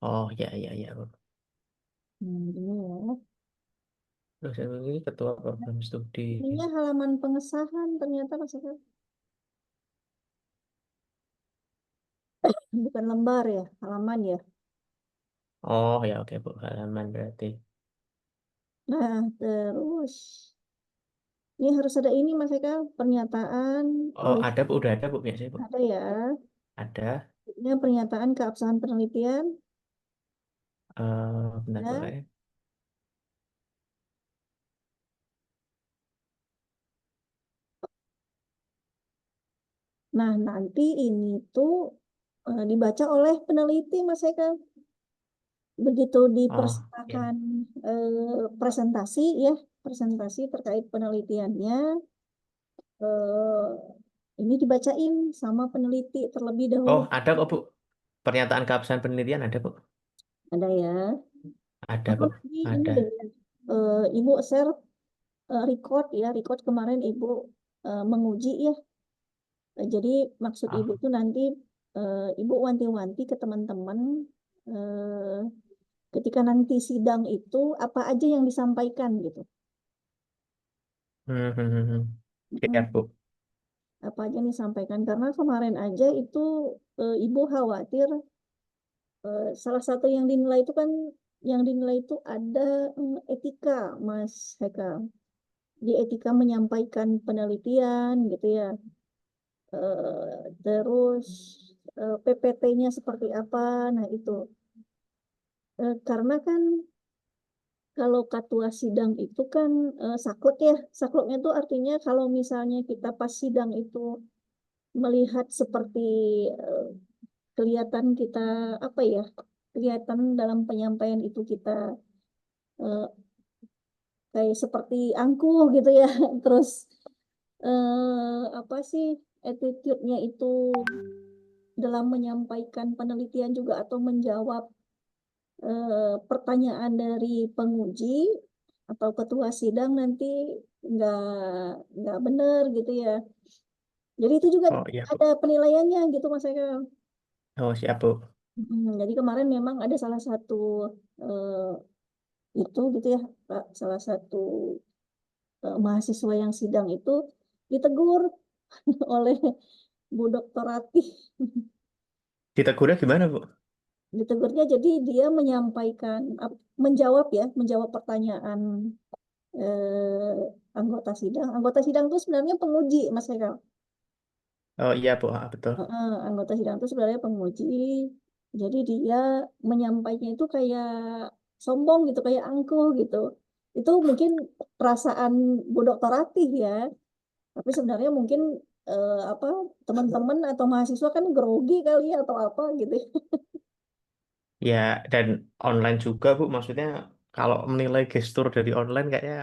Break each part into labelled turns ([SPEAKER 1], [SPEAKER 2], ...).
[SPEAKER 1] Oh ya ya ya Bu.
[SPEAKER 2] Ini ya.
[SPEAKER 1] Dosen ini ketua program studi.
[SPEAKER 2] Ininya halaman pengesahan ternyata Mas Eka. Bukan lembar ya, halaman ya.
[SPEAKER 1] Oh ya oke Bu, halaman berarti.
[SPEAKER 2] Nah, terus ini harus ada ini Mas Eka, pernyataan
[SPEAKER 1] Oh ada Bu, udah ada Bu biasanya Bu.
[SPEAKER 2] ada ya.
[SPEAKER 1] Ada.
[SPEAKER 2] Ini pernyataan keabsahan penelitian
[SPEAKER 1] Bentar Bu
[SPEAKER 2] ya.
[SPEAKER 1] ya.
[SPEAKER 2] Nah, nanti ini tuh dibaca oleh peneliti Mas Eka. Begitu
[SPEAKER 1] Oh ya.
[SPEAKER 2] dipersilakan presentasi ya, presentasi terkait penelitiannya, eh, ini dibacain sama peneliti terlebih
[SPEAKER 1] Oh
[SPEAKER 2] dahulu.
[SPEAKER 1] ada kok Bu. Pernyataan keabsahan penelitian ada Bu.
[SPEAKER 2] Ada ya.
[SPEAKER 1] Ada
[SPEAKER 2] Atau
[SPEAKER 1] Bu.
[SPEAKER 2] nanti ini
[SPEAKER 1] Ada.
[SPEAKER 2] dengan Ibu share record ya, record kemarin Ibu menguji ya. Jadi maksud Ibu
[SPEAKER 1] Oh.
[SPEAKER 2] tuh nanti Ibu wanti-wanti ke teman-teman eh, ketika nanti sidang itu apa aja yang disampaikan gitu.
[SPEAKER 1] Siap
[SPEAKER 2] Mm,
[SPEAKER 1] Bu.
[SPEAKER 2] apa aja yang disampaikan karena kemarin aja itu Ibu khawatir salah satu yang dinilai itu kan yang dinilai itu ada etika Mas Heka. Di etika menyampaikan penelitian gitu ya. Terus PPT-nya seperti apa. Nah, itu. Karena kan kalau ketua sidang itu kan saklek ya. Sakleknya itu artinya kalau misalnya kita pas sidang itu melihat seperti eh, kelihatan kita apa ya? Kelihatan dalam penyampaian itu kita eh, kayak seperti angkuh gitu ya. Terus apa sih attitude-nya itu dalam menyampaikan penelitian juga atau menjawab pertanyaan dari penguji atau ketua sidang nanti nggak nggak benar gitu ya. Jadi itu juga
[SPEAKER 1] Oh iya
[SPEAKER 2] ada
[SPEAKER 1] Bu.
[SPEAKER 2] penilaiannya gitu Mas Eka.
[SPEAKER 1] Oh siap Bu.
[SPEAKER 2] Jadi kemarin memang ada salah satu eh, itu gitu ya, Pak, salah satu mahasiswa yang sidang itu ditegur oleh Bu Dokter Ratih.
[SPEAKER 1] Ditegurnya gimana Bu?
[SPEAKER 2] Ditegurnya jadi dia menyampaikan menjawab ya, menjawab pertanyaan anggota sidang. Anggota sidang itu sebenarnya penguji, Mas Eka.
[SPEAKER 1] Oh iya Bu, ah, betul.
[SPEAKER 2] Anggota sidang itu sebenarnya penguji. Jadi dia menyampaikannya itu kayak sombong gitu, kayak angkuh gitu. Itu mungkin perasaan Bu Dokter Ratih ya. Tapi sebenarnya mungkin apa teman-teman atau mahasiswa kan grogi kali ya atau apa gitu.
[SPEAKER 1] Ya, dan online juga Bu, maksudnya kalau menilai gestur dari online kayaknya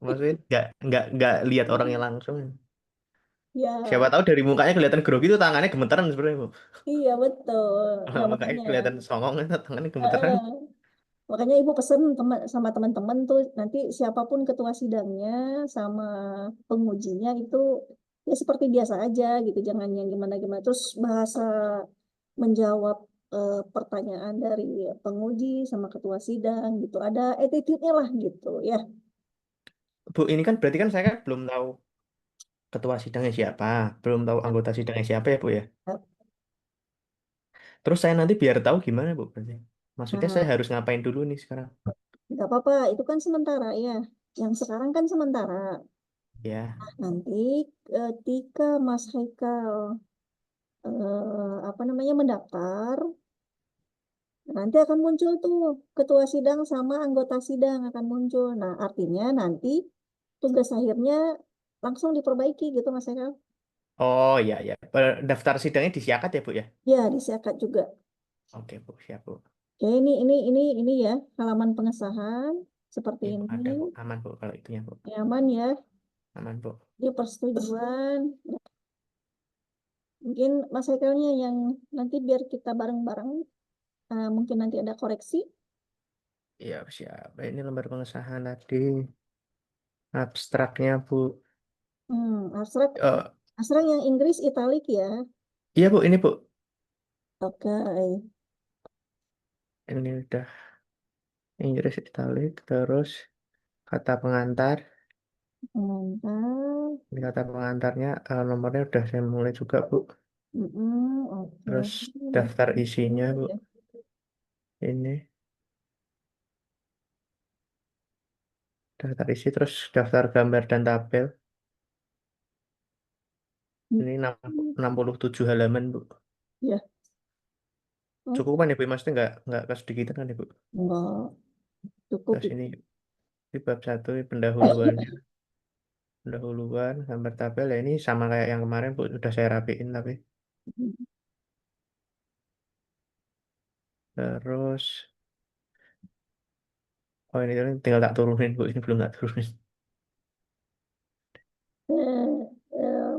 [SPEAKER 1] maksudnya nggak lihat orangnya langsung. Siapa
[SPEAKER 2] Ya,
[SPEAKER 1] tahu dari mukanya kelihatan grogi itu tangannya gemeteran sebenarnya Bu.
[SPEAKER 2] iya betul.
[SPEAKER 1] Kalau
[SPEAKER 2] Nah,
[SPEAKER 1] mukanya
[SPEAKER 2] makanya
[SPEAKER 1] kelihatan songong itu tangannya gemeteran.
[SPEAKER 2] eh, makanya Ibu pesen sama teman-teman tuh nanti siapapun ketua sidangnya sama pengujinya itu ya seperti biasa aja gitu, jangan yang gimana-gimana. Terus bahasa menjawab pertanyaan dari penguji sama ketua sidang gitu, ada attitude-nya lah gitu ya.
[SPEAKER 1] Bu, ini kan berarti kan saya kan belum tahu ketua sidangnya siapa, belum tahu anggota sidangnya siapa ya Bu ya. Terus saya nanti biar tahu gimana Bu berarti. Maksudnya
[SPEAKER 2] Nah,
[SPEAKER 1] saya harus ngapain dulu nih sekarang?
[SPEAKER 2] nggak apa-apa, itu kan sementara ya. Yang sekarang kan sementara.
[SPEAKER 1] Ya.
[SPEAKER 2] Nanti ketika Mas Haikal apa namanya mendaftar, nanti akan muncul tuh ketua sidang sama anggota sidang akan muncul. Nah, artinya nanti tugas akhirnya langsung diperbaiki gitu Mas Eka.
[SPEAKER 1] Oh iya ya. Daftar sidangnya disiakat ya Bu ya.
[SPEAKER 2] Ya, disiapkan juga.
[SPEAKER 1] Oke Bu, siap Bu.
[SPEAKER 2] Ya, ini ya halaman pengesahan seperti
[SPEAKER 1] Ya Bu,
[SPEAKER 2] ini.
[SPEAKER 1] ada Bu. Aman Bu kalau itunya Bu.
[SPEAKER 2] Nyaman ya.
[SPEAKER 1] Aman Bu.
[SPEAKER 2] Di persetujuan. Mungkin Mas Ekelnya yang nanti biar kita bareng-bareng mungkin nanti ada koreksi.
[SPEAKER 1] Iya siap. Ini lembar pengesahan tadi. Abstraknya Bu.
[SPEAKER 2] Abstrak,
[SPEAKER 1] Eh,
[SPEAKER 2] abstrak yang Inggris italik ya.
[SPEAKER 1] iya Bu, ini Bu.
[SPEAKER 2] Oke.
[SPEAKER 1] Ini udah Inggris, Italik, terus kata pengantar.
[SPEAKER 2] Mantap.
[SPEAKER 1] Ini kata pengantarnya, nomornya udah saya mulai juga, Bu.
[SPEAKER 2] Oke.
[SPEAKER 1] Terus
[SPEAKER 2] Baca
[SPEAKER 1] daftar isinya,
[SPEAKER 2] dulu
[SPEAKER 1] Bu.
[SPEAKER 2] ya.
[SPEAKER 1] Ini daftar isi, terus daftar gambar dan tabel. Ini
[SPEAKER 2] Hmm,
[SPEAKER 1] 67 halaman, Bu.
[SPEAKER 2] Ya, oh,
[SPEAKER 1] Cukup kan ya, Bu? Maksudnya nggak kesedikitan kan ya, Bu?
[SPEAKER 2] enggak cukup
[SPEAKER 1] Terus
[SPEAKER 2] itu.
[SPEAKER 1] ini di bab satu ini pendahuluannya. Pendahuluan, gambar tabel. Ya, ini sama kayak yang kemarin, Bu. Udah saya rapiin tapi. Terus, oh ini tinggal tak turunin, Bu. Ini belum tak turunin.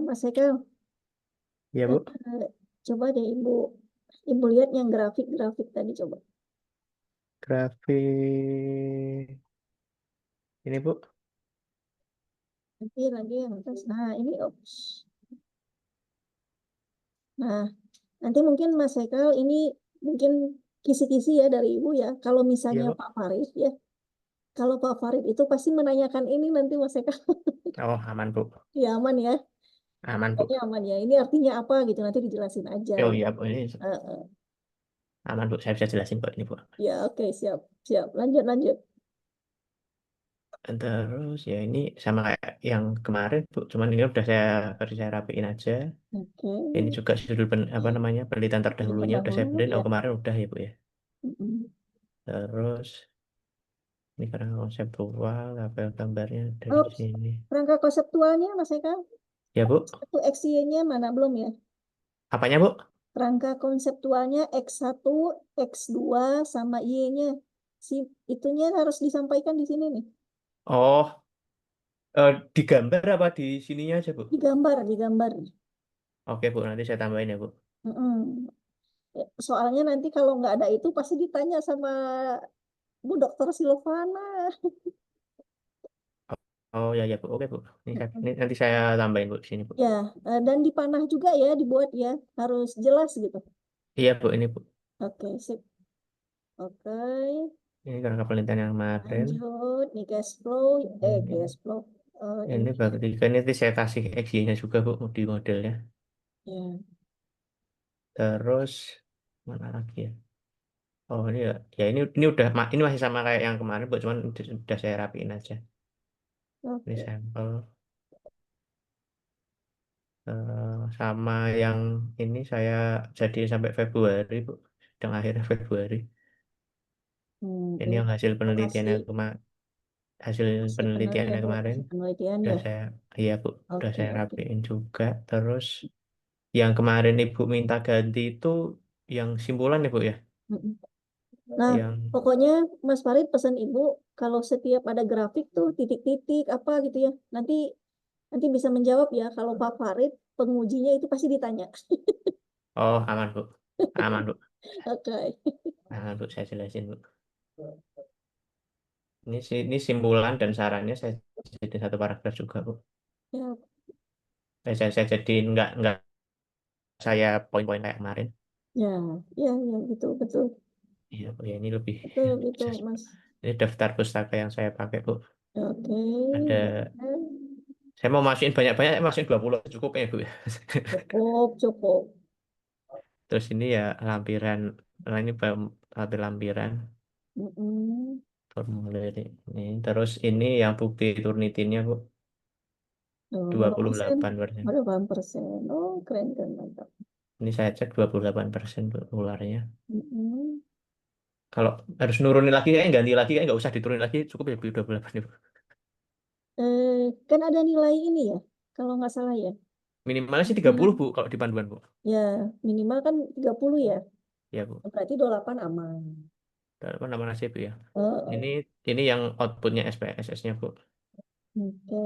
[SPEAKER 2] Mas Eka,
[SPEAKER 1] Ya,
[SPEAKER 2] eh,
[SPEAKER 1] Bu.
[SPEAKER 2] coba deh ibu lihat yang grafik-grafik tadi coba.
[SPEAKER 1] Grafik. Ini, Bu.
[SPEAKER 2] Nanti lagi yang atas. Nah, ini ops. Nah, nanti mungkin Mas Eka ini mungkin kisi-kisi ya dari ibu ya. Kalau
[SPEAKER 1] Iya,
[SPEAKER 2] misalnya
[SPEAKER 1] Bu.
[SPEAKER 2] Pak Farid ya, kalau Pak Farid itu pasti menanyakan ini nanti Mas Eka.
[SPEAKER 1] Oh, aman, Bu.
[SPEAKER 2] Ya aman ya.
[SPEAKER 1] Aman, Bu.
[SPEAKER 2] Pokoknya aman ya. Ini artinya apa gitu nanti dijelasin aja.
[SPEAKER 1] Oh iya, Bu. Ini
[SPEAKER 2] Eh, eh.
[SPEAKER 1] aman, Bu. Saya bisa jelasin kok ini, Bu.
[SPEAKER 2] Ya oke siap siap. Lanjut lanjut.
[SPEAKER 1] Terus ya ini sama kayak yang kemarin, Bu. Cuman ini udah harus saya rapiin aja.
[SPEAKER 2] Oke.
[SPEAKER 1] Ini juga judul apa namanya penelitian
[SPEAKER 2] Yang
[SPEAKER 1] terdahulunya udah saya
[SPEAKER 2] pendahulu
[SPEAKER 1] benerin.
[SPEAKER 2] ya.
[SPEAKER 1] Oh kemarin udah ya, Bu ya.
[SPEAKER 2] Mm-mm.
[SPEAKER 1] Terus ini karena konseptual, tabel gambarnya dari
[SPEAKER 2] Oh,
[SPEAKER 1] sini.
[SPEAKER 2] rangka konseptualnya Mas Eka,
[SPEAKER 1] Ya, Bu.
[SPEAKER 2] satu XY-nya mana belum ya?
[SPEAKER 1] Apanya, Bu?
[SPEAKER 2] Rangka konseptualnya X1, X2 sama Y-nya. Si itunya harus disampaikan di sini nih.
[SPEAKER 1] Oh, digambar apa di sininya aja, Bu?
[SPEAKER 2] Digambar, digambar.
[SPEAKER 1] Oke, Bu. Nanti saya tambahin ya, Bu.
[SPEAKER 2] Mm-mm. Soalnya nanti kalau nggak ada itu pasti ditanya sama Bu Dokter Silvana.
[SPEAKER 1] Oh ya, ya, Bu. Oke, Bu.
[SPEAKER 2] Mm-mm.
[SPEAKER 1] Ini nanti saya tambahin, Bu, di sini, Bu.
[SPEAKER 2] Ya, dan dipanah juga ya dibuat ya, harus jelas gitu.
[SPEAKER 1] Iya, Bu. Ini, Bu.
[SPEAKER 2] Oke, sip. Oke,
[SPEAKER 1] Ini karena penelitian yang kemarin.
[SPEAKER 2] lanjut. Nih cash flow,
[SPEAKER 1] Ini,
[SPEAKER 2] cash flow.
[SPEAKER 1] ini
[SPEAKER 2] Ini
[SPEAKER 1] bab ketiga. Ini nanti saya kasih XY-nya juga, Bu, di modelnya.
[SPEAKER 2] ya.
[SPEAKER 1] Terus, mana lagi ya? Oh, ini ya. Ya, ini udah, ini masih sama kayak yang kemarin, Bu. Cuman udah saya rapiin aja. Ini
[SPEAKER 2] Oke.
[SPEAKER 1] sampel. Sama yang ini saya jadi sampai Februari, Bu. Sedang akhirnya Februari. Ini
[SPEAKER 2] Ini
[SPEAKER 1] yang hasil penelitiannya
[SPEAKER 2] masih
[SPEAKER 1] hasil
[SPEAKER 2] masih penelitian
[SPEAKER 1] penelitiannya
[SPEAKER 2] ya,
[SPEAKER 1] kemarin
[SPEAKER 2] masih penelitian
[SPEAKER 1] udah
[SPEAKER 2] ya.
[SPEAKER 1] saya, iya, Bu, udah
[SPEAKER 2] Oke,
[SPEAKER 1] saya
[SPEAKER 2] oke.
[SPEAKER 1] rapiin juga. Terus yang kemarin Ibu minta ganti itu yang simpulan ya, Bu ya?
[SPEAKER 2] Mm-mm. Nah,
[SPEAKER 1] Yang
[SPEAKER 2] pokoknya Mas Farid pesan Ibu kalau setiap ada grafik tuh titik-titik apa gitu ya. Nanti nanti bisa menjawab ya kalau Pak Farid pengujinya itu pasti ditanya.
[SPEAKER 1] oh aman, Bu. Aman, Bu.
[SPEAKER 2] Oke.
[SPEAKER 1] Aman, Bu, saya jelasin, Bu. Ini simpulan dan sarannya saya jadi satu paragraf juga, Bu.
[SPEAKER 2] Ya,
[SPEAKER 1] Saya jadiin nggak saya poin-poin kayak kemarin.
[SPEAKER 2] ya, ya, ya, betul, betul.
[SPEAKER 1] Iya, Bu, ya ini lebih
[SPEAKER 2] Betul gitu,
[SPEAKER 1] jelas, Bu.
[SPEAKER 2] Mas.
[SPEAKER 1] Ini daftar pustaka yang saya pakai, Bu.
[SPEAKER 2] Oke.
[SPEAKER 1] Ada, saya mau masukin banyak-banyak, saya masukin 20 cukup ya, Bu ya.
[SPEAKER 2] Cukup, cukup.
[SPEAKER 1] Terus ini ya lampiran, nah ini lampiran
[SPEAKER 2] Mm-mm.
[SPEAKER 1] formulir ini. Terus ini yang bukti Turnitinnya, Bu,
[SPEAKER 2] Oh,
[SPEAKER 1] dua
[SPEAKER 2] berapa
[SPEAKER 1] puluh
[SPEAKER 2] persen?
[SPEAKER 1] delapan persen.
[SPEAKER 2] Berapa persen? Oh, keren, keren, mantap.
[SPEAKER 1] Ini saya cek 28% Bu, ularnya.
[SPEAKER 2] Mm-mm.
[SPEAKER 1] Kalau harus nurunin lagi, kayak ganti lagi, kayak nggak usah diturunin lagi, cukup ya Bu, 28 ya, Bu.
[SPEAKER 2] Kan ada nilai ini ya, kalau nggak salah ya.
[SPEAKER 1] Minimalnya sih 30
[SPEAKER 2] Hmm.
[SPEAKER 1] Bu, kalau di panduan, Bu.
[SPEAKER 2] Ya, minimal kan 30 ya.
[SPEAKER 1] Ya, Bu.
[SPEAKER 2] Berarti 28 aman.
[SPEAKER 1] Apa nama nasi, Bu ya?
[SPEAKER 2] Oh,
[SPEAKER 1] Ini ini yang outputnya SPSS-nya, Bu.
[SPEAKER 2] oke.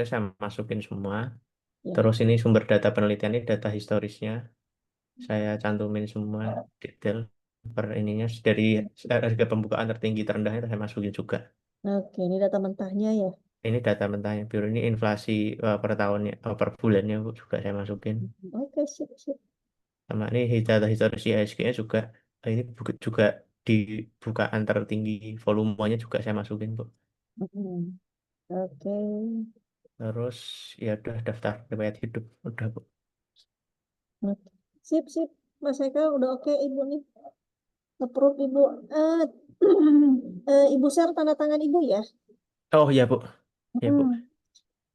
[SPEAKER 1] Saya masukin semua.
[SPEAKER 2] Ya.
[SPEAKER 1] Terus ini sumber data penelitian, ini data historisnya. Saya cantumin semua detail per ininya dari harga pembukaan tertinggi terendahnya saya masukin juga.
[SPEAKER 2] Oke, ini data mentahnya ya.
[SPEAKER 1] Ini data mentahnya biru, ini inflasi per tahunnya, per bulannya, Bu, juga saya masukin.
[SPEAKER 2] Oke, sip, sip.
[SPEAKER 1] Sama ini data historis IHSG-nya juga. Ini juga di bukaan tertinggi, volumenya juga saya masukin, Bu.
[SPEAKER 2] Mm-mm. Oke.
[SPEAKER 1] Terus ya udah daftar riwayat hidup udah, Bu.
[SPEAKER 2] Oke. Sip, sip. Mas Eka udah oke Ibu nih. Approve Ibu. Eh, Ibu share tanda tangan Ibu ya.
[SPEAKER 1] Oh iya, Bu. Ya,
[SPEAKER 2] Mm.
[SPEAKER 1] Bu.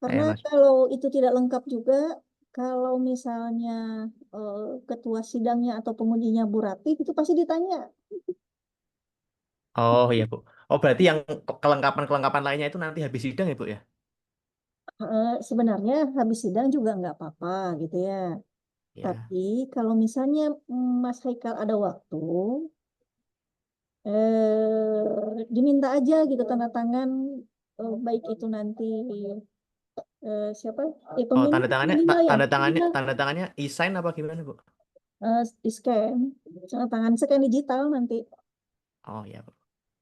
[SPEAKER 2] Karena
[SPEAKER 1] Saya Mas.
[SPEAKER 2] kalau itu tidak lengkap juga, kalau misalnya eh, ketua sidangnya atau pengujinya Bu Ratih itu pasti ditanya.
[SPEAKER 1] Oh iya, Bu. Oh berarti yang kelengkapan-kelengkapan lainnya itu nanti habis sidang ya, Bu ya?
[SPEAKER 2] Sebenarnya habis sidang juga nggak apa-apa gitu ya.
[SPEAKER 1] Ya.
[SPEAKER 2] Tapi kalau misalnya Mas Haikal ada waktu, diminta aja gitu tanda tangan, baik itu nanti siapa?
[SPEAKER 1] Oh
[SPEAKER 2] Pembimbing, pembimbing lah ya, pembimbing,
[SPEAKER 1] tanda tangannya e-sign apa gimana, Bu?
[SPEAKER 2] di scan, tanda tangan scan digital nanti.
[SPEAKER 1] Oh iya, Bu.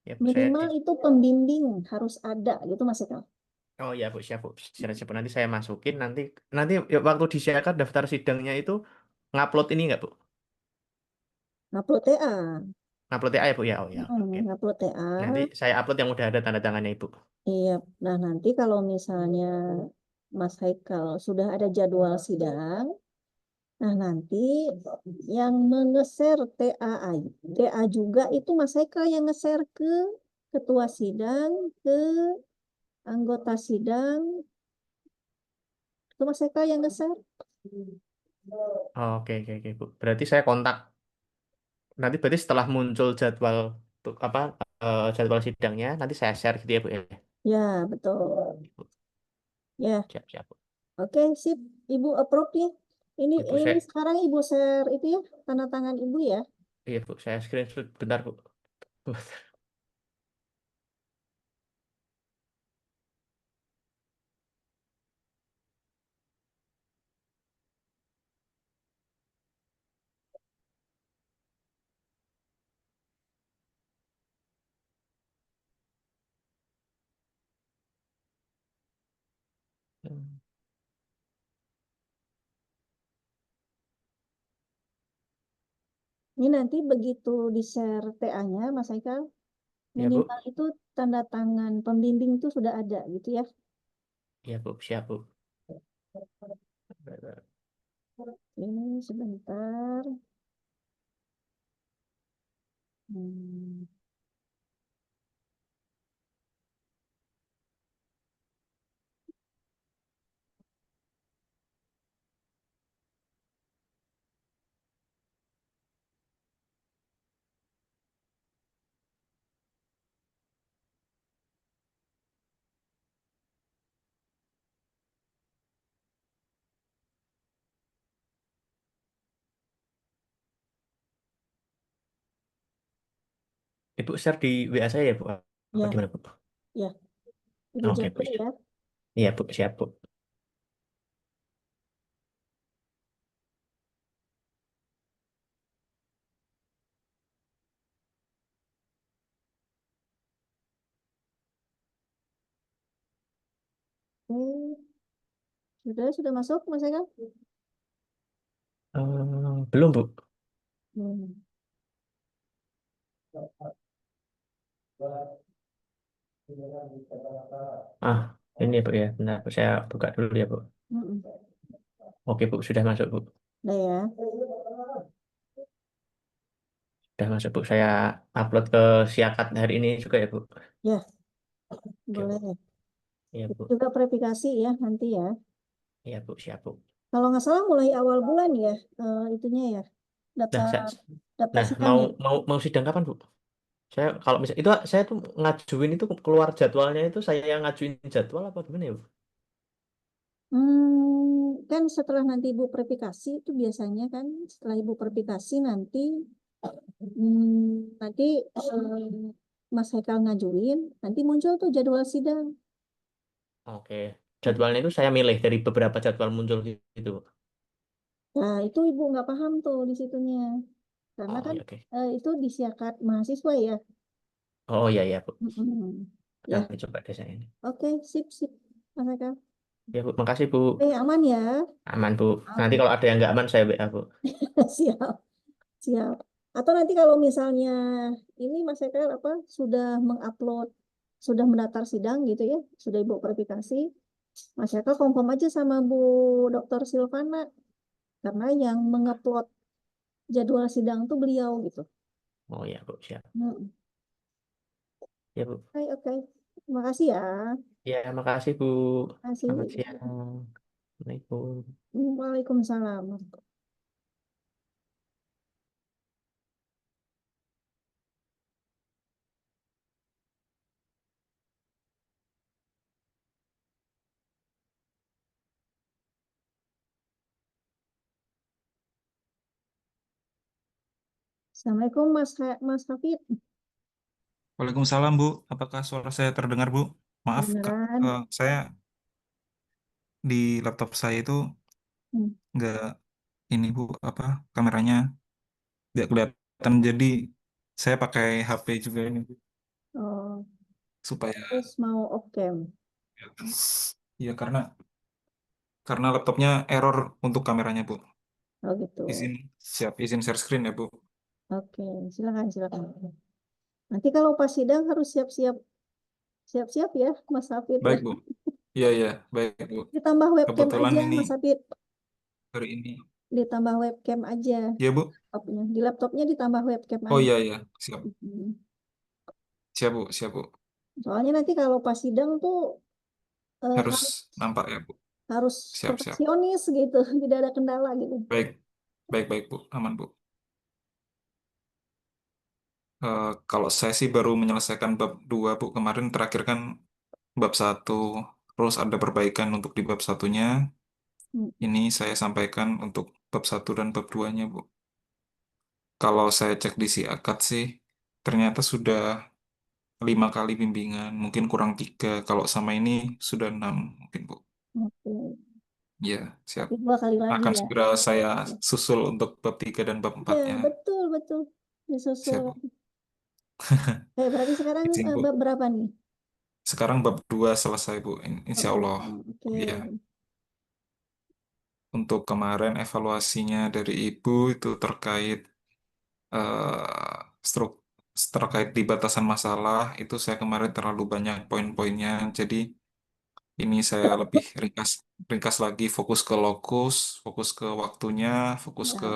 [SPEAKER 1] Ya, Bu, saya
[SPEAKER 2] Minimal itu pembimbing harus ada gitu Mas Haikal.
[SPEAKER 1] Oh iya, Bu, siap, Bu. Siap, nanti saya masukin nanti nanti ya, waktu disiarkan daftar sidangnya itu ngupload ini nggak, Bu?
[SPEAKER 2] Ngupload TA.
[SPEAKER 1] Ngupload TA ya, Bu ya? Oh ya, oke, oke.
[SPEAKER 2] Ngupload TA.
[SPEAKER 1] Nanti saya upload yang udah ada tanda tangannya, Ibu.
[SPEAKER 2] Iya, nah nanti kalau misalnya Mas Haikal sudah ada jadwal sidang, nah nanti yang mengeser TA juga itu Mas Haikal yang nge-share ke ketua sidang, ke anggota sidang, itu Mas Haikal yang nge-share.
[SPEAKER 1] Oh, oke, oke, oke, Bu. Berarti saya kontak nanti berarti setelah muncul jadwal apa jadwal sidangnya nanti saya share gitu ya, Bu ya.
[SPEAKER 2] Ya, betul. Ya,
[SPEAKER 1] Siap, siap, Bu.
[SPEAKER 2] oke, sip. Ibu approve nih. Ini
[SPEAKER 1] Ya, Bu,
[SPEAKER 2] ini
[SPEAKER 1] saya
[SPEAKER 2] sekarang Ibu share itu ya, tanda tangan Ibu ya.
[SPEAKER 1] iya, Bu, saya screenshot bentar, Bu.
[SPEAKER 2] Ini nanti begitu di-share TA-nya, Mas Haikal,
[SPEAKER 1] Ya, Bu.
[SPEAKER 2] minimal itu tanda tangan pembimbing itu sudah ada gitu ya.
[SPEAKER 1] Ya, Bu, siap, Bu.
[SPEAKER 2] Ini sebentar. Hmm.
[SPEAKER 1] Ibu share di WA saya ya, Bu. Apa
[SPEAKER 2] Ya,
[SPEAKER 1] gimana, Bu?
[SPEAKER 2] ya, Ibu
[SPEAKER 1] Oke, Bu.
[SPEAKER 2] jaga ya.
[SPEAKER 1] Iya, Bu, siap, Bu.
[SPEAKER 2] Oke, sudah masuk, Mas Haikal?
[SPEAKER 1] Belum, Bu.
[SPEAKER 2] Hmm.
[SPEAKER 1] Ah, ini ya, Bu ya. Nah, Bu, saya buka dulu ya, Bu.
[SPEAKER 2] Mm-mm.
[SPEAKER 1] Oke, Bu, sudah masuk, Bu.
[SPEAKER 2] Udah ya.
[SPEAKER 1] Sudah masuk, Bu. Saya upload ke Siakat hari ini juga ya, Bu.
[SPEAKER 2] Ya,
[SPEAKER 1] Oke, Bu.
[SPEAKER 2] boleh.
[SPEAKER 1] Iya,
[SPEAKER 2] Itu
[SPEAKER 1] Bu.
[SPEAKER 2] juga verifikasi ya nanti ya.
[SPEAKER 1] Iya, Bu, siap, Bu.
[SPEAKER 2] Kalau nggak salah mulai awal bulan ya, itunya ya,
[SPEAKER 1] Nah,
[SPEAKER 2] daftar daftar
[SPEAKER 1] nah, mau
[SPEAKER 2] sidangnya.
[SPEAKER 1] mau sidang kapan, Bu? Saya kalau misal itu saya tuh ngajuin itu keluar jadwalnya itu saya yang ngajuin jadwal apa gimana ya, Bu?
[SPEAKER 2] Kan setelah nanti Ibu verifikasi itu biasanya kan setelah Ibu verifikasi nanti nanti Mas Haikal ngajuin, nanti muncul tuh jadwal sidang.
[SPEAKER 1] Oke.
[SPEAKER 2] Jadi,
[SPEAKER 1] Jadwalnya itu saya milih dari beberapa jadwal muncul gitu.
[SPEAKER 2] nah itu Ibu nggak paham tuh di situnya, karena
[SPEAKER 1] Oh,
[SPEAKER 2] kan
[SPEAKER 1] ya, oke.
[SPEAKER 2] itu disiarkan mahasiswa ya.
[SPEAKER 1] Oh, iya, ya, Bu.
[SPEAKER 2] Mm-mm. Ya,
[SPEAKER 1] Nanti coba deh saya ini.
[SPEAKER 2] oke, sip, sip, Mas Haikal.
[SPEAKER 1] Ya, Bu. Makasih, Bu.
[SPEAKER 2] Aman ya.
[SPEAKER 1] Aman, Bu. Nanti
[SPEAKER 2] Oke,
[SPEAKER 1] kalau ada yang nggak aman, saya WA, Bu.
[SPEAKER 2] siap, siap. Atau nanti kalau misalnya ini Mas Eka apa sudah mengupload, sudah mendaftar sidang gitu ya, sudah Ibu verifikasi, Mas Eka confirm aja sama Bu Dokter Silvana karena yang mengupload jadwal sidang tuh beliau gitu.
[SPEAKER 1] Oh ya, Bu, siap.
[SPEAKER 2] Hmm.
[SPEAKER 1] Ya, Bu.
[SPEAKER 2] Oke, oke. Terima kasih ya.
[SPEAKER 1] Ya, makasih, Bu.
[SPEAKER 2] Terima
[SPEAKER 1] Selamat
[SPEAKER 2] kasih.
[SPEAKER 1] siang. Assalamualaikum.
[SPEAKER 2] Waalaikumsalam. Assalamualaikum Mas Hafid.
[SPEAKER 3] Waalaikumsalam Bu, apakah suara saya terdengar Bu? Maaf Kak,
[SPEAKER 2] Kedengaran.
[SPEAKER 3] saya di laptop saya itu
[SPEAKER 2] Hmm.
[SPEAKER 3] nggak ini Bu, apa kameranya nggak kelihatan, jadi saya pakai HP juga ini Bu,
[SPEAKER 2] Oh,
[SPEAKER 3] supaya
[SPEAKER 2] terus mau off cam.
[SPEAKER 3] kelihatan. Iya karena laptopnya error untuk kameranya Bu.
[SPEAKER 2] Oh gitu.
[SPEAKER 3] Izin share screen ya Bu.
[SPEAKER 2] Oke, silakan silakan. Nanti kalau pas sidang harus siap-siap ya, Mas Hafid ya.
[SPEAKER 3] Baik Bu, iya iya baik Bu.
[SPEAKER 2] Ditambah webcam
[SPEAKER 3] Kebetulan
[SPEAKER 2] aja,
[SPEAKER 3] ini
[SPEAKER 2] Mas Hafid.
[SPEAKER 3] hari ini,
[SPEAKER 2] Ditambah webcam aja.
[SPEAKER 3] ya Bu.
[SPEAKER 2] Laptopnya. Di laptopnya ditambah webcam
[SPEAKER 3] Oh
[SPEAKER 2] aja.
[SPEAKER 3] iya iya siap
[SPEAKER 2] Hmm.
[SPEAKER 3] siap Bu siap Bu.
[SPEAKER 2] Soalnya nanti kalau pas sidang tuh
[SPEAKER 3] Harus
[SPEAKER 2] harus
[SPEAKER 3] nampak ya Bu.
[SPEAKER 2] harus
[SPEAKER 3] Siap siap.
[SPEAKER 2] perfeksionis gitu, tidak ada kendala gitu.
[SPEAKER 3] Baik baik baik Bu, aman Bu. Kalau saya sih baru menyelesaikan bab 2 Bu. Kemarin terakhir kan bab satu. Terus ada perbaikan untuk di bab satunya.
[SPEAKER 2] Hmm.
[SPEAKER 3] Ini saya sampaikan untuk bab satu dan bab 2-nya, Bu. Kalau saya cek di si akad sih, ternyata sudah 5 kali bimbingan. Mungkin kurang 3. Kalau sama ini sudah 6 mungkin, Bu.
[SPEAKER 2] Oke.
[SPEAKER 3] Ya, siap.
[SPEAKER 2] Berarti 2 kali lagi
[SPEAKER 3] Akan
[SPEAKER 2] ya.
[SPEAKER 3] segera saya susul untuk bab 3 dan bab
[SPEAKER 2] Ya,
[SPEAKER 3] 4-nya.
[SPEAKER 2] betul betul. Disusul.
[SPEAKER 3] Siap, Bu.
[SPEAKER 2] Berarti sekarang
[SPEAKER 3] Izin, Bu.
[SPEAKER 2] bab berapa nih?
[SPEAKER 3] Sekarang bab 2 selesai, Bu.
[SPEAKER 2] Bab
[SPEAKER 3] Insya
[SPEAKER 2] dua.
[SPEAKER 3] Allah.
[SPEAKER 2] Oke.
[SPEAKER 3] Ya. Untuk kemarin evaluasinya dari Ibu itu terkait struk terkait di batasan masalah itu saya kemarin terlalu banyak poin-poinnya. Jadi ini saya lebih ringkas ringkas lagi, fokus ke lokus, fokus ke waktunya, fokus ke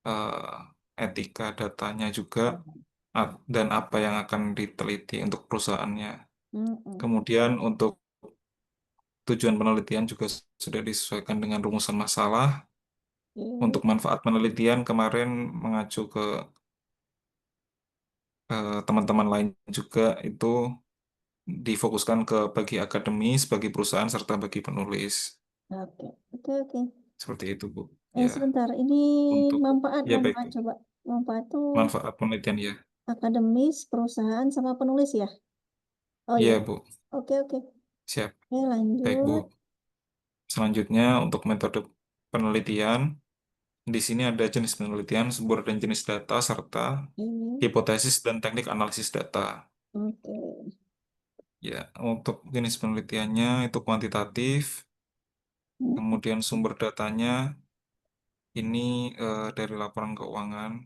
[SPEAKER 2] Ya.
[SPEAKER 3] etika datanya juga, dan apa yang akan diteliti untuk perusahaannya.
[SPEAKER 2] Mm-mm.
[SPEAKER 3] Kemudian untuk tujuan penelitian juga sudah disesuaikan dengan rumusan masalah. Untuk
[SPEAKER 2] Oke.
[SPEAKER 3] manfaat penelitian kemarin mengacu ke teman-teman lain juga, itu difokuskan ke bagi akademis, bagi perusahaan, serta bagi penulis.
[SPEAKER 2] Oke. Oke. Oke.
[SPEAKER 3] Seperti itu, Bu. Ya,
[SPEAKER 2] Sebentar. Ini
[SPEAKER 3] untuk
[SPEAKER 2] manfaat,
[SPEAKER 3] ya baik,
[SPEAKER 2] manfaat
[SPEAKER 3] Bu.
[SPEAKER 2] coba. Manfaat tuh
[SPEAKER 3] Manfaat penelitian ya.
[SPEAKER 2] akademis, perusahaan, sama penulis ya. Oh iya.
[SPEAKER 3] Iya, Bu.
[SPEAKER 2] Oke. Oke.
[SPEAKER 3] Siap.
[SPEAKER 2] Oke,
[SPEAKER 3] Baik,
[SPEAKER 2] lanjut.
[SPEAKER 3] Bu. Selanjutnya untuk metode penelitian, di sini ada jenis penelitian, sumber dan jenis data, serta
[SPEAKER 2] Ini.
[SPEAKER 3] hipotesis dan teknik analisis data.
[SPEAKER 2] Oke.
[SPEAKER 3] Ya, untuk jenis penelitiannya itu kuantitatif,
[SPEAKER 2] Mm.
[SPEAKER 3] kemudian sumber datanya ini dari laporan keuangan,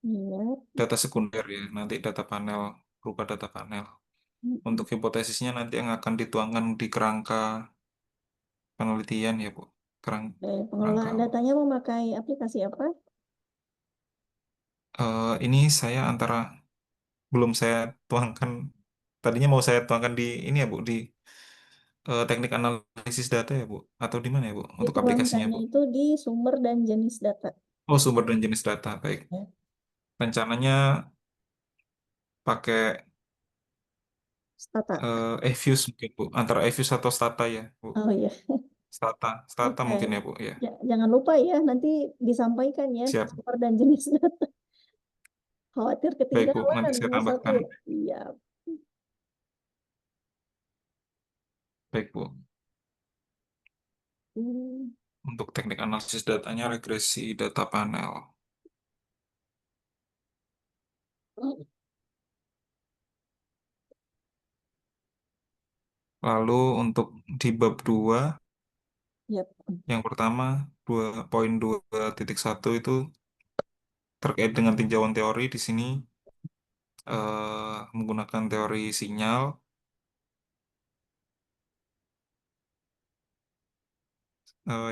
[SPEAKER 2] Iya.
[SPEAKER 3] data sekunder ya, nanti data panel, berupa data panel.
[SPEAKER 2] Mm-mm.
[SPEAKER 3] Untuk hipotesisnya nanti yang akan dituangkan di kerangka penelitian ya, Bu. Kerangka.
[SPEAKER 2] Pengelolaan datanya memakai aplikasi apa?
[SPEAKER 3] Ini saya belum saya tuangkan, tadinya mau saya tuangkan di ini ya, Bu, di teknik analisis data ya, Bu, atau di mana ya, Bu, untuk aplikasinya,
[SPEAKER 2] Dituangkannya
[SPEAKER 3] Bu.
[SPEAKER 2] itu di sumber dan jenis data.
[SPEAKER 3] Oh, sumber dan jenis data, baik.
[SPEAKER 2] Ya.
[SPEAKER 3] Rencananya pakai
[SPEAKER 2] Stata.
[SPEAKER 3] eFuse mungkin, Bu, antara eFuse atau Stata ya, Bu.
[SPEAKER 2] Oh iya.
[SPEAKER 3] Stata
[SPEAKER 2] Oke.
[SPEAKER 3] mungkin ya, Bu, ya.
[SPEAKER 2] Jangan lupa ya, nanti disampaikan ya
[SPEAKER 3] Siap.
[SPEAKER 2] sumber dan jenis data. Khawatir
[SPEAKER 3] Baik, Bu,
[SPEAKER 2] ketinggalan,
[SPEAKER 3] nanti saya
[SPEAKER 2] Mas
[SPEAKER 3] tambahkan.
[SPEAKER 2] Safir. Iya.
[SPEAKER 3] Baik, Bu.
[SPEAKER 2] Hmm.
[SPEAKER 3] Untuk teknik analisis datanya regresi data panel. Lalu untuk di bab 2
[SPEAKER 2] Yap.
[SPEAKER 3] yang pertama 2.2.1 itu terkait dengan tinjauan teori di sini menggunakan teori sinyal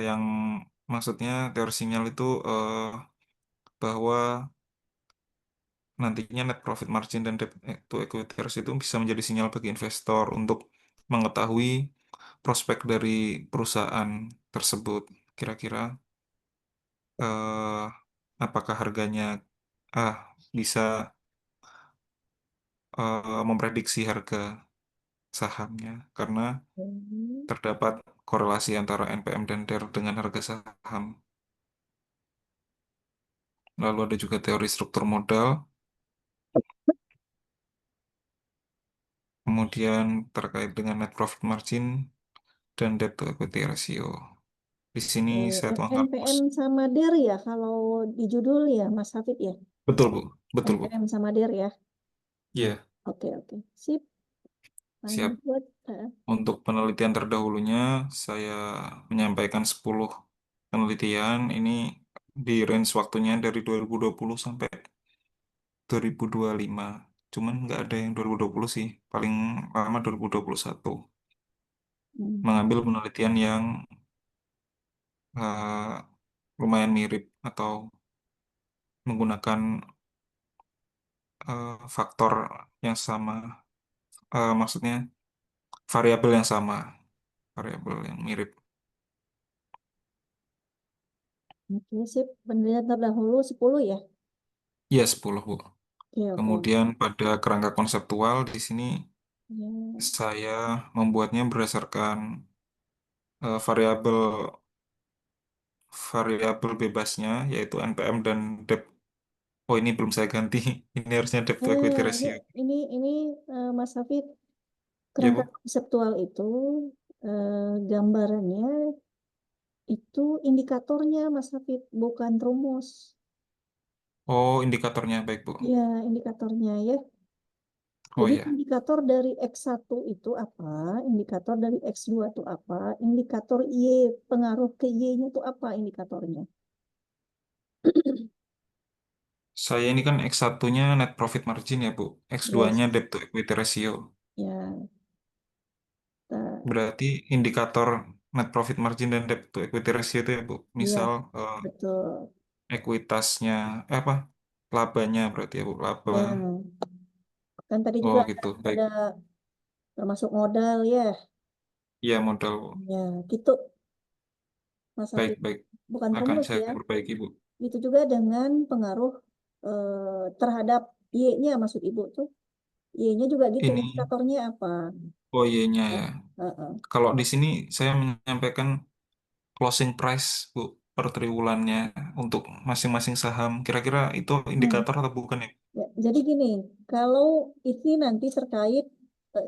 [SPEAKER 3] yang maksudnya teori sinyal itu bahwa nantinya net profit margin dan debt to equity ratio itu bisa menjadi sinyal bagi investor untuk mengetahui prospek dari perusahaan tersebut. Kira-kira eh, apakah harganya ah bisa memprediksi harga sahamnya karena
[SPEAKER 2] Hmm.
[SPEAKER 3] terdapat korelasi antara NPM dan DER dengan harga saham. Lalu ada juga teori struktur modal, kemudian terkait dengan net profit margin dan debt to equity ratio. Di sini saya tuangkan
[SPEAKER 2] NPM sama DER ya kalau di judul ya Mas Hafid ya.
[SPEAKER 3] betul Bu, betul Bu.
[SPEAKER 2] NPM sama DER ya.
[SPEAKER 3] Iya,
[SPEAKER 2] Oke, oke. Sip.
[SPEAKER 3] siap.
[SPEAKER 2] Lanjut.
[SPEAKER 3] Untuk penelitian terdahulunya saya menyampaikan 10 penelitian ini di range waktunya dari 2020 sampai 2025. Cuman nggak ada yang 2020 sih, paling lama 2021.
[SPEAKER 2] Hmm.
[SPEAKER 3] Mengambil penelitian yang eh, lumayan mirip atau menggunakan faktor yang sama, maksudnya variabel yang sama, variabel yang mirip.
[SPEAKER 2] Oke, sip. Penelitian terdahulu 10 ya.
[SPEAKER 3] Iya, 10 Bu.
[SPEAKER 2] Oke, oke.
[SPEAKER 3] Kemudian pada kerangka konseptual di sini
[SPEAKER 2] Ya.
[SPEAKER 3] saya membuatnya berdasarkan variabel variabel bebasnya yaitu NPM dan debt. Oh, ini belum saya ganti. Ini harusnya debt to equity
[SPEAKER 2] Nah,
[SPEAKER 3] ratio.
[SPEAKER 2] ini Mas Hafid,
[SPEAKER 3] Ya,
[SPEAKER 2] kerangka
[SPEAKER 3] Bu.
[SPEAKER 2] konseptual itu gambarannya itu indikatornya Mas Hafid, bukan rumus.
[SPEAKER 3] Oh, indikatornya baik, Bu.
[SPEAKER 2] Ya, indikatornya ya.
[SPEAKER 3] Oh
[SPEAKER 2] Jadi
[SPEAKER 3] ya.
[SPEAKER 2] indikator dari X1 itu apa, indikator dari X2 itu apa, indikator Y, pengaruh ke Y-nya itu apa indikatornya.
[SPEAKER 3] Saya ini kan X1-nya net profit margin ya, Bu. X2-nya
[SPEAKER 2] Yes,
[SPEAKER 3] debt to equity ratio.
[SPEAKER 2] ya. Nah,
[SPEAKER 3] Berarti indikator net profit margin dan debt to equity ratio itu ya, Bu.
[SPEAKER 2] iya,
[SPEAKER 3] Misal
[SPEAKER 2] betul.
[SPEAKER 3] ekuitasnya, apa? Labanya berarti ya, Bu. Laba.
[SPEAKER 2] Ya, kan tadi
[SPEAKER 3] Oh,
[SPEAKER 2] juga
[SPEAKER 3] gitu.
[SPEAKER 2] ada
[SPEAKER 3] Baik.
[SPEAKER 2] termasuk modal ya.
[SPEAKER 3] Iya, modal, Bu.
[SPEAKER 2] Ya, gitu Mas
[SPEAKER 3] Baik,
[SPEAKER 2] Hafid.
[SPEAKER 3] baik.
[SPEAKER 2] Bukan
[SPEAKER 3] Akan
[SPEAKER 2] rumus
[SPEAKER 3] saya
[SPEAKER 2] ya.
[SPEAKER 3] perbaiki, Bu.
[SPEAKER 2] Itu juga dengan pengaruh terhadap Y-nya maksud Ibu tuh. Y-nya juga gitu
[SPEAKER 3] Ini,
[SPEAKER 2] indikatornya apa.
[SPEAKER 3] oh iya-nya
[SPEAKER 2] Ya,
[SPEAKER 3] ya.
[SPEAKER 2] heeh.
[SPEAKER 3] Kalau di sini saya menyampaikan closing price, Bu, per triwulannya untuk masing-masing saham. Kira-kira itu
[SPEAKER 2] Nah,
[SPEAKER 3] indikator atau bukan ya?
[SPEAKER 2] ya, jadi gini, kalau ini nanti terkait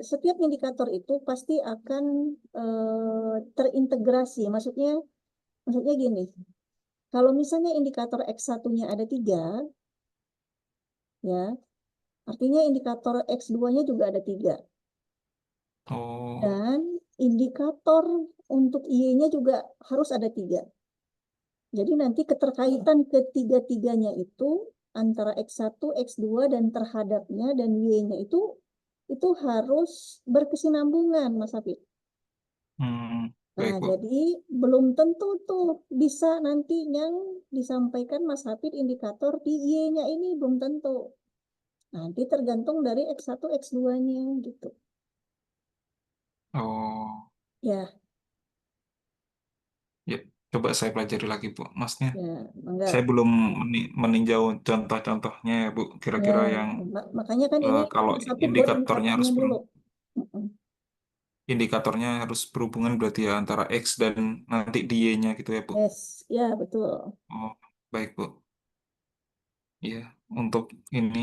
[SPEAKER 2] setiap indikator itu pasti akan terintegrasi. Maksudnya gini, kalau misalnya indikator X1-nya ada 3, ya, artinya indikator X2-nya juga ada 3.
[SPEAKER 3] Oh,
[SPEAKER 2] Dan indikator untuk Y-nya juga harus ada 3. Jadi nanti keterkaitan ketiga-tiganya itu antara X1, X2, dan terhadapnya dan Y-nya itu harus berkesinambungan, Mas Hafid. Nah,
[SPEAKER 3] baik, Bu.
[SPEAKER 2] jadi belum tentu tuh bisa nanti yang disampaikan Mas Hafid indikator di Y-nya ini belum tentu. Nanti tergantung dari X1, X2-nya gitu.
[SPEAKER 3] Oh,
[SPEAKER 2] Ya,
[SPEAKER 3] ya. Coba saya pelajari lagi, Bu. Maksudnya,
[SPEAKER 2] ya, enggak.
[SPEAKER 3] saya belum meninjau contoh-contohnya ya, Bu.
[SPEAKER 2] Ya,
[SPEAKER 3] Kira-kira yang
[SPEAKER 2] makanya kan ini
[SPEAKER 3] kalau
[SPEAKER 2] Mas Hafid buat
[SPEAKER 3] indikatornya
[SPEAKER 2] indikatornya
[SPEAKER 3] harus
[SPEAKER 2] dulu. Mm-mm.
[SPEAKER 3] indikatornya harus berhubungan berarti ya antara X dan nanti di Y-nya gitu ya, Bu.
[SPEAKER 2] Yes, ya betul.
[SPEAKER 3] Oh, baik, Bu. Iya, untuk ini,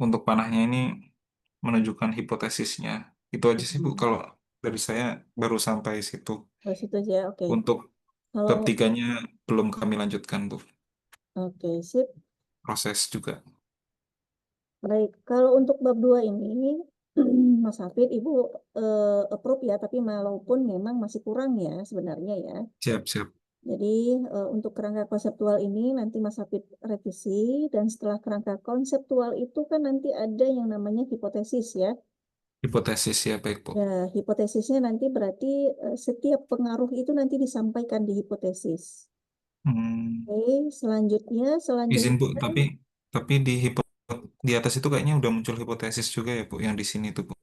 [SPEAKER 3] untuk panahnya ini menunjukkan hipotesisnya. Itu aja sih, Bu.
[SPEAKER 2] Mm-mm.
[SPEAKER 3] Kalau dari saya baru sampai situ.
[SPEAKER 2] Oh, situ aja, oke.
[SPEAKER 3] Untuk
[SPEAKER 2] Kalau
[SPEAKER 3] bab tiganya belum kami lanjutkan, Bu.
[SPEAKER 2] oke, sip.
[SPEAKER 3] Proses juga.
[SPEAKER 2] Baik, kalau untuk bab 2 ini, Mas Hafid, Ibu approve ya, tapi walaupun memang masih kurang ya sebenarnya ya.
[SPEAKER 3] Siap, siap.
[SPEAKER 2] Jadi untuk kerangka konseptual ini nanti Mas Hafid revisi, dan setelah kerangka konseptual itu kan nanti ada yang namanya hipotesis ya.
[SPEAKER 3] Hipotesis ya, baik Bu.
[SPEAKER 2] Ya, hipotesisnya nanti berarti setiap pengaruh itu nanti disampaikan di hipotesis.
[SPEAKER 3] Hmm,
[SPEAKER 2] Oke, selanjutnya
[SPEAKER 3] izin Bu,
[SPEAKER 2] kan,
[SPEAKER 3] tapi di atas itu kayaknya udah muncul hipotesis juga ya Bu, yang di sini tuh Bu.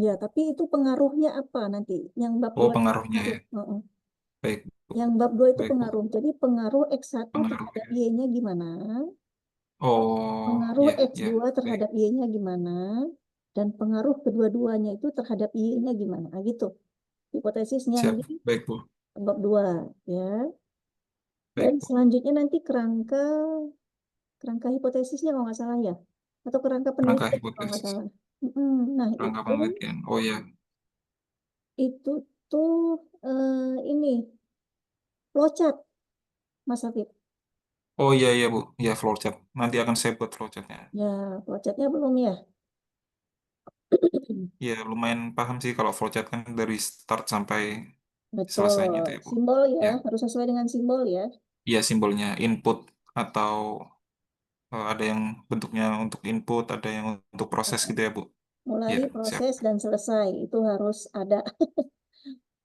[SPEAKER 2] ya tapi itu pengaruhnya apa nanti? Yang bab
[SPEAKER 3] Oh,
[SPEAKER 2] 2 itu
[SPEAKER 3] pengaruhnya
[SPEAKER 2] pengaruh.
[SPEAKER 3] ya.
[SPEAKER 2] Heeh.
[SPEAKER 3] Baik Bu,
[SPEAKER 2] Yang bab 2 itu
[SPEAKER 3] baik Bu.
[SPEAKER 2] pengaruh. Jadi pengaruh X1 terhadap
[SPEAKER 3] Pengaruhnya.
[SPEAKER 2] Y-nya gimana?
[SPEAKER 3] Oh,
[SPEAKER 2] Pengaruh
[SPEAKER 3] ya, ya.
[SPEAKER 2] X2
[SPEAKER 3] Baik.
[SPEAKER 2] terhadap Y-nya gimana? Dan pengaruh kedua-duanya itu terhadap Y-nya gimana? Nah, gitu. Hipotesisnya
[SPEAKER 3] Siap.
[SPEAKER 2] di
[SPEAKER 3] Baik Bu.
[SPEAKER 2] bab 2 ya. Dan
[SPEAKER 3] Baik Bu.
[SPEAKER 2] selanjutnya nanti kerangka kerangka hipotesisnya kalau nggak salah ya. Atau kerangka
[SPEAKER 3] Rangka
[SPEAKER 2] penelitian kalau nggak
[SPEAKER 3] hipotesis.
[SPEAKER 2] salah. Mm-mm. Nah,
[SPEAKER 3] Rangka penelitian. Oh ya.
[SPEAKER 2] itu tuh ini flowchart, Mas Hafid.
[SPEAKER 3] Oh iya, iya Bu. Ya, flowchart. Nanti akan saya buat flowchartnya.
[SPEAKER 2] Ya, flowchartnya belum ya?
[SPEAKER 3] Ya, lumayan paham sih kalau flowchart kan dari start sampai selesainya
[SPEAKER 2] Betul.
[SPEAKER 3] itu ya Bu.
[SPEAKER 2] Simbol ya,
[SPEAKER 3] Ya.
[SPEAKER 2] harus sesuai dengan simbol ya.
[SPEAKER 3] Iya, simbolnya input atau ada yang bentuknya untuk input, ada yang untuk proses gitu ya Bu.
[SPEAKER 2] Mulai,
[SPEAKER 3] Ya, siap.
[SPEAKER 2] proses, dan selesai. Itu harus ada.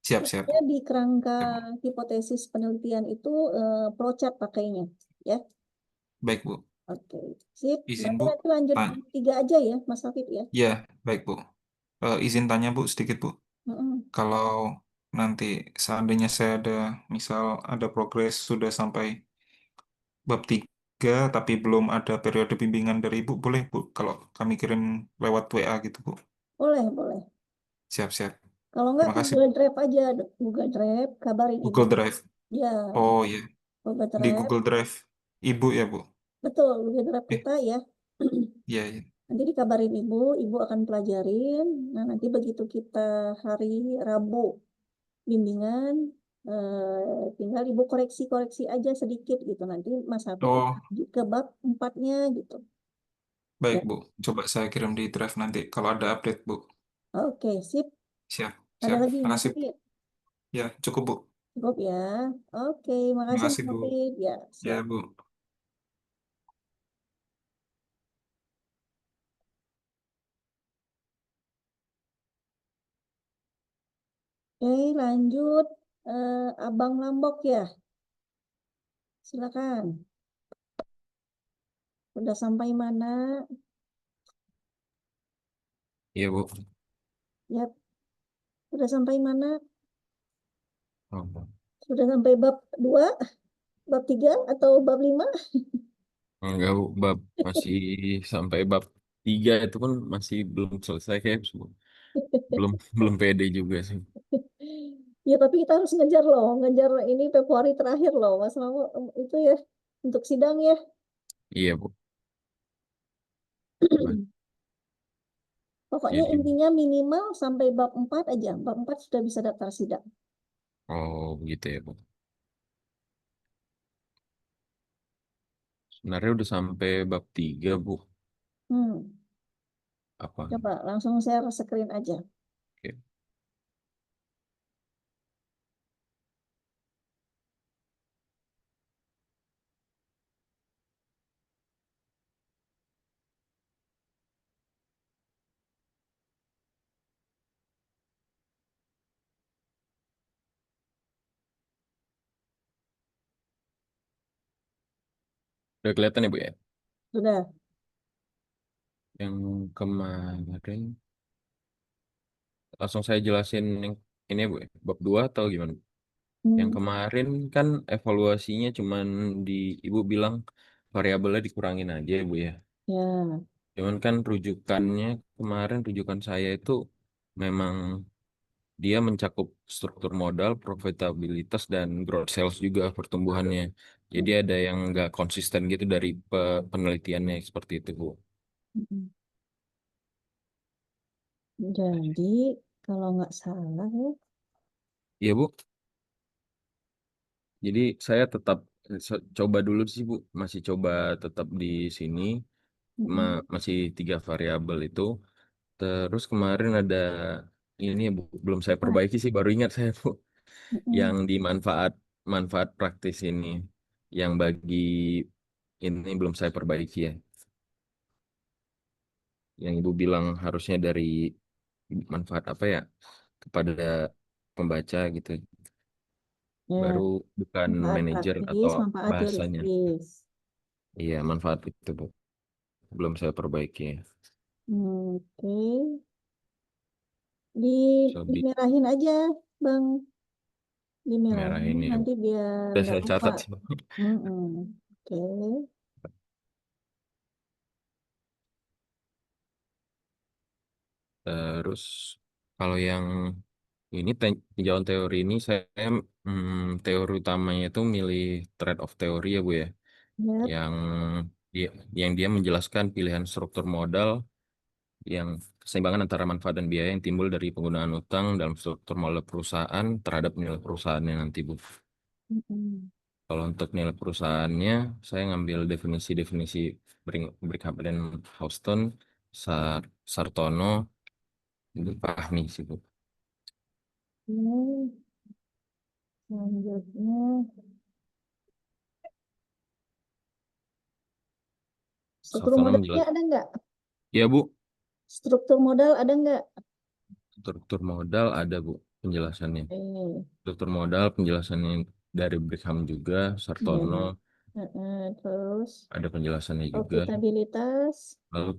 [SPEAKER 3] Siap, siap.
[SPEAKER 2] Pokoknya di kerangka
[SPEAKER 3] Siap, Bu.
[SPEAKER 2] hipotesis penelitian itu flowchart pakainya. Ya,
[SPEAKER 3] Baik Bu.
[SPEAKER 2] oke. Sip.
[SPEAKER 3] Izin
[SPEAKER 2] Berarti
[SPEAKER 3] Bu.
[SPEAKER 2] nanti lanjut
[SPEAKER 3] Ta-
[SPEAKER 2] bab 3 aja ya, Mas Hafid ya.
[SPEAKER 3] ya, baik Bu. Izin tanya Bu sedikit Bu.
[SPEAKER 2] Mm-mm.
[SPEAKER 3] Kalau nanti seandainya saya ada, misal ada progres sudah sampai bab 3 tapi belum ada periode bimbingan dari Ibu, boleh Bu kalau kami kirim lewat WA gitu Bu.
[SPEAKER 2] Boleh, boleh.
[SPEAKER 3] Siap-siap.
[SPEAKER 2] Kalau nggak
[SPEAKER 3] Terima kasih
[SPEAKER 2] Google
[SPEAKER 3] Bu.
[SPEAKER 2] Drive aja, Google Drive, kabarin ibu.
[SPEAKER 3] Google Drive.
[SPEAKER 2] Ya,
[SPEAKER 3] Oh ya,
[SPEAKER 2] Google
[SPEAKER 3] di
[SPEAKER 2] Drive.
[SPEAKER 3] Google Drive Ibu ya Bu.
[SPEAKER 2] Betul, Google Drive
[SPEAKER 3] Eh,
[SPEAKER 2] kita ya.
[SPEAKER 3] iya, iya.
[SPEAKER 2] Nanti dikabarin ibu, ibu akan pelajarin. Nah, nanti begitu kita hari Rabu bimbingan, tinggal ibu koreksi-koreksi aja sedikit gitu. Nanti Mas Hafid
[SPEAKER 3] Oh,
[SPEAKER 2] lanjut ke bab empatnya gitu.
[SPEAKER 3] baik
[SPEAKER 2] Ya,
[SPEAKER 3] Bu. Coba saya kirim di Drive nanti kalau ada update Bu.
[SPEAKER 2] oke, sip.
[SPEAKER 3] Siap,
[SPEAKER 2] Ada
[SPEAKER 3] siap.
[SPEAKER 2] lagi Mas
[SPEAKER 3] Makasih.
[SPEAKER 2] Hafid?
[SPEAKER 3] Ya, cukup Bu.
[SPEAKER 2] Cukup ya. Oke, makasih Mas
[SPEAKER 3] Makasih Bu.
[SPEAKER 2] Hafid. Ya,
[SPEAKER 3] Ya
[SPEAKER 2] siap.
[SPEAKER 3] Bu.
[SPEAKER 2] Oke, lanjut. Abang Lambok ya, silakan. Udah sampai mana?
[SPEAKER 4] Iya, Bu.
[SPEAKER 2] Ya, udah sampai mana?
[SPEAKER 4] Oh,
[SPEAKER 2] Sudah sampai bab 2, bab 3 atau bab 5?
[SPEAKER 4] enggak, Bu. Masih sampai bab 3 itu pun masih belum selesai kayak Bu. Belum belum pede juga sih.
[SPEAKER 2] Ya, tapi kita harus ngejar loh, ngejar ini Februari terakhir loh, Mas Ramo, itu ya, untuk sidang ya.
[SPEAKER 4] Iya, Bu. Mas-
[SPEAKER 2] Pokoknya
[SPEAKER 4] Jadi,
[SPEAKER 2] intinya minimal sampai bab 4 aja. Bab 4 sudah bisa daftar sidang.
[SPEAKER 4] oh begitu ya, Bu. Sebenarnya udah sampai bab 3 Bu.
[SPEAKER 2] Hmm,
[SPEAKER 4] Apa?
[SPEAKER 2] coba langsung share screen aja.
[SPEAKER 4] Oke. Udah kelihatan ya, Bu ya?
[SPEAKER 2] Sudah.
[SPEAKER 4] Yang kemarin langsung saya jelasin yang ini ya, Bu ya? Bab 2 atau gimana? Yang
[SPEAKER 2] Hmm,
[SPEAKER 4] kemarin kan evaluasinya cuman di Ibu bilang variabelnya dikurangin aja ya, Bu ya.
[SPEAKER 2] ya.
[SPEAKER 4] Cuman kan rujukannya kemarin rujukan saya itu memang dia mencakup struktur modal, profitabilitas dan growth sales juga pertumbuhannya. Jadi ada yang nggak konsisten gitu dari penelitiannya seperti itu, Bu.
[SPEAKER 2] Hmm. Jadi kalau nggak salah ya.
[SPEAKER 4] Iya, Bu. Jadi saya tetap coba dulu sih, Bu. Masih coba tetap di sini.
[SPEAKER 2] Hmm,
[SPEAKER 4] Masih 3 variabel itu. Terus kemarin ada ini ya, Bu. Belum saya
[SPEAKER 2] ah,
[SPEAKER 4] perbaiki sih, baru ingat saya, Bu.
[SPEAKER 2] hmm,
[SPEAKER 4] Yang di manfaat. manfaat praktis ini yang bagi ini belum saya perbaiki ya. Yang Ibu bilang harusnya dari manfaat apa ya kepada pembaca gitu.
[SPEAKER 2] Ya,
[SPEAKER 4] Baru bukan
[SPEAKER 2] manfaat
[SPEAKER 4] manajer
[SPEAKER 2] praktis,
[SPEAKER 4] atau
[SPEAKER 2] manfaat
[SPEAKER 4] bahasanya.
[SPEAKER 2] teoritis.
[SPEAKER 4] Iya, manfaat itu Bu. Belum saya perbaiki ya.
[SPEAKER 2] Oke, di
[SPEAKER 4] Lebih
[SPEAKER 2] dimerahin aja, Bang.
[SPEAKER 4] merah
[SPEAKER 2] Dimerahin
[SPEAKER 4] ini ya.
[SPEAKER 2] nanti biar
[SPEAKER 4] Udah
[SPEAKER 2] nggak
[SPEAKER 4] saya
[SPEAKER 2] lupa.
[SPEAKER 4] catat sih.
[SPEAKER 2] Mm-mm. Oke.
[SPEAKER 4] Terus kalau yang ini tinjauan teori ini saya teori utamanya itu milih trade-off teori ya Bu ya.
[SPEAKER 2] Yap.
[SPEAKER 4] Yang dia yang dia menjelaskan pilihan struktur modal yang keseimbangan antara manfaat dan biaya yang timbul dari penggunaan utang dalam struktur modal perusahaan terhadap nilai perusahaannya nanti Bu.
[SPEAKER 2] Mm-mm.
[SPEAKER 4] Kalau untuk nilai perusahaannya, saya ngambil definisi-definisi Brigham dan Houston, Sartono, itu Fahmi sih Bu.
[SPEAKER 2] Oke. Selanjutnya, struktur
[SPEAKER 4] Sartono
[SPEAKER 2] modalnya
[SPEAKER 4] menjelaskan,
[SPEAKER 2] ada nggak?
[SPEAKER 4] ya Bu,
[SPEAKER 2] Struktur modal ada nggak?
[SPEAKER 4] struktur modal ada Bu penjelasannya.
[SPEAKER 2] Oke.
[SPEAKER 4] Struktur modal penjelasannya dari Brigham juga,
[SPEAKER 2] Ya.
[SPEAKER 4] Sartono
[SPEAKER 2] Terus
[SPEAKER 4] ada penjelasannya juga.
[SPEAKER 2] profitabilitas.
[SPEAKER 4] Lalu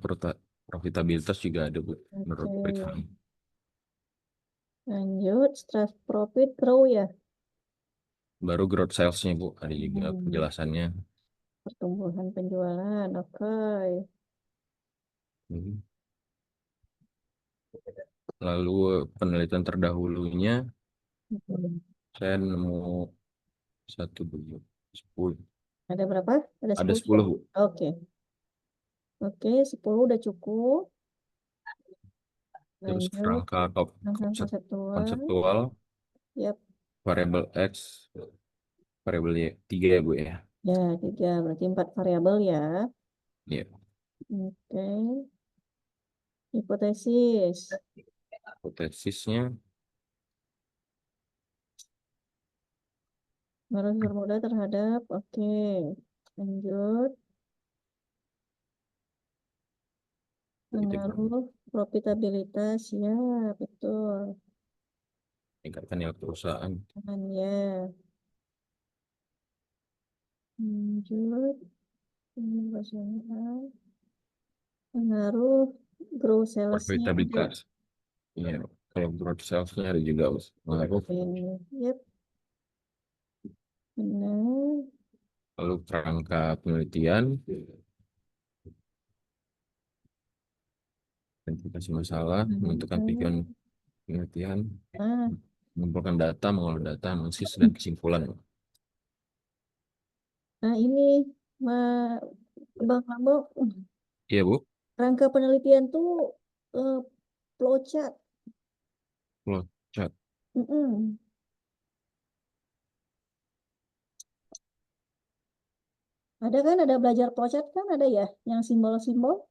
[SPEAKER 4] profitabilitas juga ada Bu
[SPEAKER 2] Oke.
[SPEAKER 4] menurut Brigham.
[SPEAKER 2] Lanjut, stress profit grow ya.
[SPEAKER 4] Baru growth salesnya Bu, ada juga
[SPEAKER 2] Hmm.
[SPEAKER 4] penjelasannya.
[SPEAKER 2] Pertumbuhan penjualan. Oke.
[SPEAKER 4] Hmm. Lalu penelitian terdahulunya
[SPEAKER 2] Hmm.
[SPEAKER 4] saya nemu satu dua 10.
[SPEAKER 2] Ada berapa? Ada
[SPEAKER 4] Ada
[SPEAKER 2] 10.
[SPEAKER 4] 10 Bu.
[SPEAKER 2] Oke. Oke, 10 udah cukup.
[SPEAKER 4] Terus
[SPEAKER 2] Lanjut,
[SPEAKER 4] kerangka
[SPEAKER 2] langkah konseptual.
[SPEAKER 4] konseptual
[SPEAKER 2] Yap.
[SPEAKER 4] variabel X, variabel Y, 3 ya Bu ya.
[SPEAKER 2] Ya, 3. Berarti 4 variabel ya.
[SPEAKER 4] Ya,
[SPEAKER 2] Oke. Hipotesis.
[SPEAKER 4] hipotesisnya
[SPEAKER 2] Harus bermudah terhadap. Oke. Lanjut.
[SPEAKER 4] itu
[SPEAKER 2] Pengaruh profitabilitas. Ya, betul.
[SPEAKER 4] meningkatkan nilai perusahaan.
[SPEAKER 2] Ya. Lanjut. Ini bahasanya. Pengaruh grow salesnya ada.
[SPEAKER 4] Profitabilitas. Ya, kalau growth salesnya ada juga pengaruh.
[SPEAKER 2] Yep, benar.
[SPEAKER 4] Lalu kerangka penelitian, identifikasi masalah, menentukan tujuan
[SPEAKER 2] Lanjut.
[SPEAKER 4] penelitian,
[SPEAKER 2] Ah,
[SPEAKER 4] mengumpulkan data, mengolah data, analisis, dan kesimpulan.
[SPEAKER 2] nah ini Bang Lambo,
[SPEAKER 4] Iya Bu,
[SPEAKER 2] rangka penelitian tuh eh, flowchart.
[SPEAKER 4] flowchart.
[SPEAKER 2] Mm-mm. Ada kan, ada belajar flowchart kan ada ya, yang simbol-simbol.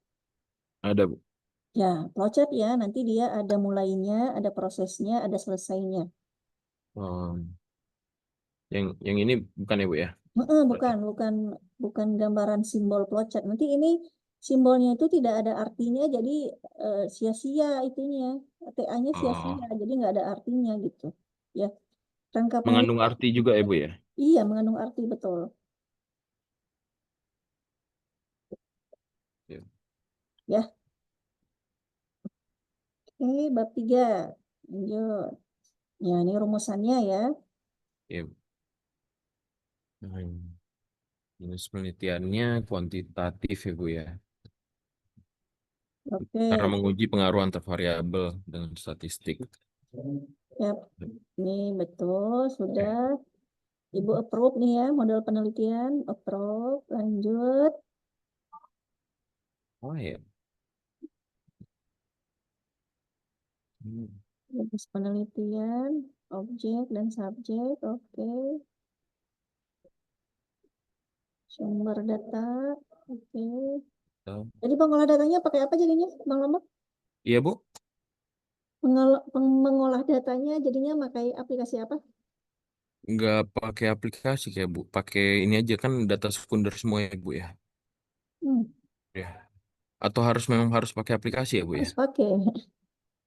[SPEAKER 4] Ada Bu.
[SPEAKER 2] Ya, flowchart ya, nanti dia ada mulainya, ada prosesnya, ada selesainya.
[SPEAKER 4] Um, yang ini bukan ya Bu ya?
[SPEAKER 2] Bukan, bukan, bukan gambaran simbol flowchart. Nanti ini simbolnya itu tidak ada artinya, jadi sia-sia itunya. TA-nya sia-sia,
[SPEAKER 4] Oh,
[SPEAKER 2] jadi nggak ada artinya gitu. Ya, rangka
[SPEAKER 4] mengandung
[SPEAKER 2] penelitian.
[SPEAKER 4] arti juga ya Bu ya?
[SPEAKER 2] Iya, mengandung arti betul.
[SPEAKER 4] Ya,
[SPEAKER 2] Ya, oke, bab 3. Lanjut. Ya, ini rumusannya ya.
[SPEAKER 4] ya. Nah, jenis penelitiannya kuantitatif ya Bu ya. Karena
[SPEAKER 2] Oke,
[SPEAKER 4] menguji pengaruh antar variabel dengan statistik.
[SPEAKER 2] ya, ini betul, sudah. Ibu approve nih ya, model penelitian. Approve, lanjut.
[SPEAKER 4] Oh ya. Hmm.
[SPEAKER 2] Jenis penelitian, objek dan subjek, oke. Sumber data, oke.
[SPEAKER 4] Tahu.
[SPEAKER 2] Jadi pengolah datanya pakai apa jadinya, Bang Lombok?
[SPEAKER 4] Iya Bu,
[SPEAKER 2] Mengolah datanya jadinya pakai aplikasi apa?
[SPEAKER 4] nggak pakai aplikasi kayak Bu, pakai ini aja kan data sekunder semua ya Bu ya.
[SPEAKER 2] Hmm,
[SPEAKER 4] Ya. Atau memang harus pakai aplikasi ya Bu ya?
[SPEAKER 2] harus pakai.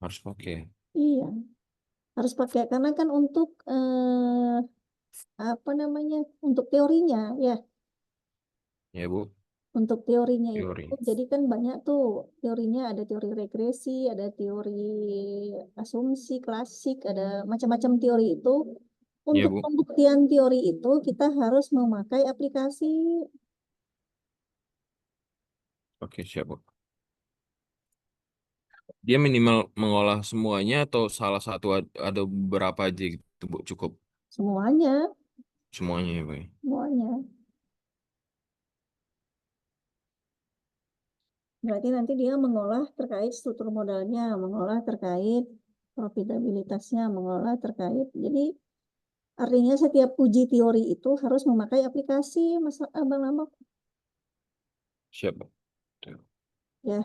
[SPEAKER 4] Harus pakai.
[SPEAKER 2] Iya, harus pakai karena kan untuk apa namanya? Untuk teorinya ya.
[SPEAKER 4] Ya Bu,
[SPEAKER 2] Untuk teorinya itu,
[SPEAKER 4] teori.
[SPEAKER 2] jadi kan banyak tuh teorinya, ada teori regresi, ada teori asumsi klasik, ada macam-macam teori itu.
[SPEAKER 4] Ya
[SPEAKER 2] Untuk
[SPEAKER 4] Bu,
[SPEAKER 2] pembuktian teori itu kita harus memakai aplikasi.
[SPEAKER 4] oke siap Bu. Dia minimal mengolah semuanya atau salah satu ada beberapa aja gitu Bu, cukup
[SPEAKER 2] Semuanya,
[SPEAKER 4] semuanya ya Bu ya?
[SPEAKER 2] semuanya. Berarti nanti dia mengolah terkait struktur modalnya, mengolah terkait profitabilitasnya, mengolah terkait. Jadi artinya setiap uji teori itu harus memakai aplikasi, Mas Abang Lama.
[SPEAKER 4] Siap Bu.
[SPEAKER 2] Ya,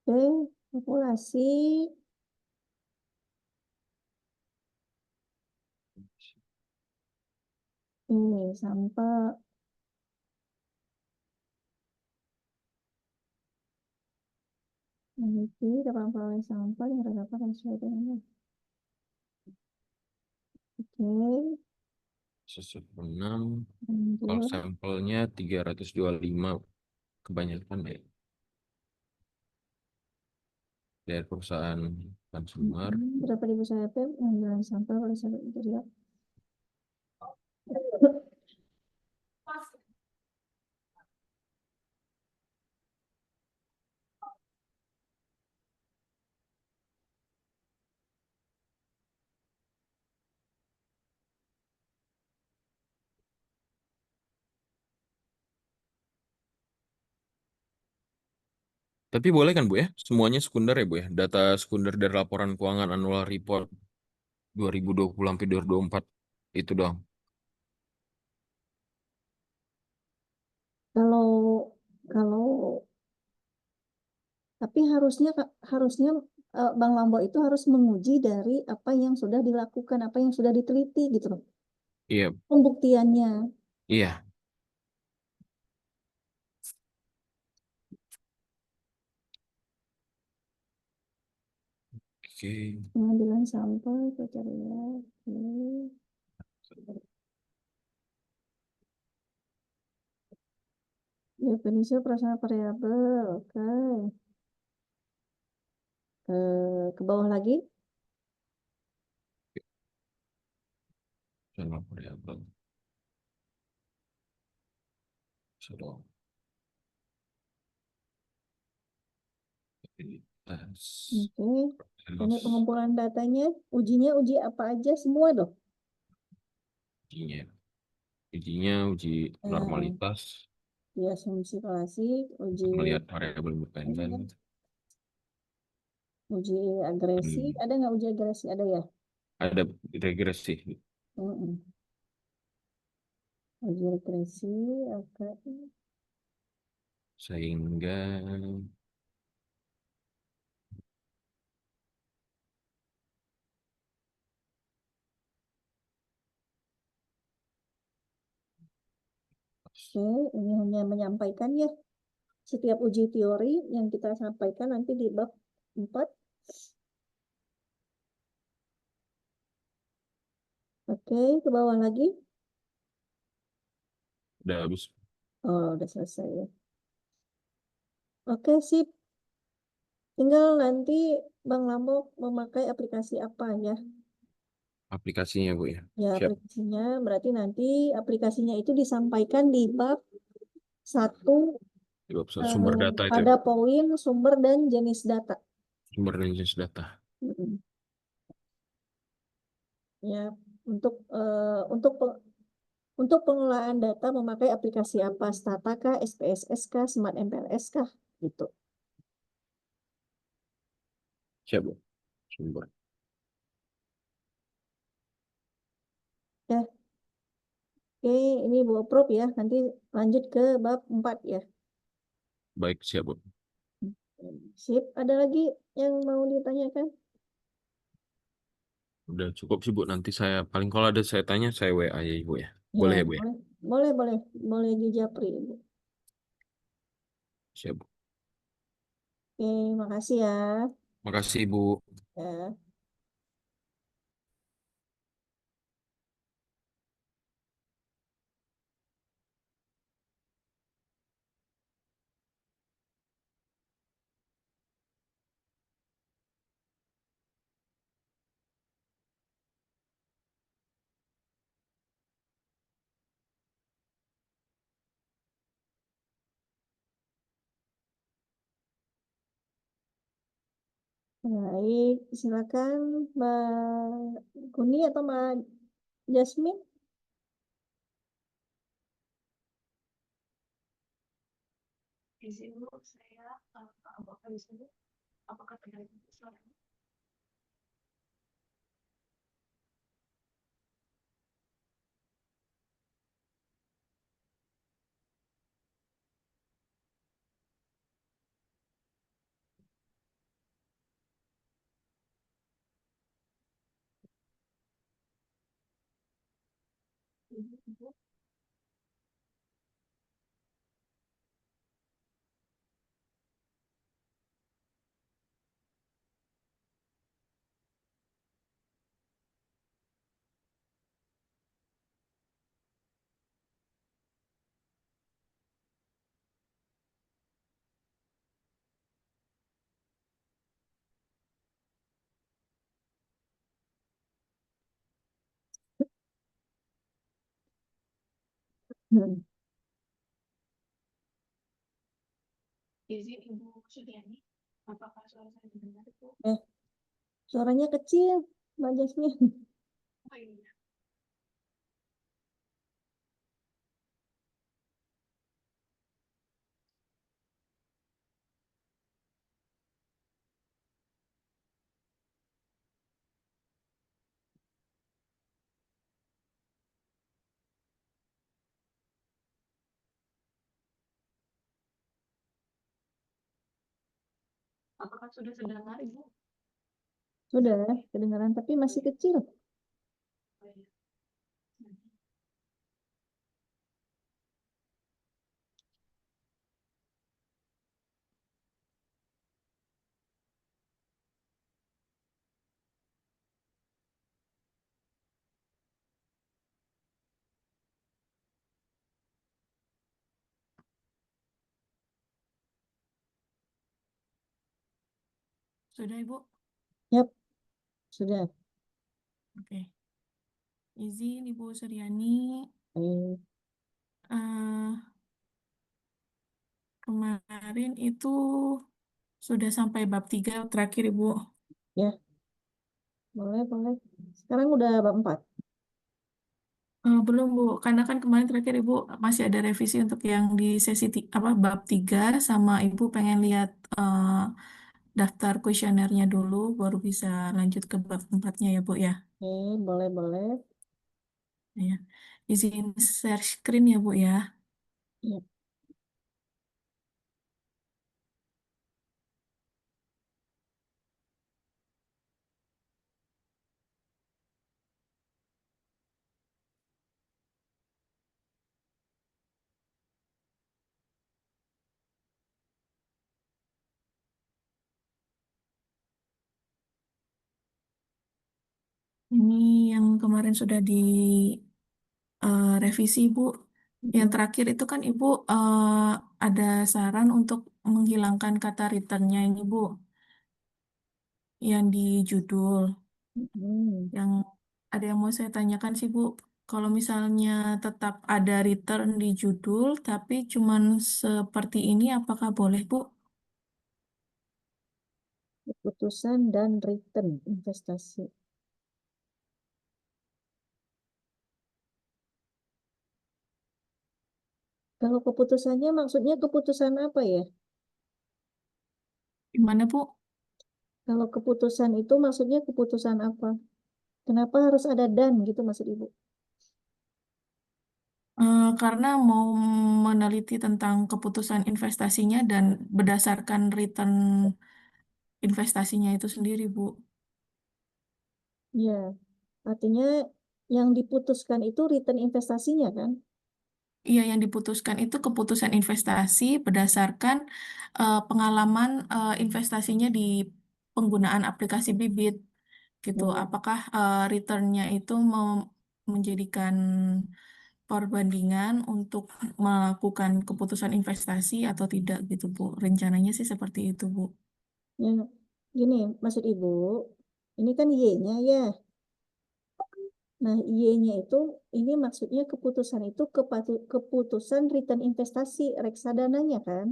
[SPEAKER 2] oke, populasi. Ini sampel memiliki dapat memperoleh sampel yang terdapat sesuai dengan. Oke,
[SPEAKER 4] 106. Kalau
[SPEAKER 2] lanjut.
[SPEAKER 4] sampelnya 325 kebanyakan ya dari perusahaan consumer.
[SPEAKER 2] Berapa ribu sampel pengambilan sampel pada saat itu dia.
[SPEAKER 4] Tapi boleh kan Bu ya? Semuanya sekunder ya Bu ya? Data sekunder dari laporan keuangan annual report 2020 sampai 2024 itu dong.
[SPEAKER 2] Kalau kalau tapi harusnya Bang Lambo itu harus menguji dari apa yang sudah dilakukan, apa yang sudah diteliti gitu loh.
[SPEAKER 4] Iya,
[SPEAKER 2] Pembuktiannya.
[SPEAKER 4] iya. Oke.
[SPEAKER 2] Pengambilan sampel, kriteria. Oke. Definisi operasional variabel. Oke. Ke bawah lagi.
[SPEAKER 4] Channel variable. Sudah.
[SPEAKER 2] Oke. Ini
[SPEAKER 4] Terus
[SPEAKER 2] pengumpulan datanya. Ujinya uji apa aja semua dong.
[SPEAKER 4] ujinya. Uji
[SPEAKER 2] Eh,
[SPEAKER 4] normalitas,
[SPEAKER 2] Uji asumsi klasik, uji
[SPEAKER 4] melihat variabel independen,
[SPEAKER 2] uji agresi.
[SPEAKER 4] dan
[SPEAKER 2] Ada nggak uji agresi? Ada ya?
[SPEAKER 4] ada regresi.
[SPEAKER 2] Mm-mm. Uji regresi, oke.
[SPEAKER 4] Sehingga
[SPEAKER 2] Oke, ini hanya menyampaikan ya. Setiap uji teori yang kita sampaikan nanti di bab 4. Oke, ke bawah lagi.
[SPEAKER 4] udah habis
[SPEAKER 2] Oh, udah selesai ya. Oke, sip. Tinggal nanti Bang Lambok memakai aplikasi apa ya?
[SPEAKER 4] aplikasinya Bu ya.
[SPEAKER 2] Ya,
[SPEAKER 4] Siap.
[SPEAKER 2] aplikasinya berarti nanti aplikasinya itu disampaikan di bab 1
[SPEAKER 4] Di bab sumber data itu ya,
[SPEAKER 2] pada
[SPEAKER 4] Bu.
[SPEAKER 2] poin sumber dan jenis data.
[SPEAKER 4] Sumber dan jenis data.
[SPEAKER 2] Mm-mm. Ya, untuk untuk pengolahan data memakai aplikasi apa? Stata kah, SPSS kah, Smart MPLS kah? Gitu.
[SPEAKER 4] Siap Bu. Sumber.
[SPEAKER 2] Ya, oke, ini Bu Prop ya. Nanti lanjut ke bab 4 ya.
[SPEAKER 4] Baik, siap Bu.
[SPEAKER 2] Sip, ada lagi yang mau ditanyakan?
[SPEAKER 4] Udah cukup sih Bu. Nanti saya paling kalau ada saya tanya saya WA ya Ibu ya.
[SPEAKER 2] Ya,
[SPEAKER 4] Boleh ya Bu ya?
[SPEAKER 2] boleh, boleh, boleh, boleh di Japri, Ibu.
[SPEAKER 4] Siap Bu.
[SPEAKER 2] Oke, makasih ya.
[SPEAKER 4] Makasih Ibu.
[SPEAKER 2] Ya. Baik, silakan Mbak Kuni atau Mbak Jasmine.
[SPEAKER 5] Izin Bu, saya apakah bisa Bu? Apakah terkait suara? Izin Bu.
[SPEAKER 2] Hmm.
[SPEAKER 5] Izin Ibu Sudiani, apakah suara saya didengar Bu?
[SPEAKER 2] Suaranya kecil, Mbak Jasmine.
[SPEAKER 5] Oh iya. Apakah sudah terdengar Ibu?
[SPEAKER 2] Sudah, kedengaran, tapi masih kecil.
[SPEAKER 5] Oh iya. Sudah Ibu?
[SPEAKER 2] Yap, sudah.
[SPEAKER 5] Oke. Izin Ibu Suryani,
[SPEAKER 2] Eh,
[SPEAKER 5] eh, kemarin itu sudah sampai bab 3 terakhir Ibu.
[SPEAKER 2] ya, boleh, boleh. Sekarang udah bab 4.
[SPEAKER 5] Belum Bu, karena kan kemarin terakhir Ibu masih ada revisi untuk yang di sesi apa bab 3 sama Ibu pengen lihat daftar kuesionernya dulu baru bisa lanjut ke bab 4-nya ya Bu ya.
[SPEAKER 2] Boleh, boleh.
[SPEAKER 5] Ya. Izin share screen ya Bu ya.
[SPEAKER 2] Ya.
[SPEAKER 5] Ini yang kemarin sudah di revisi Bu. Yang terakhir itu kan Ibu ada saran untuk menghilangkan kata returnnya ini Bu, yang di judul.
[SPEAKER 2] Hmm.
[SPEAKER 5] Yang ada yang mau saya tanyakan sih Bu, kalau misalnya tetap ada return di judul, tapi cuman seperti ini, apakah boleh Bu?
[SPEAKER 2] Keputusan dan return investasi. Kalau keputusannya maksudnya keputusan apa ya?
[SPEAKER 5] Gimana Bu?
[SPEAKER 2] Kalau keputusan itu maksudnya keputusan apa? Kenapa harus ada dan gitu maksud Ibu?
[SPEAKER 5] Karena mau meneliti tentang keputusan investasinya dan berdasarkan return investasinya itu sendiri, Bu.
[SPEAKER 2] Ya, artinya yang diputuskan itu return investasinya kan?
[SPEAKER 5] Iya, yang diputuskan itu keputusan investasi berdasarkan pengalaman investasinya di penggunaan aplikasi bibit gitu.
[SPEAKER 2] Ya,
[SPEAKER 5] Apakah returnnya itu menjadikan perbandingan untuk melakukan keputusan investasi atau tidak gitu, Bu. Rencananya sih seperti itu, Bu.
[SPEAKER 2] ya. Gini, maksud Ibu, ini kan Y-nya ya. Nah, Y-nya itu, ini maksudnya keputusan itu keputusan return investasi reksadananya kan?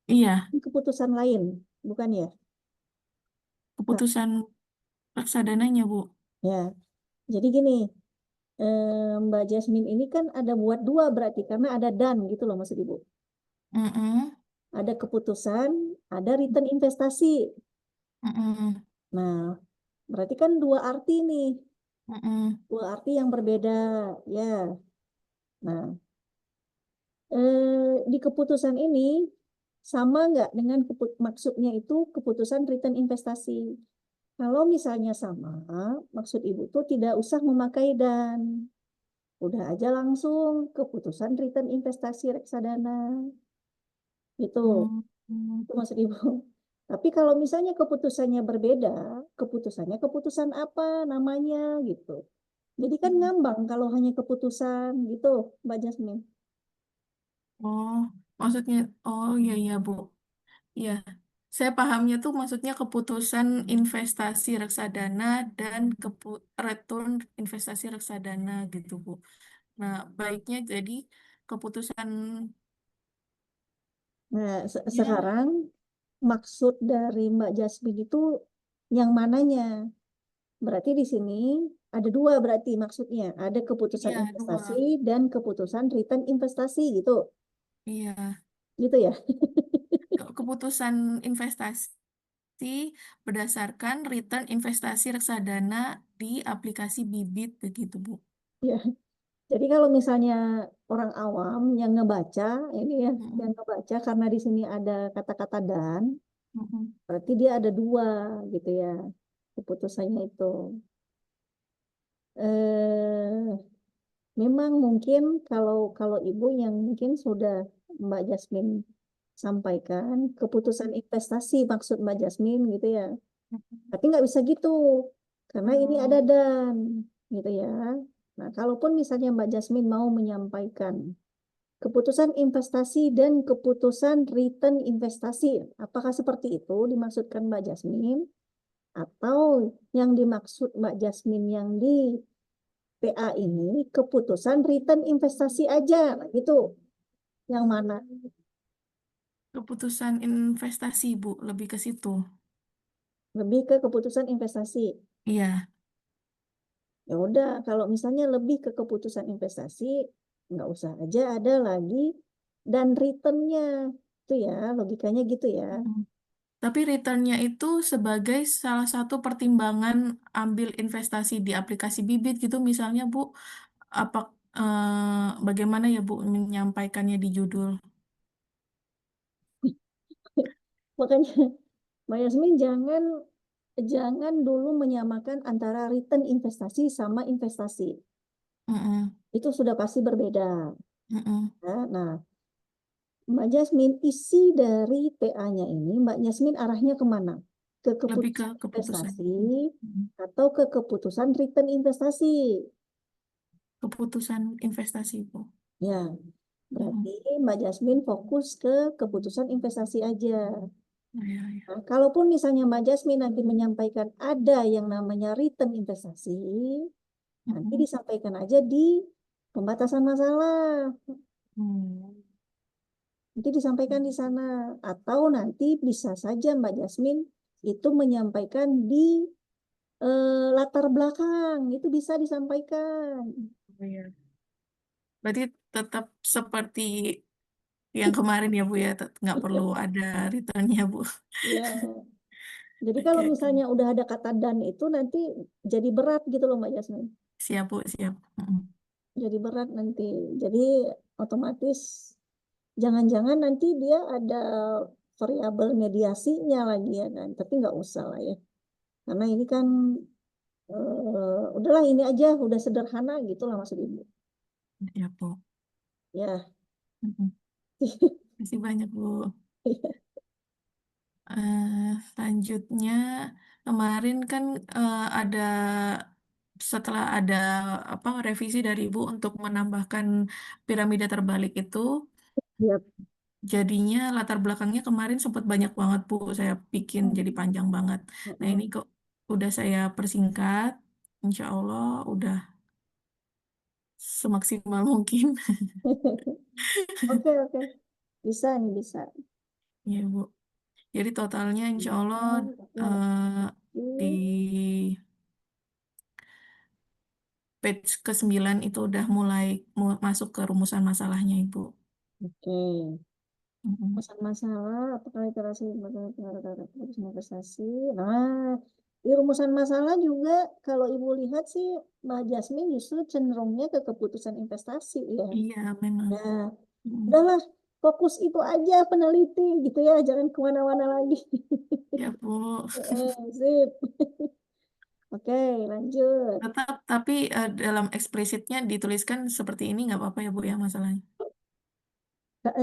[SPEAKER 5] Iya,
[SPEAKER 2] Ini keputusan lain, bukan ya? Nah,
[SPEAKER 5] keputusan reksadananya, Bu.
[SPEAKER 2] ya. Jadi gini, Mbak Jasmine ini kan ada buat dua berarti, karena ada dan gitu loh maksud Ibu.
[SPEAKER 5] Mm-mm,
[SPEAKER 2] Ada keputusan, ada return investasi.
[SPEAKER 5] mm-mm,
[SPEAKER 2] Nah, berarti kan dua arti nih,
[SPEAKER 5] mm-mm.
[SPEAKER 2] dua arti yang berbeda, ya. Nah, di keputusan ini sama nggak dengan maksudnya itu keputusan return investasi. Kalau misalnya sama, maksud Ibu tuh tidak usah memakai dan. Udah aja langsung keputusan return investasi reksadana. Itu,
[SPEAKER 5] Hmm.
[SPEAKER 2] itu maksud Ibu. Tapi kalau misalnya keputusannya berbeda, keputusannya keputusan apa namanya gitu. Jadi kan ngambang kalau hanya keputusan gitu, Mbak Jasmine.
[SPEAKER 5] Oh, maksudnya, oh iya iya Bu, iya. Saya pahamnya tuh maksudnya keputusan investasi reksadana dan return investasi reksadana gitu Bu. Nah, baiknya jadi keputusan
[SPEAKER 2] Nah,
[SPEAKER 5] ya,
[SPEAKER 2] sekarang maksud dari Mbak Jasmine itu yang mananya? Berarti di sini ada dua berarti maksudnya. Ada keputusan
[SPEAKER 5] iya
[SPEAKER 2] investasi
[SPEAKER 5] dua,
[SPEAKER 2] dan keputusan return investasi gitu.
[SPEAKER 5] iya.
[SPEAKER 2] Gitu ya.
[SPEAKER 5] Keputusan investasi berdasarkan return investasi reksadana di aplikasi Bibit begitu Bu.
[SPEAKER 2] Ya. Jadi kalau misalnya orang awam yang ngebaca, ini ya, yang
[SPEAKER 5] Mm-mm.
[SPEAKER 2] ngebaca karena di sini ada kata-kata dan,
[SPEAKER 5] Mm-mm.
[SPEAKER 2] berarti dia ada dua gitu ya keputusannya itu. Eh, Memang mungkin kalau kalau ibu yang mungkin sudah Mbak Jasmine sampaikan keputusan investasi maksud Mbak Jasmine gitu ya. Tapi nggak bisa gitu karena ini ada
[SPEAKER 5] Mm-mm.
[SPEAKER 2] dan gitu ya. Nah, kalaupun misalnya Mbak Jasmine mau menyampaikan keputusan investasi dan keputusan return investasi. Apakah seperti itu dimaksudkan Mbak Jasmine? Atau yang dimaksud Mbak Jasmine yang di PA ini keputusan return investasi aja, nah, gitu. Yang mana?
[SPEAKER 5] Keputusan investasi, Bu, lebih ke situ.
[SPEAKER 2] Lebih ke keputusan investasi.
[SPEAKER 5] Iya,
[SPEAKER 2] Ya udah, kalau misalnya lebih ke keputusan investasi, nggak usah aja ada lagi dan returnnya. Itu ya, logikanya gitu ya.
[SPEAKER 5] mm. Tapi returnnya itu sebagai salah satu pertimbangan ambil investasi di aplikasi Bibit gitu, misalnya, Bu. Apa bagaimana ya, Bu, menyampaikannya di judul?
[SPEAKER 2] Makanya Mbak Yasmin jangan jangan dulu menyamakan antara return investasi sama investasi.
[SPEAKER 5] Mm-mm,
[SPEAKER 2] Itu sudah pasti berbeda.
[SPEAKER 5] mm-mm.
[SPEAKER 2] Ya. Nah, Mbak Jasmine, isi dari PA-nya ini, Mbak Jasmine arahnya kemana? Ke
[SPEAKER 5] Lebih ke
[SPEAKER 2] keputusan
[SPEAKER 5] keputusan.
[SPEAKER 2] investasi
[SPEAKER 5] Mm.
[SPEAKER 2] atau ke keputusan return investasi?
[SPEAKER 5] Keputusan investasi, Bu.
[SPEAKER 2] Ya, berarti
[SPEAKER 5] Mm-mm.
[SPEAKER 2] Mbak Jasmine fokus ke keputusan investasi aja.
[SPEAKER 5] Iya, iya.
[SPEAKER 2] Nah, kalaupun misalnya Mbak Jasmine nanti menyampaikan ada yang namanya return investasi, nanti
[SPEAKER 5] Mm-mm.
[SPEAKER 2] disampaikan aja di pembatasan masalah.
[SPEAKER 5] Hmm.
[SPEAKER 2] Nanti disampaikan di sana. Atau nanti bisa saja Mbak Jasmine itu menyampaikan di latar belakang. Itu bisa disampaikan.
[SPEAKER 5] Oh, iya. Berarti tetap seperti yang kemarin ya Bu ya, nggak perlu ada returnnya Bu.
[SPEAKER 2] Ya, jadi kalau
[SPEAKER 5] Oke, oke.
[SPEAKER 2] misalnya udah ada kata dan itu nanti jadi berat gitu loh Mbak Jasmine.
[SPEAKER 5] Siap Bu, siap. Mm-mm.
[SPEAKER 2] jadi berat nanti. Jadi otomatis jangan-jangan nanti dia ada variabel mediasinya lagi ya kan. Tapi nggak usah lah ya. Karena ini kan udahlah ini aja udah sederhana gitu lah maksud ibu.
[SPEAKER 5] Ya, Bu.
[SPEAKER 2] Ya.
[SPEAKER 5] Mm-mm. Terima kasih banyak, Bu. Selanjutnya, kemarin kan ada setelah ada apa revisi dari Ibu untuk menambahkan piramida terbalik itu,
[SPEAKER 2] Ya.
[SPEAKER 5] jadinya latar belakangnya kemarin sempat banyak banget Bu, saya bikin jadi panjang banget. Nah ini kok udah saya persingkat, Insya Allah udah semaksimal mungkin.
[SPEAKER 2] Oke, oke. Bisa nih, bisa.
[SPEAKER 5] Ya Bu. Jadi totalnya Insya Allah
[SPEAKER 2] Ya,
[SPEAKER 5] di page ke-9 itu udah mulai masuk ke rumusan masalahnya, Ibu.
[SPEAKER 2] oke.
[SPEAKER 5] Mm-mm.
[SPEAKER 2] Masalah, apakah literasi investasi. Nah, di rumusan masalah juga kalau ibu lihat sih Mbak Jasmine justru cenderungnya ke keputusan investasi ya.
[SPEAKER 5] Iya, memang.
[SPEAKER 2] Nah,
[SPEAKER 5] Mm.
[SPEAKER 2] udahlah fokus itu aja peneliti gitu ya, jangan kemana-mana lagi.
[SPEAKER 5] Ya, Bu.
[SPEAKER 2] Sip. Oke, lanjut.
[SPEAKER 5] Tetap, tapi dalam eksplisitnya dituliskan seperti ini nggak apa-apa ya, Bu, ya, masalahnya.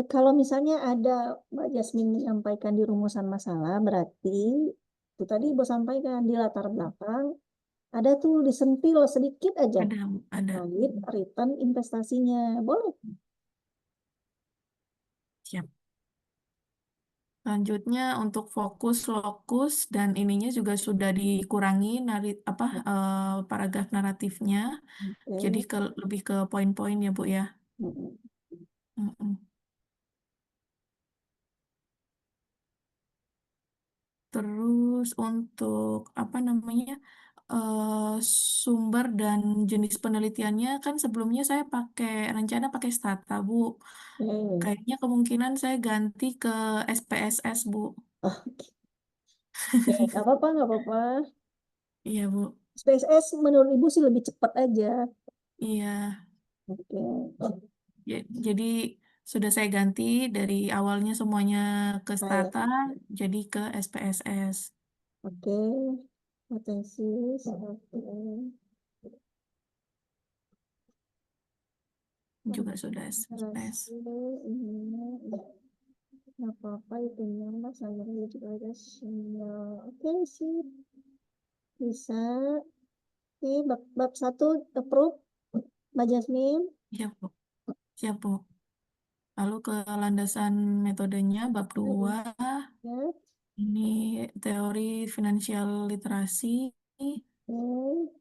[SPEAKER 2] Kalau misalnya ada Mbak Jasmine menyampaikan di rumusan masalah, berarti itu tadi Ibu sampaikan di latar belakang, ada tuh disentil sedikit aja
[SPEAKER 5] Ada, Bu, ada.
[SPEAKER 2] terkait return investasinya. Boleh.
[SPEAKER 5] Siap. Selanjutnya untuk fokus, lokus, dan ininya juga sudah dikurangi paragraf naratifnya. Jadi
[SPEAKER 2] Oke.
[SPEAKER 5] lebih ke poin-poin ya, Bu, ya.
[SPEAKER 2] Mm-mm.
[SPEAKER 5] Mm-mm. Terus untuk apa namanya eh, sumber dan jenis penelitiannya kan sebelumnya saya rencana pakai Stata, Bu.
[SPEAKER 2] Oke.
[SPEAKER 5] Kayaknya kemungkinan saya ganti ke SPSS, Bu.
[SPEAKER 2] Oh, oke, nggak apa-apa, nggak apa-apa.
[SPEAKER 5] Iya, Bu.
[SPEAKER 2] SPSS menurut Ibu sih lebih cepat aja.
[SPEAKER 5] Iya.
[SPEAKER 2] Oke.
[SPEAKER 5] Jadi sudah saya ganti dari awalnya semuanya ke
[SPEAKER 2] Baik.
[SPEAKER 5] Stata jadi ke SPSS
[SPEAKER 2] Oke. Potensi. Oke.
[SPEAKER 5] juga sudah SPSS.
[SPEAKER 2] Ini nggak apa-apa itu mas saya juga ada sinyal. Oke sih bisa. Oke, bab satu approve Mbak Jasmine.
[SPEAKER 5] Siap, Bu. Siap, Bu. Lalu ke landasan metodenya bab 2
[SPEAKER 2] Ya,
[SPEAKER 5] ini teori finansial literasi,
[SPEAKER 2] oke.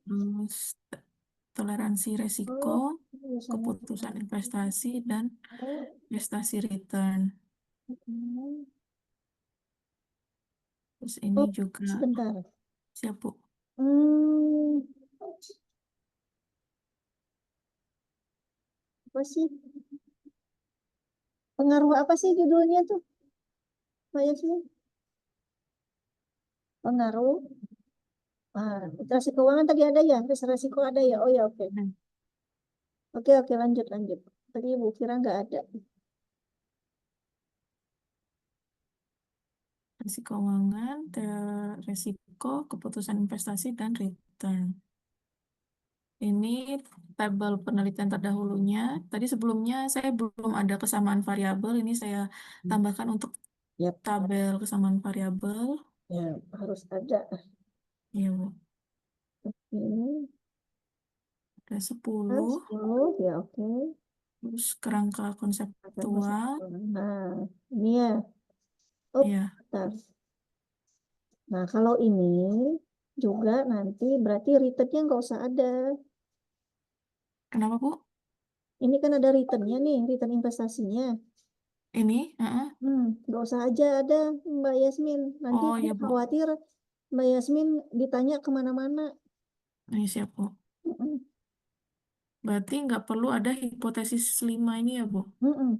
[SPEAKER 5] terus toleransi resiko,
[SPEAKER 2] Oh, biasanya
[SPEAKER 5] keputusan investasi, dan
[SPEAKER 2] oke.
[SPEAKER 5] investasi return.
[SPEAKER 2] Hmm.
[SPEAKER 5] Terus ini
[SPEAKER 2] Oh,
[SPEAKER 5] juga
[SPEAKER 2] sebentar.
[SPEAKER 5] siap, Bu.
[SPEAKER 2] Hmm, apa sih? Pengaruh apa sih judulnya tuh? Mbak Jasmine? Pengaruh. Ah, literasi keuangan tadi ada ya? Resiko ada ya? Oh ya, oke.
[SPEAKER 5] Nah,
[SPEAKER 2] Oke, oke, lanjut, lanjut. Tadi Ibu kira nggak ada.
[SPEAKER 5] resiko keuangan, resiko, keputusan investasi, dan return. Ini tabel penelitian terdahulunya. Tadi sebelumnya saya belum ada kesamaan variabel. Ini saya tambahkan untuk
[SPEAKER 2] Yap,
[SPEAKER 5] tabel kesamaan variabel.
[SPEAKER 2] ya harus ada.
[SPEAKER 5] Ya, Bu.
[SPEAKER 2] Ini
[SPEAKER 5] Ada
[SPEAKER 2] kan
[SPEAKER 5] 10.
[SPEAKER 2] 10, ya oke.
[SPEAKER 5] Terus kerangka
[SPEAKER 2] Ada masuk.
[SPEAKER 5] konseptual.
[SPEAKER 2] Nah, ini ya. Oh,
[SPEAKER 5] Ya,
[SPEAKER 2] bentar. Nah, kalau ini juga nanti berarti returnnya nggak usah ada.
[SPEAKER 5] kenapa, Bu?
[SPEAKER 2] Ini kan ada returnnya nih, return investasinya.
[SPEAKER 5] Ini?
[SPEAKER 2] Nggak usah aja ada Mbak Yasmin. Nanti
[SPEAKER 5] Oh,
[SPEAKER 2] aku
[SPEAKER 5] ya, Bu.
[SPEAKER 2] khawatir Mbak Yasmin ditanya kemana-mana.
[SPEAKER 5] Ini siap, Bu.
[SPEAKER 2] Mm-mm.
[SPEAKER 5] Berarti nggak perlu ada hipotesis 5 ini ya, Bu?
[SPEAKER 2] Mm-mm.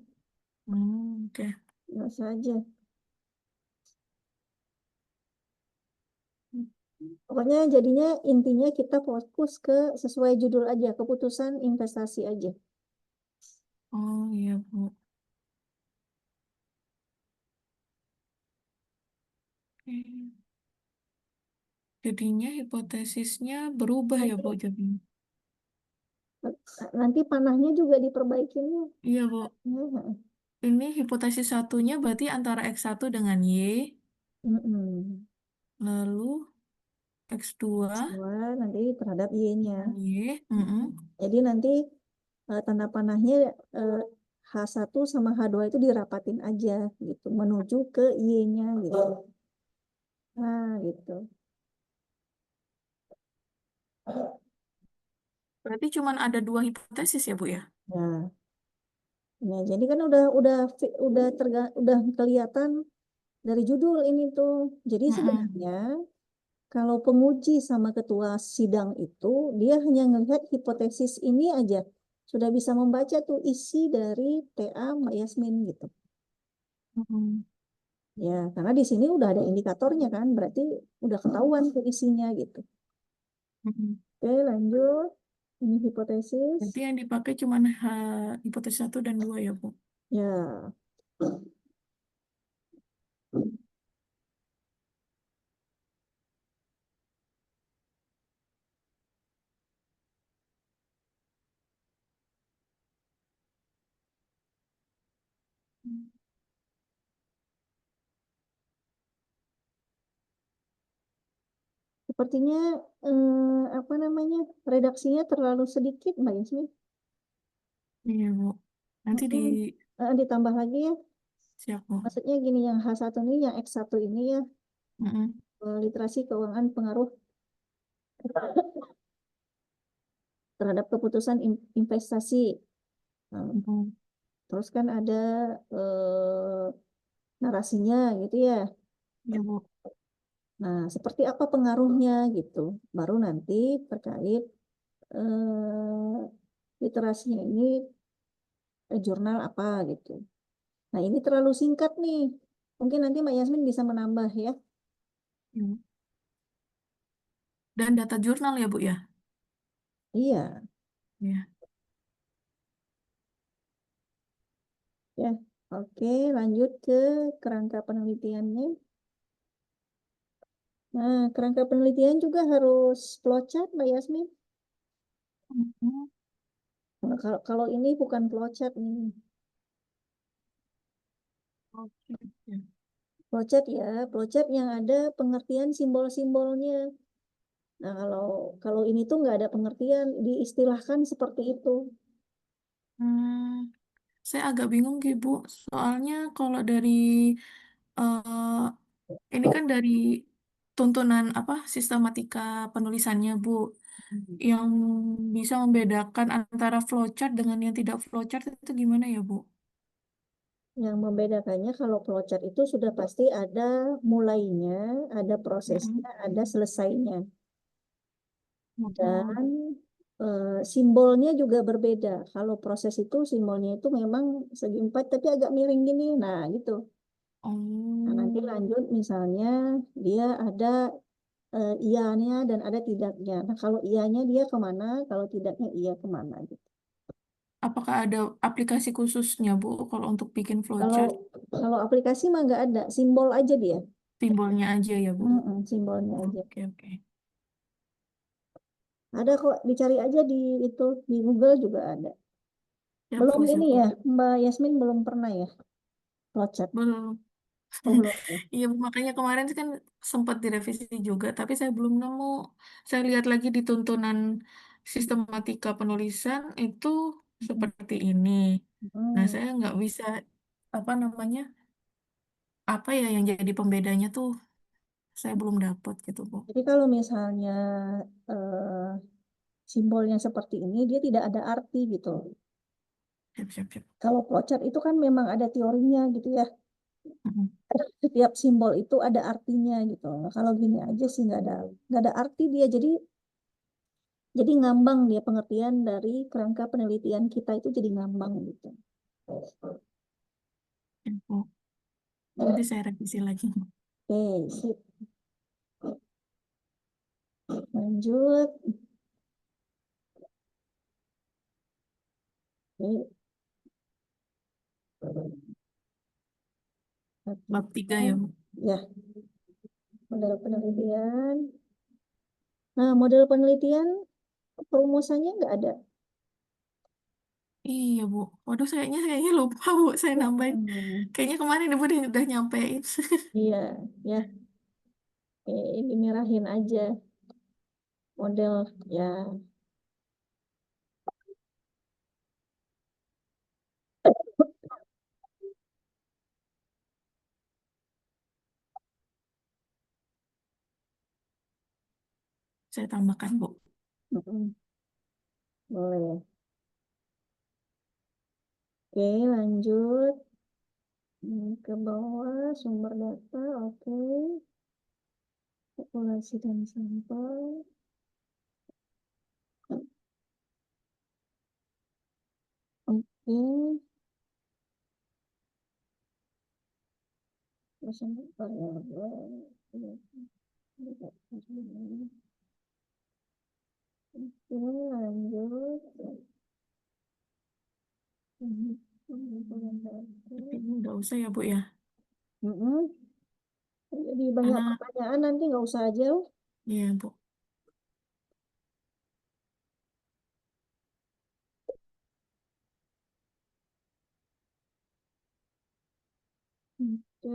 [SPEAKER 5] Oke.
[SPEAKER 2] Nggak usah aja. Pokoknya jadinya intinya kita fokus ke sesuai judul aja, keputusan investasi aja.
[SPEAKER 5] Oh iya Bu. Oke. Jadinya hipotesisnya berubah ya Bu jadinya.
[SPEAKER 2] Nanti panahnya juga diperbaikin ya.
[SPEAKER 5] Iya Bu.
[SPEAKER 2] Ya,
[SPEAKER 5] Ini hipotesis satunya berarti antara X1 dengan Y,
[SPEAKER 2] mm-mm.
[SPEAKER 5] lalu X2
[SPEAKER 2] Semua nanti terhadap Y-nya.
[SPEAKER 5] dengan Y. Mm-mm.
[SPEAKER 2] Jadi nanti tanda panahnya eh, H1 sama H2 itu dirapatin aja gitu, menuju ke Y-nya gitu. Nah, gitu.
[SPEAKER 5] Berarti cuma ada dua hipotesis ya Bu ya?
[SPEAKER 2] Nah, ya, jadi kan udah kelihatan dari judul ini tuh. Jadi
[SPEAKER 5] Mm-mm.
[SPEAKER 2] sebenarnya kalau penguji sama ketua sidang itu dia hanya melihat hipotesis ini aja. Sudah bisa membaca tuh isi dari TA Mbak Yasmin gitu.
[SPEAKER 5] Mm-mm.
[SPEAKER 2] Ya, karena di sini udah ada indikatornya kan, berarti udah ketahuan tuh isinya gitu.
[SPEAKER 5] Mm-mm.
[SPEAKER 2] Oke, lanjut. Ini hipotesis.
[SPEAKER 5] Berarti yang dipakai cuma hipotesis 1 dan 2 ya Bu?
[SPEAKER 2] Ya, sepertinya apa namanya redaksinya terlalu sedikit, Mbak Yasmin.
[SPEAKER 5] Iya Bu. Nanti di
[SPEAKER 2] Mungkin ditambah lagi ya.
[SPEAKER 5] siap Bu.
[SPEAKER 2] Maksudnya gini, yang H1 ini, yang X1 ini ya,
[SPEAKER 5] Mm-mm.
[SPEAKER 2] literasi keuangan pengaruh terhadap keputusan investasi. Nah,
[SPEAKER 5] Mm-mm.
[SPEAKER 2] terus kan ada narasinya gitu ya.
[SPEAKER 5] Iya Bu.
[SPEAKER 2] Nah, seperti apa pengaruhnya gitu. Baru nanti terkait literasinya ini jurnal apa gitu. Nah, ini terlalu singkat nih. Mungkin nanti Mbak Yasmin bisa menambah ya.
[SPEAKER 5] Iya. Dan data jurnal ya Bu ya?
[SPEAKER 2] Iya,
[SPEAKER 5] Iya.
[SPEAKER 2] ya. Oke, lanjut ke kerangka penelitiannya. Nah, kerangka penelitian juga harus flowchart, Mbak Yasmin.
[SPEAKER 5] Mm-mm.
[SPEAKER 2] Nah, kalau ini bukan flowchart nih.
[SPEAKER 5] Oke. Ya.
[SPEAKER 2] Flowchart ya, flowchart yang ada pengertian simbol-simbolnya. Nah, kalau kalau ini tuh nggak ada pengertian, diistilahkan seperti itu.
[SPEAKER 5] Hmm, saya agak bingung Ki, Bu. Soalnya kalau dari ini kan dari tuntunan apa sistematika penulisannya, Bu, yang bisa membedakan antara flowchart dengan yang tidak flowchart itu gimana ya, Bu?
[SPEAKER 2] Yang membedakannya kalau flowchart itu sudah pasti ada mulainya, ada
[SPEAKER 5] Mm-mm.
[SPEAKER 2] prosesnya, ada selesainya.
[SPEAKER 5] Mm-mm.
[SPEAKER 2] Dan simbolnya juga berbeda. Kalau proses itu simbolnya itu memang segi empat tapi agak miring gini. Nah, gitu. Nah, nanti
[SPEAKER 5] Oh,
[SPEAKER 2] lanjut misalnya dia ada iyanya dan ada tidaknya. Nah, kalau iyanya dia kemana, kalau tidaknya iya kemana gitu.
[SPEAKER 5] apakah ada aplikasi khususnya, Bu, kalau untuk bikin
[SPEAKER 2] Kalau
[SPEAKER 5] flowchart?
[SPEAKER 2] kalau aplikasi mah nggak ada, simbol aja dia.
[SPEAKER 5] Simbolnya aja ya, Bu.
[SPEAKER 2] Simbolnya aja.
[SPEAKER 5] Oke, oke.
[SPEAKER 2] Ada kok, dicari aja di itu di Google juga ada.
[SPEAKER 5] Siap,
[SPEAKER 2] Belum
[SPEAKER 5] Bu,
[SPEAKER 2] ini
[SPEAKER 5] siap, Bu.
[SPEAKER 2] ya, Mbak Yasmin belum pernah ya flowchart.
[SPEAKER 5] Belum.
[SPEAKER 2] Oh belum ya.
[SPEAKER 5] Iya, Bu, makanya kemarin kan sempat direvisi juga, tapi saya belum nemu. Saya lihat lagi di tuntunan sistematika penulisan itu seperti ini. Nah,
[SPEAKER 2] Hmm.
[SPEAKER 5] saya nggak bisa apa namanya, apa ya yang jadi pembedanya tuh saya belum dapat gitu, Bu.
[SPEAKER 2] Jadi kalau misalnya eh, simbolnya seperti ini, dia tidak ada arti gitu.
[SPEAKER 5] Siap, siap, siap.
[SPEAKER 2] Kalau flowchart itu kan memang ada teorinya gitu ya.
[SPEAKER 5] Mm-mm.
[SPEAKER 2] Setiap simbol itu ada artinya gitu. Nah, kalau gini aja sih nggak ada arti dia. Jadi ngambang dia pengertian dari kerangka penelitian kita itu jadi ngambang gitu.
[SPEAKER 5] Siap, Bu. Nanti saya revisi lagi.
[SPEAKER 2] Oke, sip. lanjut. Oke.
[SPEAKER 5] Bab 3 ya, Bu.
[SPEAKER 2] Ya, model penelitian. Nah, model penelitian perumusannya nggak ada.
[SPEAKER 5] Iya, Bu. Waduh, kayaknya lupa, Bu. Saya nambahin.
[SPEAKER 2] Hmm,
[SPEAKER 5] Kayaknya kemarin Ibu udah nyampein.
[SPEAKER 2] iya, ya, dimerahin aja model ya.
[SPEAKER 5] Saya tambahkan, Bu.
[SPEAKER 2] Mm-mm, boleh. Oke, lanjut. Ke bawah sumber data, oke. Populasi dan sampel. Oke. Terus untuk variabel. Oke, lanjut.
[SPEAKER 5] Kayaknya nggak usah ya, Bu ya.
[SPEAKER 2] Mm-mm. Jadi banyak
[SPEAKER 5] Karena,
[SPEAKER 2] pertanyaan nanti nggak usah aja.
[SPEAKER 5] iya, Bu.
[SPEAKER 2] Oke,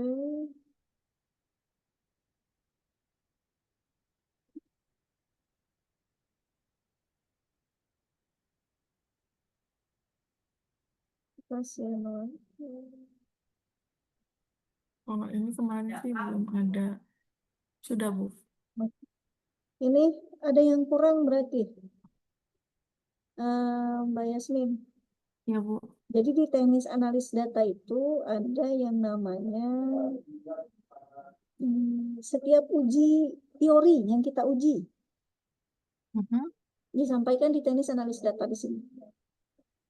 [SPEAKER 2] kasih nomor.
[SPEAKER 5] Kalau ini kemarin sih belum ada. Sudah, Bu.
[SPEAKER 2] Ini ada yang kurang berarti, Mbak Yasmin.
[SPEAKER 5] Ya, Bu.
[SPEAKER 2] Jadi di teknis analis data itu ada yang namanya setiap uji teori yang kita uji
[SPEAKER 5] Mhm.
[SPEAKER 2] disampaikan di teknis analis data di sini.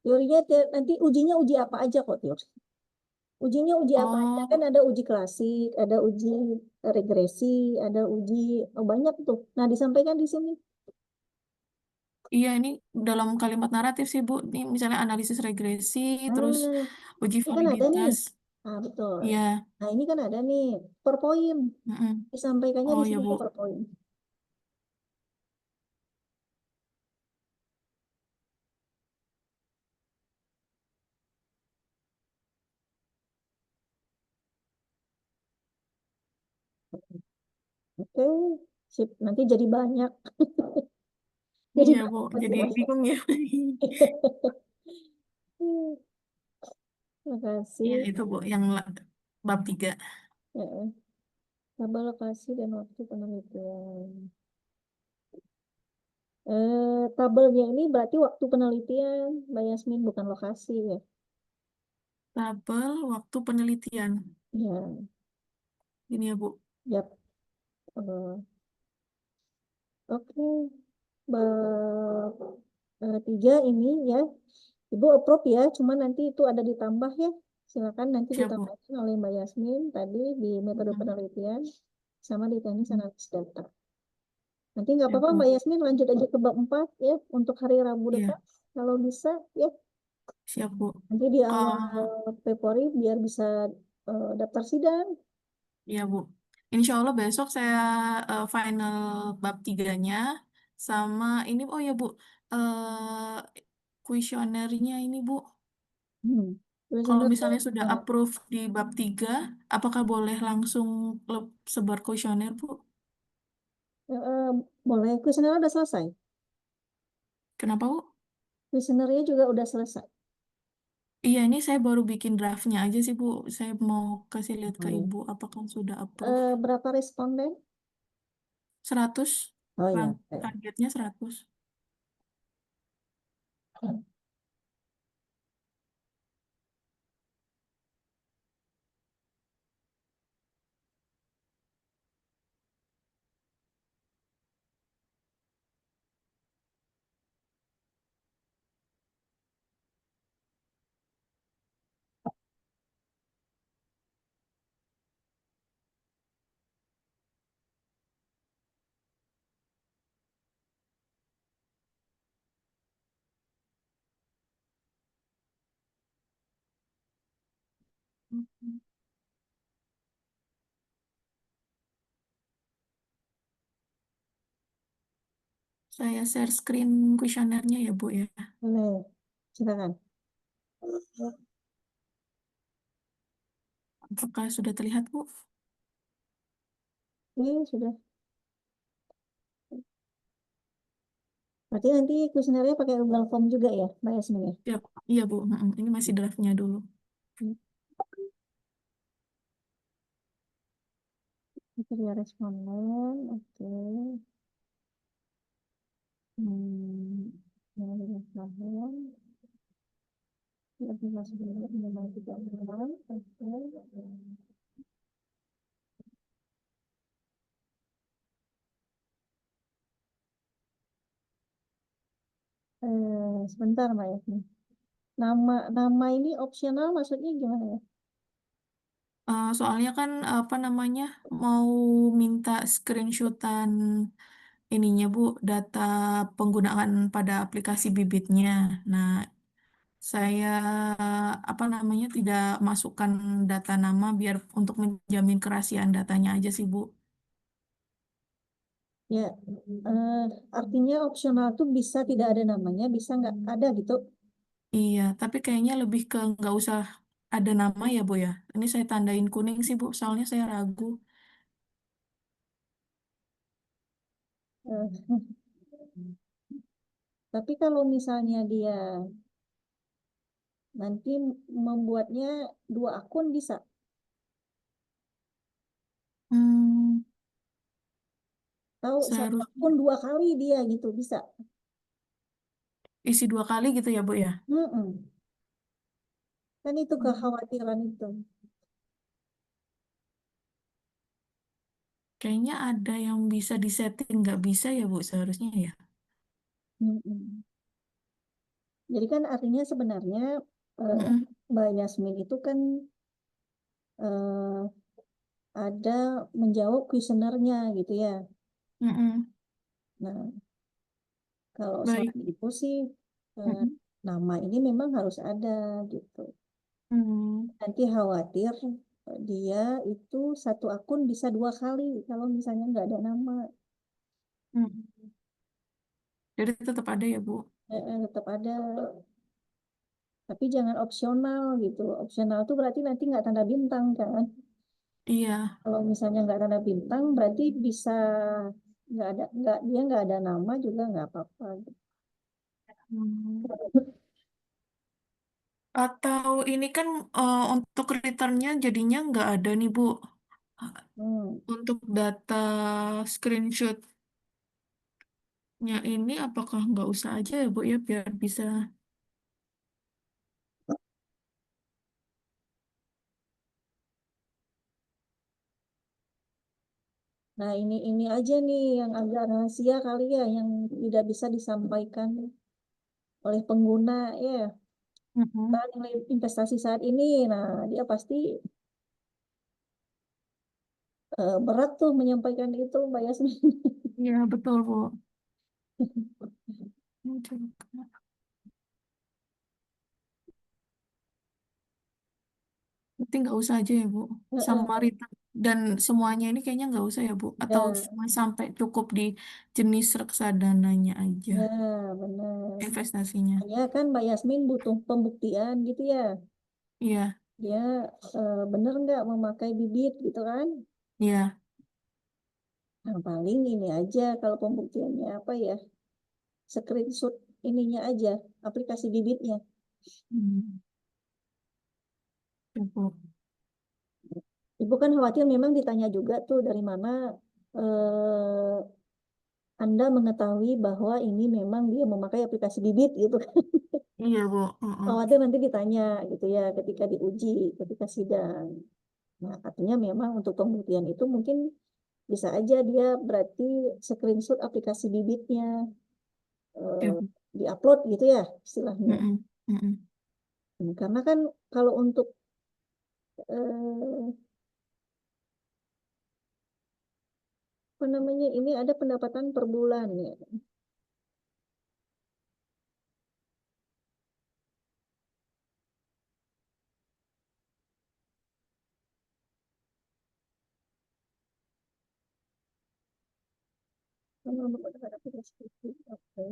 [SPEAKER 2] Teorinya nanti ujinya uji apa aja kok teori. Ujinya uji apa aja kan
[SPEAKER 5] Oh,
[SPEAKER 2] ada uji klasik, ada uji regresi, ada uji banyak tuh. Nah disampaikan di sini.
[SPEAKER 5] iya, ini dalam kalimat naratif sih, Bu. Ini misalnya analisis regresi, terus
[SPEAKER 2] Nah
[SPEAKER 5] uji
[SPEAKER 2] ini kan ada nih.
[SPEAKER 5] validitas.
[SPEAKER 2] Nah betul.
[SPEAKER 5] Iya.
[SPEAKER 2] Nah ini kan ada nih per poin.
[SPEAKER 5] Mm-mm.
[SPEAKER 2] Disampaikannya
[SPEAKER 5] Oh,
[SPEAKER 2] di
[SPEAKER 5] ya,
[SPEAKER 2] sini
[SPEAKER 5] Bu.
[SPEAKER 2] per poin. Oke, sip. Nanti jadi banyak. Jadi
[SPEAKER 5] Iya, Bu.
[SPEAKER 2] banyak
[SPEAKER 5] Jadi
[SPEAKER 2] buat.
[SPEAKER 5] bingung ya.
[SPEAKER 2] Terima
[SPEAKER 5] Iya,
[SPEAKER 2] kasih.
[SPEAKER 5] itu, Bu. Yang bab 3.
[SPEAKER 2] Ya, tabel lokasi dan waktu penelitian. Tabelnya ini berarti waktu penelitian, Mbak Yasmin, bukan lokasi ya.
[SPEAKER 5] Tabel waktu penelitian.
[SPEAKER 2] Ya,
[SPEAKER 5] Ini ya, Bu.
[SPEAKER 2] ya. Oke, bab 3 ini ya. Ibu approve ya, cuma nanti itu ada ditambah ya. Silakan nanti
[SPEAKER 5] Siap, Bu.
[SPEAKER 2] ditambahkan oleh Mbak Yasmin tadi di metode
[SPEAKER 5] Mm-mm.
[SPEAKER 2] penelitian sama di teknis
[SPEAKER 5] Mm-mm.
[SPEAKER 2] analisis data. Nanti nggak
[SPEAKER 5] Siap,
[SPEAKER 2] apa-apa
[SPEAKER 5] Bu.
[SPEAKER 2] Mbak Yasmin lanjut aja ke bab 4 ya untuk hari Rabu depan
[SPEAKER 5] Iya,
[SPEAKER 2] kalau bisa ya.
[SPEAKER 5] siap, Bu.
[SPEAKER 2] Nanti di awal
[SPEAKER 5] Eh,
[SPEAKER 2] Februari biar bisa daftar sidang.
[SPEAKER 5] Iya, Bu. Insya Allah besok saya final bab 3-nya. Sama ini, oh ya, Bu. Kuesionernya ini, Bu.
[SPEAKER 2] Hmm.
[SPEAKER 5] Kalau
[SPEAKER 2] Kuesionernya
[SPEAKER 5] misalnya sudah
[SPEAKER 2] gimana?
[SPEAKER 5] approve di bab 3, apakah boleh langsung sebar kuesioner, Bu?
[SPEAKER 2] Eh, eh, boleh, kuesioner udah selesai.
[SPEAKER 5] Kenapa, Bu?
[SPEAKER 2] Kuesionernya juga udah selesai.
[SPEAKER 5] Iya, ini saya baru bikin draftnya aja sih, Bu. Saya mau kasih lihat ke
[SPEAKER 2] Hmm.
[SPEAKER 5] Ibu, apakah sudah approve.
[SPEAKER 2] Berapa responden?
[SPEAKER 5] 100,
[SPEAKER 2] Oh ya.
[SPEAKER 5] targetnya 100. Saya share screen kuesionernya ya, Bu ya.
[SPEAKER 2] Boleh, silakan.
[SPEAKER 5] Apakah sudah terlihat, Bu?
[SPEAKER 2] Ini sudah. Berarti nanti kuesionernya pakai Google Form juga ya, Mbak Yasmin ya?
[SPEAKER 5] Siap. Iya, Bu. Ini masih draftnya dulu.
[SPEAKER 2] Kriteria responden, oke. Yang responden, lebih masuk dulu, memang tidak benar, oke. Sebentar Mbak Yasmin. Nama ini opsional maksudnya gimana ya?
[SPEAKER 5] Soalnya kan apa namanya mau minta screenshotan ininya Bu, data penggunaan pada aplikasi bibitnya. Nah, saya apa namanya tidak masukkan data nama biar untuk menjamin kerahasiaan datanya aja sih Bu.
[SPEAKER 2] Ya, artinya opsional tuh bisa tidak ada namanya, bisa nggak ada gitu.
[SPEAKER 5] Iya, tapi kayaknya lebih ke nggak usah ada nama ya Bu ya. Ini saya tandain kuning sih Bu, soalnya saya ragu.
[SPEAKER 2] Eh, tapi kalau misalnya dia nanti membuatnya 2 akun bisa.
[SPEAKER 5] Hmm,
[SPEAKER 2] Tahu satu
[SPEAKER 5] seharusnya
[SPEAKER 2] akun 2 kali dia gitu bisa.
[SPEAKER 5] isi 2 kali gitu ya Bu ya.
[SPEAKER 2] Mm-mm. Kan itu
[SPEAKER 5] Hmm.
[SPEAKER 2] kekhawatiran itu.
[SPEAKER 5] Kayaknya ada yang bisa disetting, nggak bisa ya Bu seharusnya ya.
[SPEAKER 2] Mm-mm. Jadi kan artinya sebenarnya eh,
[SPEAKER 5] Mm-mm,
[SPEAKER 2] Mbak Yasmin itu kan eh, ada menjawab kuesionernya gitu ya.
[SPEAKER 5] mm-mm.
[SPEAKER 2] Nah, kalau
[SPEAKER 5] Baik.
[SPEAKER 2] saran ibu sih eh,
[SPEAKER 5] Mm-mm.
[SPEAKER 2] nama ini memang harus ada gitu.
[SPEAKER 5] Hmm,
[SPEAKER 2] Nanti khawatir dia itu satu akun bisa 2 kali kalau misalnya nggak ada nama.
[SPEAKER 5] mm. Jadi tetap ada ya Bu.
[SPEAKER 2] Tetap ada, tapi jangan opsional gitu. Opsional tuh berarti nanti nggak tanda bintang kan.
[SPEAKER 5] Iya.
[SPEAKER 2] Kalau misalnya nggak tanda bintang berarti bisa nggak dia nggak ada nama juga nggak apa-apa gitu.
[SPEAKER 5] Hmm. Atau ini kan untuk returnnya jadinya nggak ada nih Bu.
[SPEAKER 2] Hmm.
[SPEAKER 5] Untuk data screenshotnya ini apakah nggak usah aja ya Bu ya biar bisa.
[SPEAKER 2] Nah, ini aja nih yang agak rahasia kali ya, yang tidak bisa disampaikan oleh pengguna ya.
[SPEAKER 5] Mm-mm.
[SPEAKER 2] Nah, nilai investasi saat ini, nah dia pasti berat tuh menyampaikan itu, Mbak Yasmin.
[SPEAKER 5] Iya betul Bu. Berarti nggak usah aja ya Bu. Sama
[SPEAKER 2] Heeh.
[SPEAKER 5] return dan semuanya ini kayaknya nggak usah ya Bu. Atau
[SPEAKER 2] Ya,
[SPEAKER 5] cuma sampai cukup di jenis reksadananya aja
[SPEAKER 2] ya benar.
[SPEAKER 5] investasinya.
[SPEAKER 2] Hanya kan Mbak Yasmin butuh pembuktian gitu ya.
[SPEAKER 5] Iya,
[SPEAKER 2] Dia benar nggak memakai bibit gitu kan?
[SPEAKER 5] iya.
[SPEAKER 2] Nah, paling ini aja kalau pembuktiannya apa ya? Screenshot ininya aja, aplikasi bibitnya.
[SPEAKER 5] Hmm, ya, Bu.
[SPEAKER 2] Ibu kan khawatir memang ditanya juga tuh dari mana eh, Anda mengetahui bahwa ini memang dia memakai aplikasi bibit gitu kan.
[SPEAKER 5] Iya Bu. Heeh.
[SPEAKER 2] Khawatir nanti ditanya gitu ya ketika diuji, ketika sidang. Nah, artinya memang untuk pembuktian itu mungkin bisa aja dia berarti screenshot aplikasi bibitnya,
[SPEAKER 5] Ya,
[SPEAKER 2] eh,
[SPEAKER 5] Bu.
[SPEAKER 2] diupload gitu ya istilahnya.
[SPEAKER 5] Mm-mm. Mm-mm.
[SPEAKER 2] Karena kan kalau untuk eh, apa namanya ini ada pendapatan per bulan ya. Oke.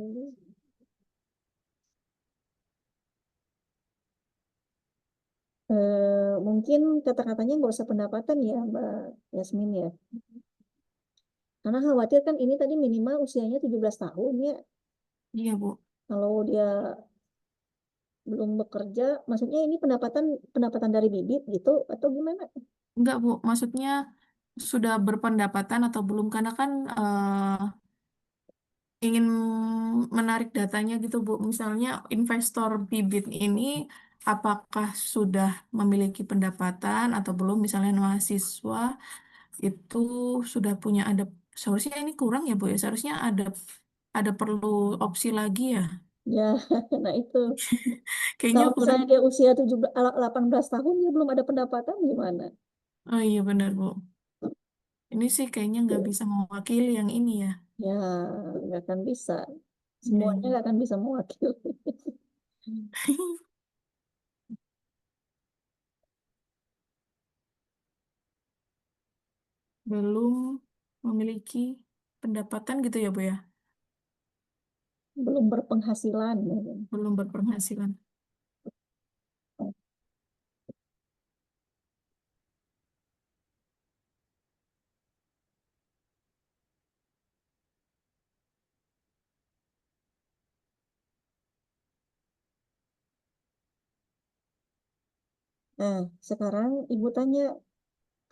[SPEAKER 2] Mungkin kata-katanya nggak usah pendapatan ya Mbak Yasmin ya. Karena khawatir kan ini tadi minimal usianya 17 tahun ya.
[SPEAKER 5] Iya, Bu.
[SPEAKER 2] Kalau dia belum bekerja, maksudnya ini pendapatan dari bibit gitu atau gimana?
[SPEAKER 5] Enggak, Bu. Maksudnya sudah berpendapatan atau belum? Karena kan ingin menarik datanya gitu, Bu. Misalnya investor bibit ini apakah sudah memiliki pendapatan atau belum? Misalnya mahasiswa itu sudah punya seharusnya ini kurang ya, Bu ya. Seharusnya ada perlu opsi lagi ya.
[SPEAKER 2] Ya, nah itu.
[SPEAKER 5] Kayaknya
[SPEAKER 2] Kalau
[SPEAKER 5] kurang.
[SPEAKER 2] misalnya dia usia 18 tahun, dia belum ada pendapatan gimana?
[SPEAKER 5] Oh iya benar, Bu. Ini sih kayaknya nggak bisa mewakili yang ini ya.
[SPEAKER 2] Ya, nggak akan bisa.
[SPEAKER 5] Iya,
[SPEAKER 2] Semuanya
[SPEAKER 5] iya.
[SPEAKER 2] nggak akan bisa mewakili.
[SPEAKER 5] Belum memiliki pendapatan gitu ya, Bu ya.
[SPEAKER 2] Belum berpenghasilan.
[SPEAKER 5] Belum berpenghasilan.
[SPEAKER 2] Nah, sekarang Ibu tanya,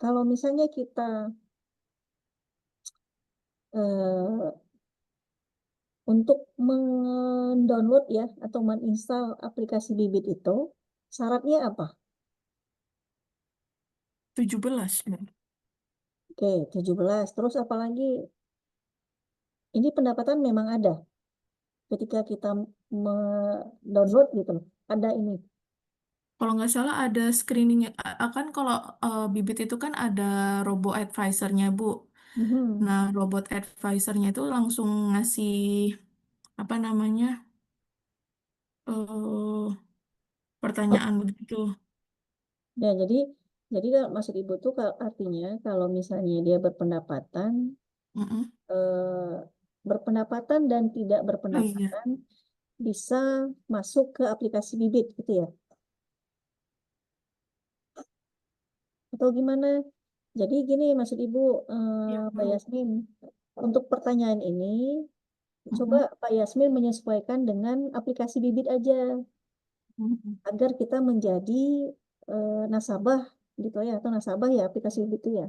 [SPEAKER 2] kalau misalnya kita eh, untuk mendownload ya atau menginstal aplikasi Bibit itu, syaratnya apa?
[SPEAKER 5] 17, Bu.
[SPEAKER 2] Oke, 17. Terus apalagi ini pendapatan memang ada ketika kita mendownload gitu loh. Ada ini.
[SPEAKER 5] Kalau nggak salah ada screening, akan kalau bibit itu kan ada robo advisornya, Bu.
[SPEAKER 2] Mhm.
[SPEAKER 5] Nah, robot advisornya itu langsung ngasih apa namanya eh pertanyaan begitu.
[SPEAKER 2] Ya, jadi kalau maksud Ibu tuh artinya kalau misalnya dia
[SPEAKER 5] Mm-mm.
[SPEAKER 2] berpendapatan dan tidak
[SPEAKER 5] Oh iya,
[SPEAKER 2] berpendapatan bisa masuk ke aplikasi Bibit gitu ya. Atau gimana? Jadi gini maksud Ibu,
[SPEAKER 5] iya
[SPEAKER 2] Mbak
[SPEAKER 5] Bu.
[SPEAKER 2] Yasmin, untuk pertanyaan ini coba
[SPEAKER 5] Mm-mm.
[SPEAKER 2] Pak Yasmin menyesuaikan dengan aplikasi Bibit aja
[SPEAKER 5] Mm-mm.
[SPEAKER 2] agar kita menjadi nasabah gitu ya atau nasabah ya aplikasi Bibit itu ya.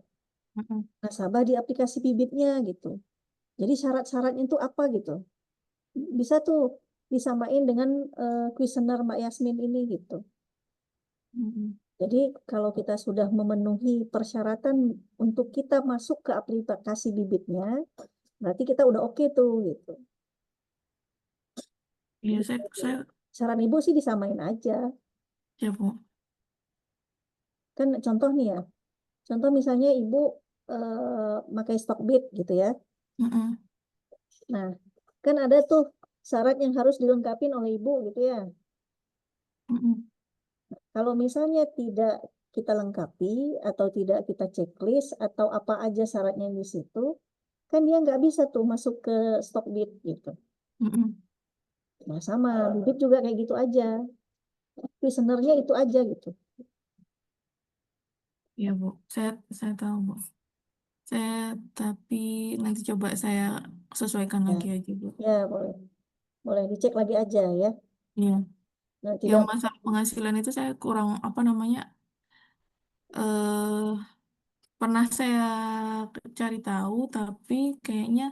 [SPEAKER 5] Mm-mm.
[SPEAKER 2] Nasabah di aplikasi Bibitnya gitu. Jadi syarat-syaratnya itu apa gitu. Bisa tuh disamain dengan kuesioner Mbak Yasmin ini gitu.
[SPEAKER 5] Mm-mm.
[SPEAKER 2] Jadi kalau kita sudah memenuhi persyaratan untuk kita masuk ke aplikasi Bibitnya, berarti kita udah oke tuh gitu.
[SPEAKER 5] Iya,
[SPEAKER 2] Gitu.
[SPEAKER 5] saya
[SPEAKER 2] Saran Ibu sih disamain aja.
[SPEAKER 5] ya Bu.
[SPEAKER 2] Kan contoh nih ya, contoh misalnya Ibu pakai Stockbit gitu ya.
[SPEAKER 5] Mm-mm.
[SPEAKER 2] Nah, kan ada tuh syarat yang harus dilengkapin oleh Ibu gitu ya.
[SPEAKER 5] Mm-mm.
[SPEAKER 2] Kalau misalnya tidak kita lengkapi atau tidak kita checklist atau apa aja syaratnya di situ, kan dia nggak bisa tuh masuk ke Stockbit gitu.
[SPEAKER 5] Mm-mm.
[SPEAKER 2] Nah, sama Bibit juga kayak gitu aja. Listenernya itu aja gitu.
[SPEAKER 5] Iya Bu. Saya tahu Bu. Saya tapi nanti coba saya sesuaikan
[SPEAKER 2] Ya,
[SPEAKER 5] lagi aja Bu.
[SPEAKER 2] ya boleh. Boleh dicek lagi aja ya.
[SPEAKER 5] Iya.
[SPEAKER 2] Nah,
[SPEAKER 5] Yang
[SPEAKER 2] tidak
[SPEAKER 5] masalah penghasilan itu saya kurang apa namanya eh pernah saya cari tahu tapi kayaknya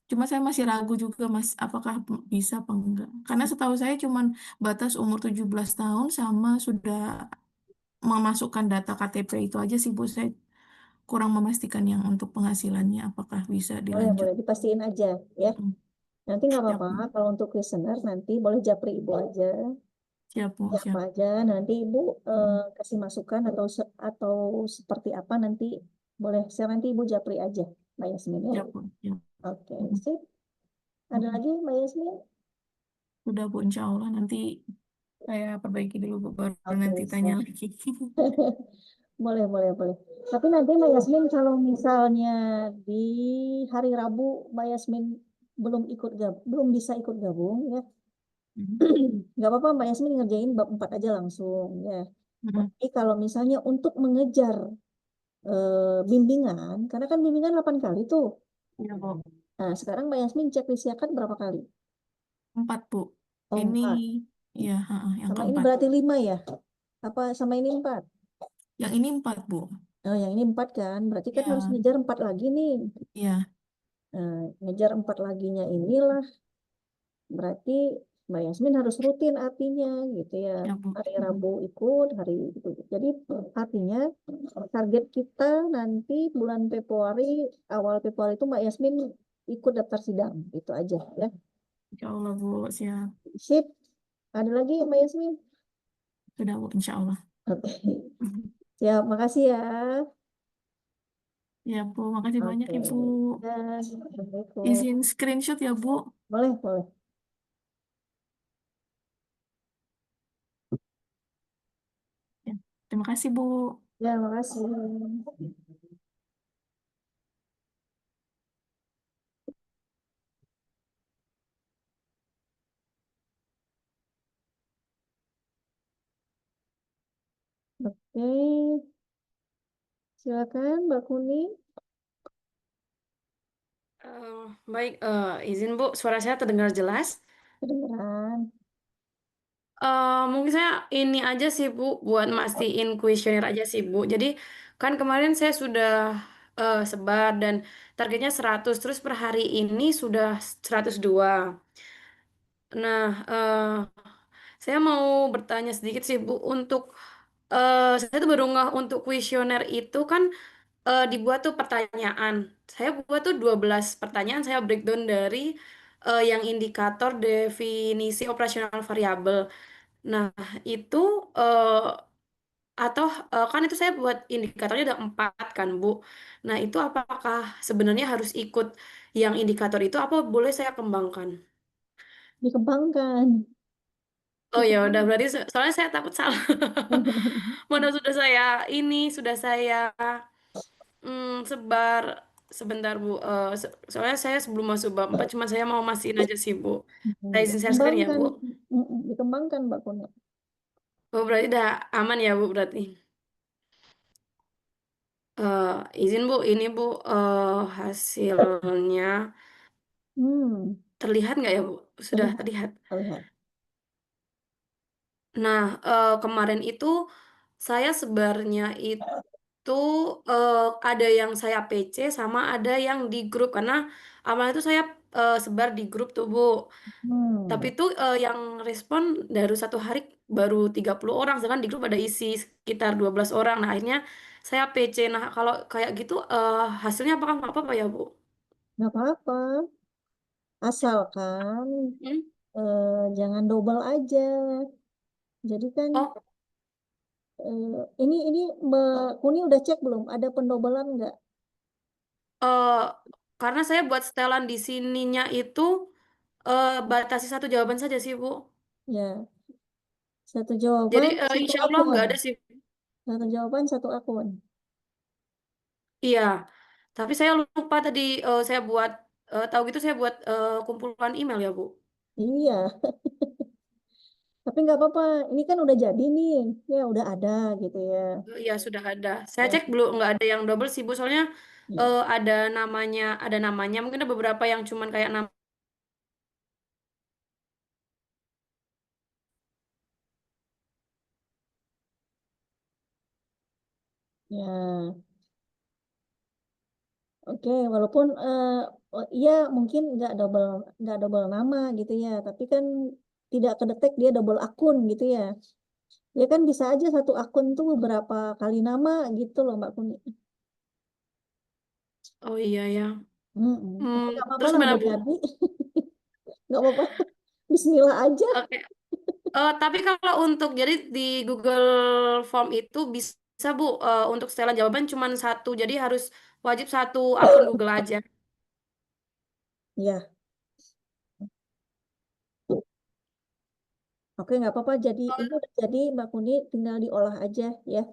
[SPEAKER 5] cuma saya masih ragu juga Mas apakah bisa apa enggak. Karena setahu saya cuman batas umur 17 tahun sama sudah memasukkan data KTP itu aja sih Bu. Saya kurang memastikan yang untuk penghasilannya apakah bisa
[SPEAKER 2] boleh
[SPEAKER 5] dilanjut.
[SPEAKER 2] boleh dipastiin aja ya.
[SPEAKER 5] Mm.
[SPEAKER 2] Nanti nggak
[SPEAKER 5] Siap,
[SPEAKER 2] apa-apa
[SPEAKER 5] Bu.
[SPEAKER 2] kalau untuk listener nanti boleh japri Ibu aja.
[SPEAKER 5] Siap, Bu.
[SPEAKER 2] Siapa
[SPEAKER 5] Siap.
[SPEAKER 2] aja nanti Ibu
[SPEAKER 5] Mm.
[SPEAKER 2] kasih masukan atau seperti apa nanti boleh saya nanti Ibu japri aja Mbak Yasmin ya.
[SPEAKER 5] Siap, Bu. Siap.
[SPEAKER 2] Oke,
[SPEAKER 5] Mm.
[SPEAKER 2] sip. Ada
[SPEAKER 5] Mm.
[SPEAKER 2] lagi Mbak Yasmin?
[SPEAKER 5] Udah, Bu. Insya Allah nanti saya perbaiki dulu, Bu. Baru nanti
[SPEAKER 2] Oke,
[SPEAKER 5] tanya
[SPEAKER 2] siap.
[SPEAKER 5] lagi.
[SPEAKER 2] Boleh, boleh, boleh. Tapi nanti Mbak Yasmin kalau misalnya di hari Rabu Mbak Yasmin belum bisa ikut gabung ya, nggak apa-apa Mbak Yasmin ngerjain bab 4 aja langsung ya. Tapi kalau misalnya untuk mengejar bimbingan, karena kan bimbingan 8 kali tuh.
[SPEAKER 5] Iya, Bu.
[SPEAKER 2] Nah, sekarang Mbak Yasmin cek di Siakat berapa kali?
[SPEAKER 5] 4, Bu.
[SPEAKER 2] Oh,
[SPEAKER 5] Ini
[SPEAKER 2] 4.
[SPEAKER 5] ya, yang
[SPEAKER 2] Sama ini
[SPEAKER 5] keempat.
[SPEAKER 2] berarti 5 ya? Apa sama ini 4?
[SPEAKER 5] Yang ini 4, Bu.
[SPEAKER 2] Oh, yang ini 4 kan? Berarti kan harus
[SPEAKER 5] Ya,
[SPEAKER 2] ngejar 4 lagi nih.
[SPEAKER 5] ya,
[SPEAKER 2] Nah, ngejar 4 laginya inilah berarti Mbak Yasmin harus rutin artinya gitu ya.
[SPEAKER 5] ya, Bu.
[SPEAKER 2] Hari Rabu ikut, hari itu. Jadi artinya target kita nanti bulan Februari, awal Februari itu Mbak Yasmin ikut daftar sidang. Itu aja ya.
[SPEAKER 5] Insya Allah, Bu. Siap.
[SPEAKER 2] Sip. Ada lagi Mbak Yasmin?
[SPEAKER 5] Sudah, Bu. Insya Allah.
[SPEAKER 2] Oke. Siap, makasih ya.
[SPEAKER 5] Ya, Bu. Makasih banyak,
[SPEAKER 2] Oke.
[SPEAKER 5] Ibu.
[SPEAKER 2] Dan Assalamualaikum.
[SPEAKER 5] Izin screenshot ya, Bu.
[SPEAKER 2] Boleh, boleh.
[SPEAKER 5] Ya. Terima kasih, Bu.
[SPEAKER 2] Ya, makasih. Oke, silakan Mbak Kuni.
[SPEAKER 6] Baik, izin Bu, suara saya terdengar jelas.
[SPEAKER 2] Kedengeran.
[SPEAKER 6] Mungkin saya ini aja sih Bu, buat mastiin kuesioner aja sih Bu. Jadi kan kemarin saya sudah sebar dan targetnya 100, terus per hari ini sudah 102. Nah, saya mau bertanya sedikit sih Bu, untuk saya tuh baru ngeh untuk kuesioner itu kan dibuat tuh pertanyaan. Saya buat tuh 12 pertanyaan, saya breakdown dari yang indikator definisi operasional variabel. Nah, itu eh, atau kan itu saya buat indikatornya ada 4 kan, Bu. Nah, itu apakah sebenarnya harus ikut yang indikator itu apa boleh saya kembangkan?
[SPEAKER 2] Dikembangkan.
[SPEAKER 6] Oh ya udah
[SPEAKER 2] Dikembangkan.
[SPEAKER 6] berarti soalnya saya takut salah. Mana sudah saya sudah saya sebar sebentar Bu. Soalnya saya sebelum masuk bab 4 cuma saya mau mastiin aja sih Bu. Saya izin share screen ya
[SPEAKER 2] Dikembangkan.
[SPEAKER 6] Bu.
[SPEAKER 2] Dikembangkan Mbak Kuni.
[SPEAKER 6] Oh berarti udah aman ya Bu berarti. Eh, izin Bu, ini Bu hasilnya
[SPEAKER 2] Hmm,
[SPEAKER 6] terlihat nggak ya Bu? Sudah
[SPEAKER 2] terlihat,
[SPEAKER 6] terlihat.
[SPEAKER 2] terlihat.
[SPEAKER 6] Nah, kemarin itu saya sebarnya itu ada yang saya PC sama ada yang di grup karena awalnya itu saya sebar di grup tuh Bu. Tapi
[SPEAKER 2] Hmm,
[SPEAKER 6] itu yang respon dari satu hari baru 30 orang, sedangkan di grup ada isi sekitar 12 orang. Nah, akhirnya saya PC. Nah, kalau kayak gitu hasilnya apakah nggak apa-apa ya, Bu?
[SPEAKER 2] nggak apa-apa. Asalkan
[SPEAKER 6] Hmm?
[SPEAKER 2] jangan double aja. Jadi kan
[SPEAKER 6] Oh,
[SPEAKER 2] ini Mbak Kuni udah cek belum? Ada pendobelan nggak?
[SPEAKER 6] eh, karena saya buat setelan di sininya itu batasi satu jawaban saja sih, Bu.
[SPEAKER 2] Ya, satu
[SPEAKER 6] Jadi
[SPEAKER 2] jawaban, satu
[SPEAKER 6] insya Allah
[SPEAKER 2] akun.
[SPEAKER 6] nggak ada sih.
[SPEAKER 2] Satu jawaban, satu akun.
[SPEAKER 6] Iya, tapi saya lupa tadi saya buat, tahu gitu saya buat kumpulan email ya, Bu.
[SPEAKER 2] Iya, tapi nggak apa-apa. Ini kan udah jadi nih. Ya, udah ada gitu ya.
[SPEAKER 6] Iya sudah ada. Saya
[SPEAKER 2] Ya,
[SPEAKER 6] cek belum nggak ada yang double sih Bu. Soalnya
[SPEAKER 2] ya.
[SPEAKER 6] ada namanya. Mungkin ada beberapa yang cuman kayak nama.
[SPEAKER 2] Ya, oke. Walaupun iya mungkin nggak double nama gitu ya. Tapi kan tidak kedetek dia double akun gitu ya. Ya kan bisa aja satu akun tuh beberapa kali nama gitu loh Mbak Kuni.
[SPEAKER 6] Oh iya ya.
[SPEAKER 2] Tapi nggak apa-apa
[SPEAKER 6] Terus
[SPEAKER 2] lah
[SPEAKER 6] gimana
[SPEAKER 2] udah
[SPEAKER 6] Bu?
[SPEAKER 2] jadi. Nggak apa-apa. Bismillah aja.
[SPEAKER 6] Oke. Tapi kalau untuk jadi di Google Form itu bisa Bu untuk setelan jawaban cuman satu. Jadi harus wajib satu akun Google aja.
[SPEAKER 2] Ya, oke nggak apa-apa. Jadi ini
[SPEAKER 6] Oh,
[SPEAKER 2] udah jadi Mbak Kuni tinggal diolah aja ya.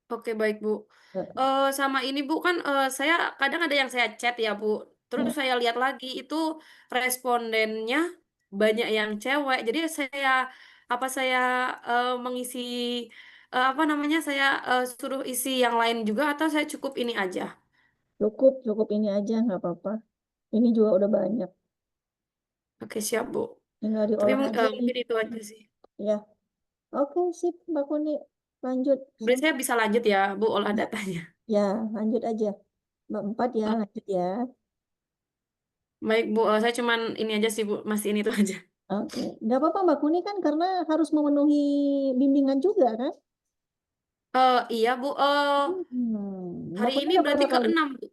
[SPEAKER 6] Oke, baik, Bu.
[SPEAKER 2] Eh,
[SPEAKER 6] Sama ini, Bu, kan saya kadang ada yang saya chat ya, Bu. Terus
[SPEAKER 2] hmm,
[SPEAKER 6] saya lihat lagi itu respondennya banyak yang cewek. Jadi saya mengisi apa namanya? Saya suruh isi yang lain juga atau saya cukup ini aja?
[SPEAKER 2] cukup ini aja nggak apa-apa. Ini juga udah banyak.
[SPEAKER 6] Oke, siap, Bu.
[SPEAKER 2] Tinggal
[SPEAKER 6] Tapi
[SPEAKER 2] diolah aja nih.
[SPEAKER 6] mungkin itu aja sih.
[SPEAKER 2] Ya, oke sip Mbak Kuni. Lanjut.
[SPEAKER 6] Berarti saya bisa lanjut ya, Bu, olah datanya.
[SPEAKER 2] Ya, lanjut aja. Mbak 4 ya,
[SPEAKER 6] Oh,
[SPEAKER 2] lanjut ya.
[SPEAKER 6] baik, Bu. Saya cuman ini aja sih, Bu. Masih ini itu aja.
[SPEAKER 2] Oke, nggak apa-apa Mbak Kuni kan karena harus memenuhi bimbingan juga kan?
[SPEAKER 6] Iya, Bu.
[SPEAKER 2] Mbak
[SPEAKER 6] Hari
[SPEAKER 2] Kuni
[SPEAKER 6] ini
[SPEAKER 2] udah
[SPEAKER 6] berarti
[SPEAKER 2] berapa kali?
[SPEAKER 6] ke-6, Bu.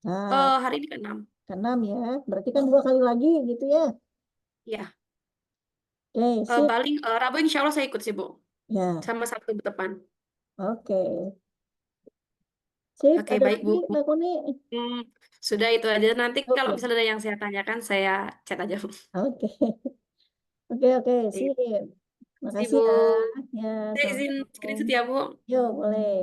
[SPEAKER 2] Nah,
[SPEAKER 6] Hari ini ke-6.
[SPEAKER 2] ke-6 ya. Berarti kan 2 kali lagi gitu ya.
[SPEAKER 6] Ya,
[SPEAKER 2] Oke, sip.
[SPEAKER 6] paling Rabu insya Allah saya ikut sih, Bu.
[SPEAKER 2] Ya,
[SPEAKER 6] Sama Sabtu depan.
[SPEAKER 2] oke. Sip,
[SPEAKER 6] Oke,
[SPEAKER 2] ada
[SPEAKER 6] baik,
[SPEAKER 2] lagi
[SPEAKER 6] Bu.
[SPEAKER 2] Mbak Kuni?
[SPEAKER 6] Hmm, sudah itu aja. Nanti kalau
[SPEAKER 2] Oke,
[SPEAKER 6] misalnya ada yang saya tanyakan, saya chat aja, Bu.
[SPEAKER 2] oke. Oke,
[SPEAKER 6] Oke,
[SPEAKER 2] sip.
[SPEAKER 6] sih,
[SPEAKER 2] Makasih
[SPEAKER 6] Bu.
[SPEAKER 2] ya. Ya,
[SPEAKER 6] Saya izin
[SPEAKER 2] Assalamualaikum.
[SPEAKER 6] screenshot ya, Bu.
[SPEAKER 2] Yuk, boleh.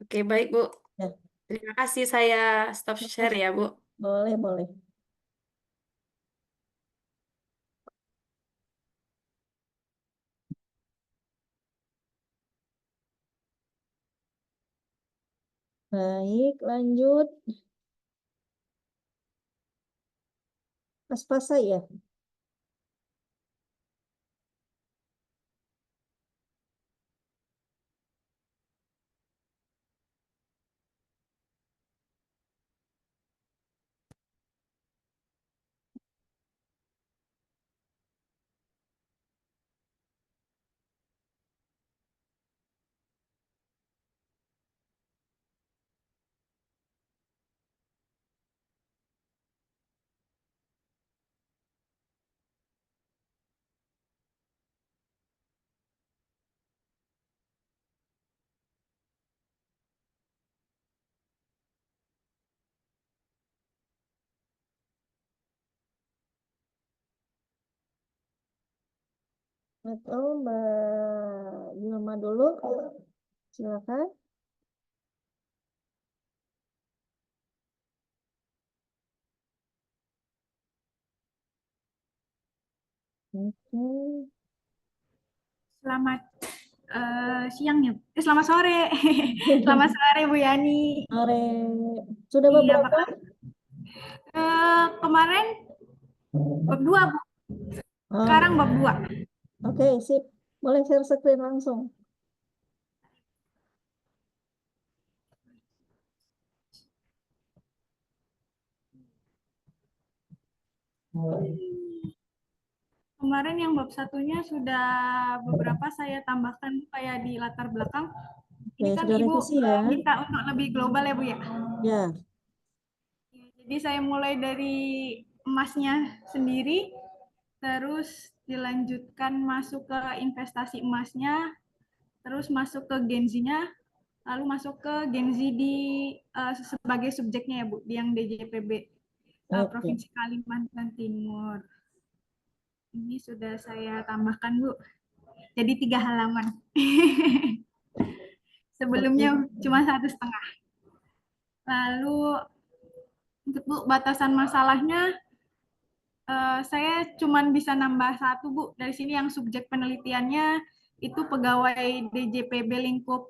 [SPEAKER 6] Oke, baik, Bu.
[SPEAKER 2] Ya,
[SPEAKER 6] Terima kasih. Saya stop share
[SPEAKER 2] makasih.
[SPEAKER 6] ya, Bu.
[SPEAKER 2] Boleh. Baik, lanjut. Pas-pas ya. Atau Mbak Yulma dulu. Silakan. Oke.
[SPEAKER 7] Selamat siang ya. Selamat sore. Selamat sore Bu Yani.
[SPEAKER 2] Sore. Sudah
[SPEAKER 7] Iya,
[SPEAKER 2] beberapa?
[SPEAKER 7] Pak. Kemarin bab 2, Bu. Sekarang bab 2.
[SPEAKER 2] Oke, sip. Boleh share screen langsung.
[SPEAKER 7] Kemarin yang bab 1-nya sudah beberapa saya tambahkan kayak di latar belakang. Ini
[SPEAKER 2] Oke,
[SPEAKER 7] kan
[SPEAKER 2] sudah
[SPEAKER 7] Ibu
[SPEAKER 2] revisi ya.
[SPEAKER 7] minta untuk lebih global ya Bu ya.
[SPEAKER 2] Ya,
[SPEAKER 7] Jadi saya mulai dari emasnya sendiri, terus dilanjutkan masuk ke investasi emasnya, terus masuk ke Gen Z-nya, lalu masuk ke Gen Z di sebagai subjeknya ya Bu, di yang DJPB
[SPEAKER 2] oke.
[SPEAKER 7] Provinsi Kalimantan Timur. Ini sudah saya tambahkan Bu, jadi 3 halaman. Sebelumnya
[SPEAKER 2] Oke.
[SPEAKER 7] cuma 1,5. Lalu untuk Bu, batasan masalahnya saya cuma bisa nambah 1 Bu. Dari sini yang subjek penelitiannya itu pegawai DJPB lingkup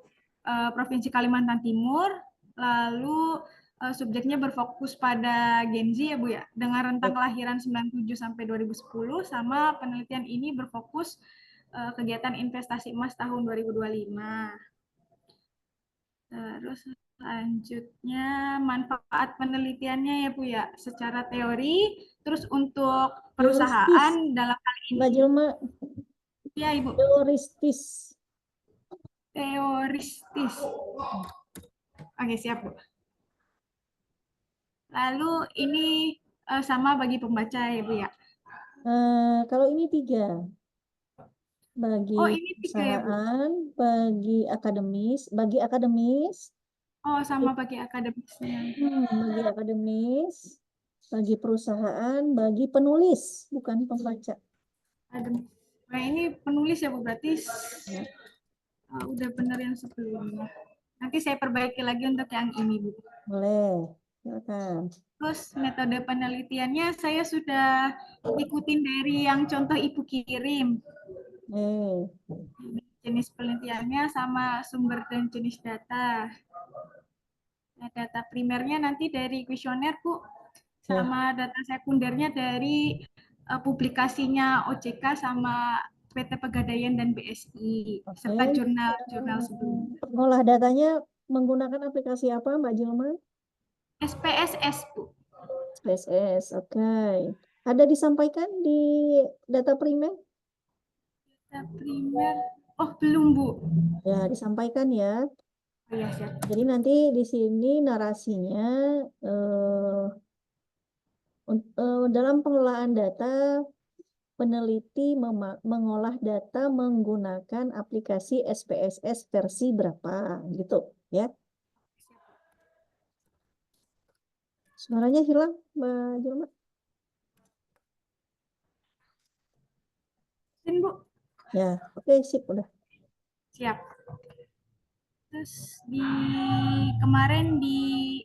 [SPEAKER 7] Provinsi Kalimantan Timur. Lalu subjeknya berfokus pada Gen Z ya Bu ya, dengan rentang kelahiran 97 sampai 2010, sama penelitian ini berfokus kegiatan investasi emas tahun 2025. Terus selanjutnya manfaat penelitiannya ya Bu ya, secara teori, terus untuk perusahaan
[SPEAKER 2] Teoristis.
[SPEAKER 7] dalam hal
[SPEAKER 2] Mbak
[SPEAKER 7] ini,
[SPEAKER 2] Jelma,
[SPEAKER 7] ya Ibu,
[SPEAKER 2] teoristis.
[SPEAKER 7] teoristis. Oke, siap Bu. Lalu ini sama bagi pembaca ya Bu ya.
[SPEAKER 2] Kalau ini 3. Bagi
[SPEAKER 7] Oh, ini 3 ya Bu.
[SPEAKER 2] perusahaan, bagi akademis,
[SPEAKER 7] Oh, sama bagi akademisnya.
[SPEAKER 2] bagi akademis, bagi perusahaan, bagi penulis, bukan pembaca.
[SPEAKER 7] Akademis. Nah, ini penulis ya Bu, berarti
[SPEAKER 2] Ya.
[SPEAKER 7] udah benar yang sebelumnya. Nanti saya perbaiki lagi untuk yang ini Bu.
[SPEAKER 2] Boleh, silakan.
[SPEAKER 7] Terus metode penelitiannya saya sudah ikutin dari yang contoh Ibu kirim. Jenis penelitiannya sama sumber dan jenis data. Nah, data primernya nanti dari kuesioner Bu, sama data sekundernya dari publikasinya OJK sama PT Pegadaian dan BSI, serta
[SPEAKER 2] Oke.
[SPEAKER 7] jurnal-jurnal sebelumnya.
[SPEAKER 2] Pengolah datanya menggunakan aplikasi apa, Mbak Jilma?
[SPEAKER 7] SPSS Bu.
[SPEAKER 2] SPSS, oke. Ada disampaikan di data primer?
[SPEAKER 7] Data primer, oh belum Bu.
[SPEAKER 2] Ya, disampaikan ya.
[SPEAKER 7] Oh, ya, siap.
[SPEAKER 2] Jadi nanti di sini narasinya dalam pengelolaan data, peneliti mengolah data menggunakan aplikasi SPSS versi berapa, gitu ya. Suaranya hilang, Mbak Jilma.
[SPEAKER 7] Bu.
[SPEAKER 2] Ya, oke, sip, udah.
[SPEAKER 7] Siap. Terus kemarin di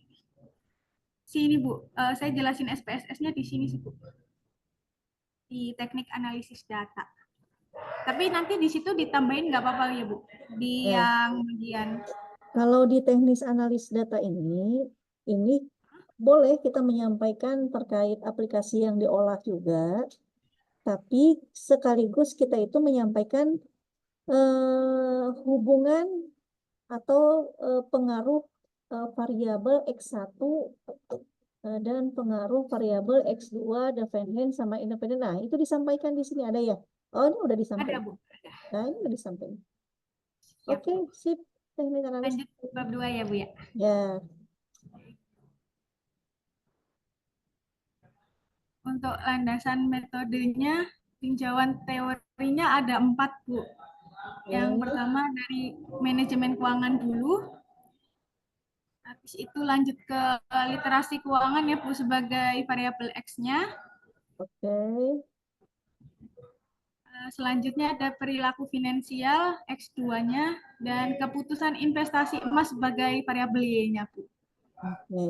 [SPEAKER 7] sini Bu, saya jelasin SPSS-nya di sini sih Bu. Di teknik analisis data. Tapi nanti di situ ditambahin nggak apa-apa ya Bu? Di
[SPEAKER 2] Ya.
[SPEAKER 7] yang bagian.
[SPEAKER 2] Kalau di teknis analis data ini boleh kita menyampaikan terkait aplikasi yang diolah juga, tapi sekaligus kita itu menyampaikan hubungan atau pengaruh variabel X1 dan pengaruh variabel X2, dependent sama independen. Nah, itu disampaikan di sini ada ya? Oh, ini udah
[SPEAKER 7] Ada
[SPEAKER 2] disampaikan.
[SPEAKER 7] Bu.
[SPEAKER 2] Nah, ini udah disampaikan.
[SPEAKER 7] Siap,
[SPEAKER 2] Oke,
[SPEAKER 7] Bu.
[SPEAKER 2] sip. Teknik analis.
[SPEAKER 7] Lanjut ke bab 2 ya Bu ya.
[SPEAKER 2] Ya.
[SPEAKER 7] Untuk landasan metodenya, tinjauan teorinya ada 4 Bu. Yang pertama dari manajemen keuangan dulu. Habis itu lanjut ke literasi keuangan ya Bu sebagai variabel X-nya.
[SPEAKER 2] Oke.
[SPEAKER 7] Selanjutnya ada perilaku finansial X2-nya dan keputusan investasi emas sebagai variabel Y-nya Bu.
[SPEAKER 2] Oke.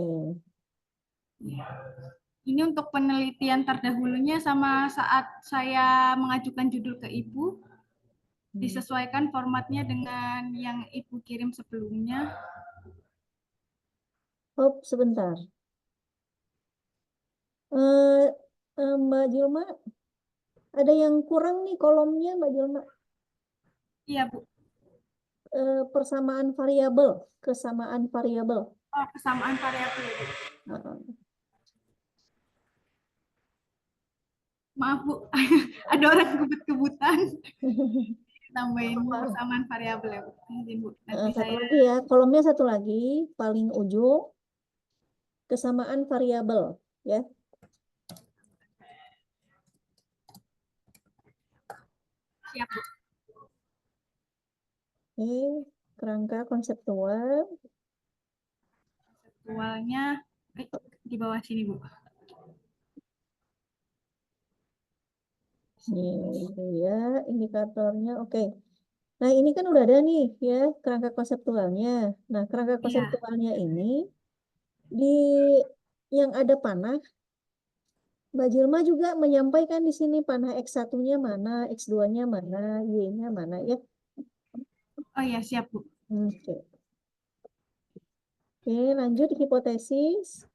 [SPEAKER 7] Ini untuk penelitian terdahulunya sama saat saya mengajukan judul ke Ibu, disesuaikan formatnya dengan yang Ibu kirim sebelumnya.
[SPEAKER 2] Oh, sebentar. Mbak Jilma, ada yang kurang nih kolomnya, Mbak Jilma.
[SPEAKER 7] Iya, Bu.
[SPEAKER 2] Persamaan variabel, kesamaan variabel.
[SPEAKER 7] Oh, kesamaan variabel. Maaf, Bu. Ada orang kebut-kebutan. Tambahin persamaan variabel ya, Bu. Bu. Nanti
[SPEAKER 2] Satu
[SPEAKER 7] saya...
[SPEAKER 2] lagi ya, kolomnya satu lagi, paling ujung, kesamaan variabel, ya.
[SPEAKER 7] Siap, Bu.
[SPEAKER 2] Oke, kerangka konseptual.
[SPEAKER 7] Konseptualnya di bawah sini, Bu.
[SPEAKER 2] Ini ya, indikatornya. Oke. Nah, ini kan udah ada nih ya kerangka konseptualnya. Nah, kerangka konseptualnya ini di yang ada panah, Mbak Jilma juga menyampaikan di sini panah X1-nya mana, X2-nya mana, Y-nya mana ya.
[SPEAKER 7] Oh iya, siap, Bu.
[SPEAKER 2] Oke. Oke, lanjut hipotesis.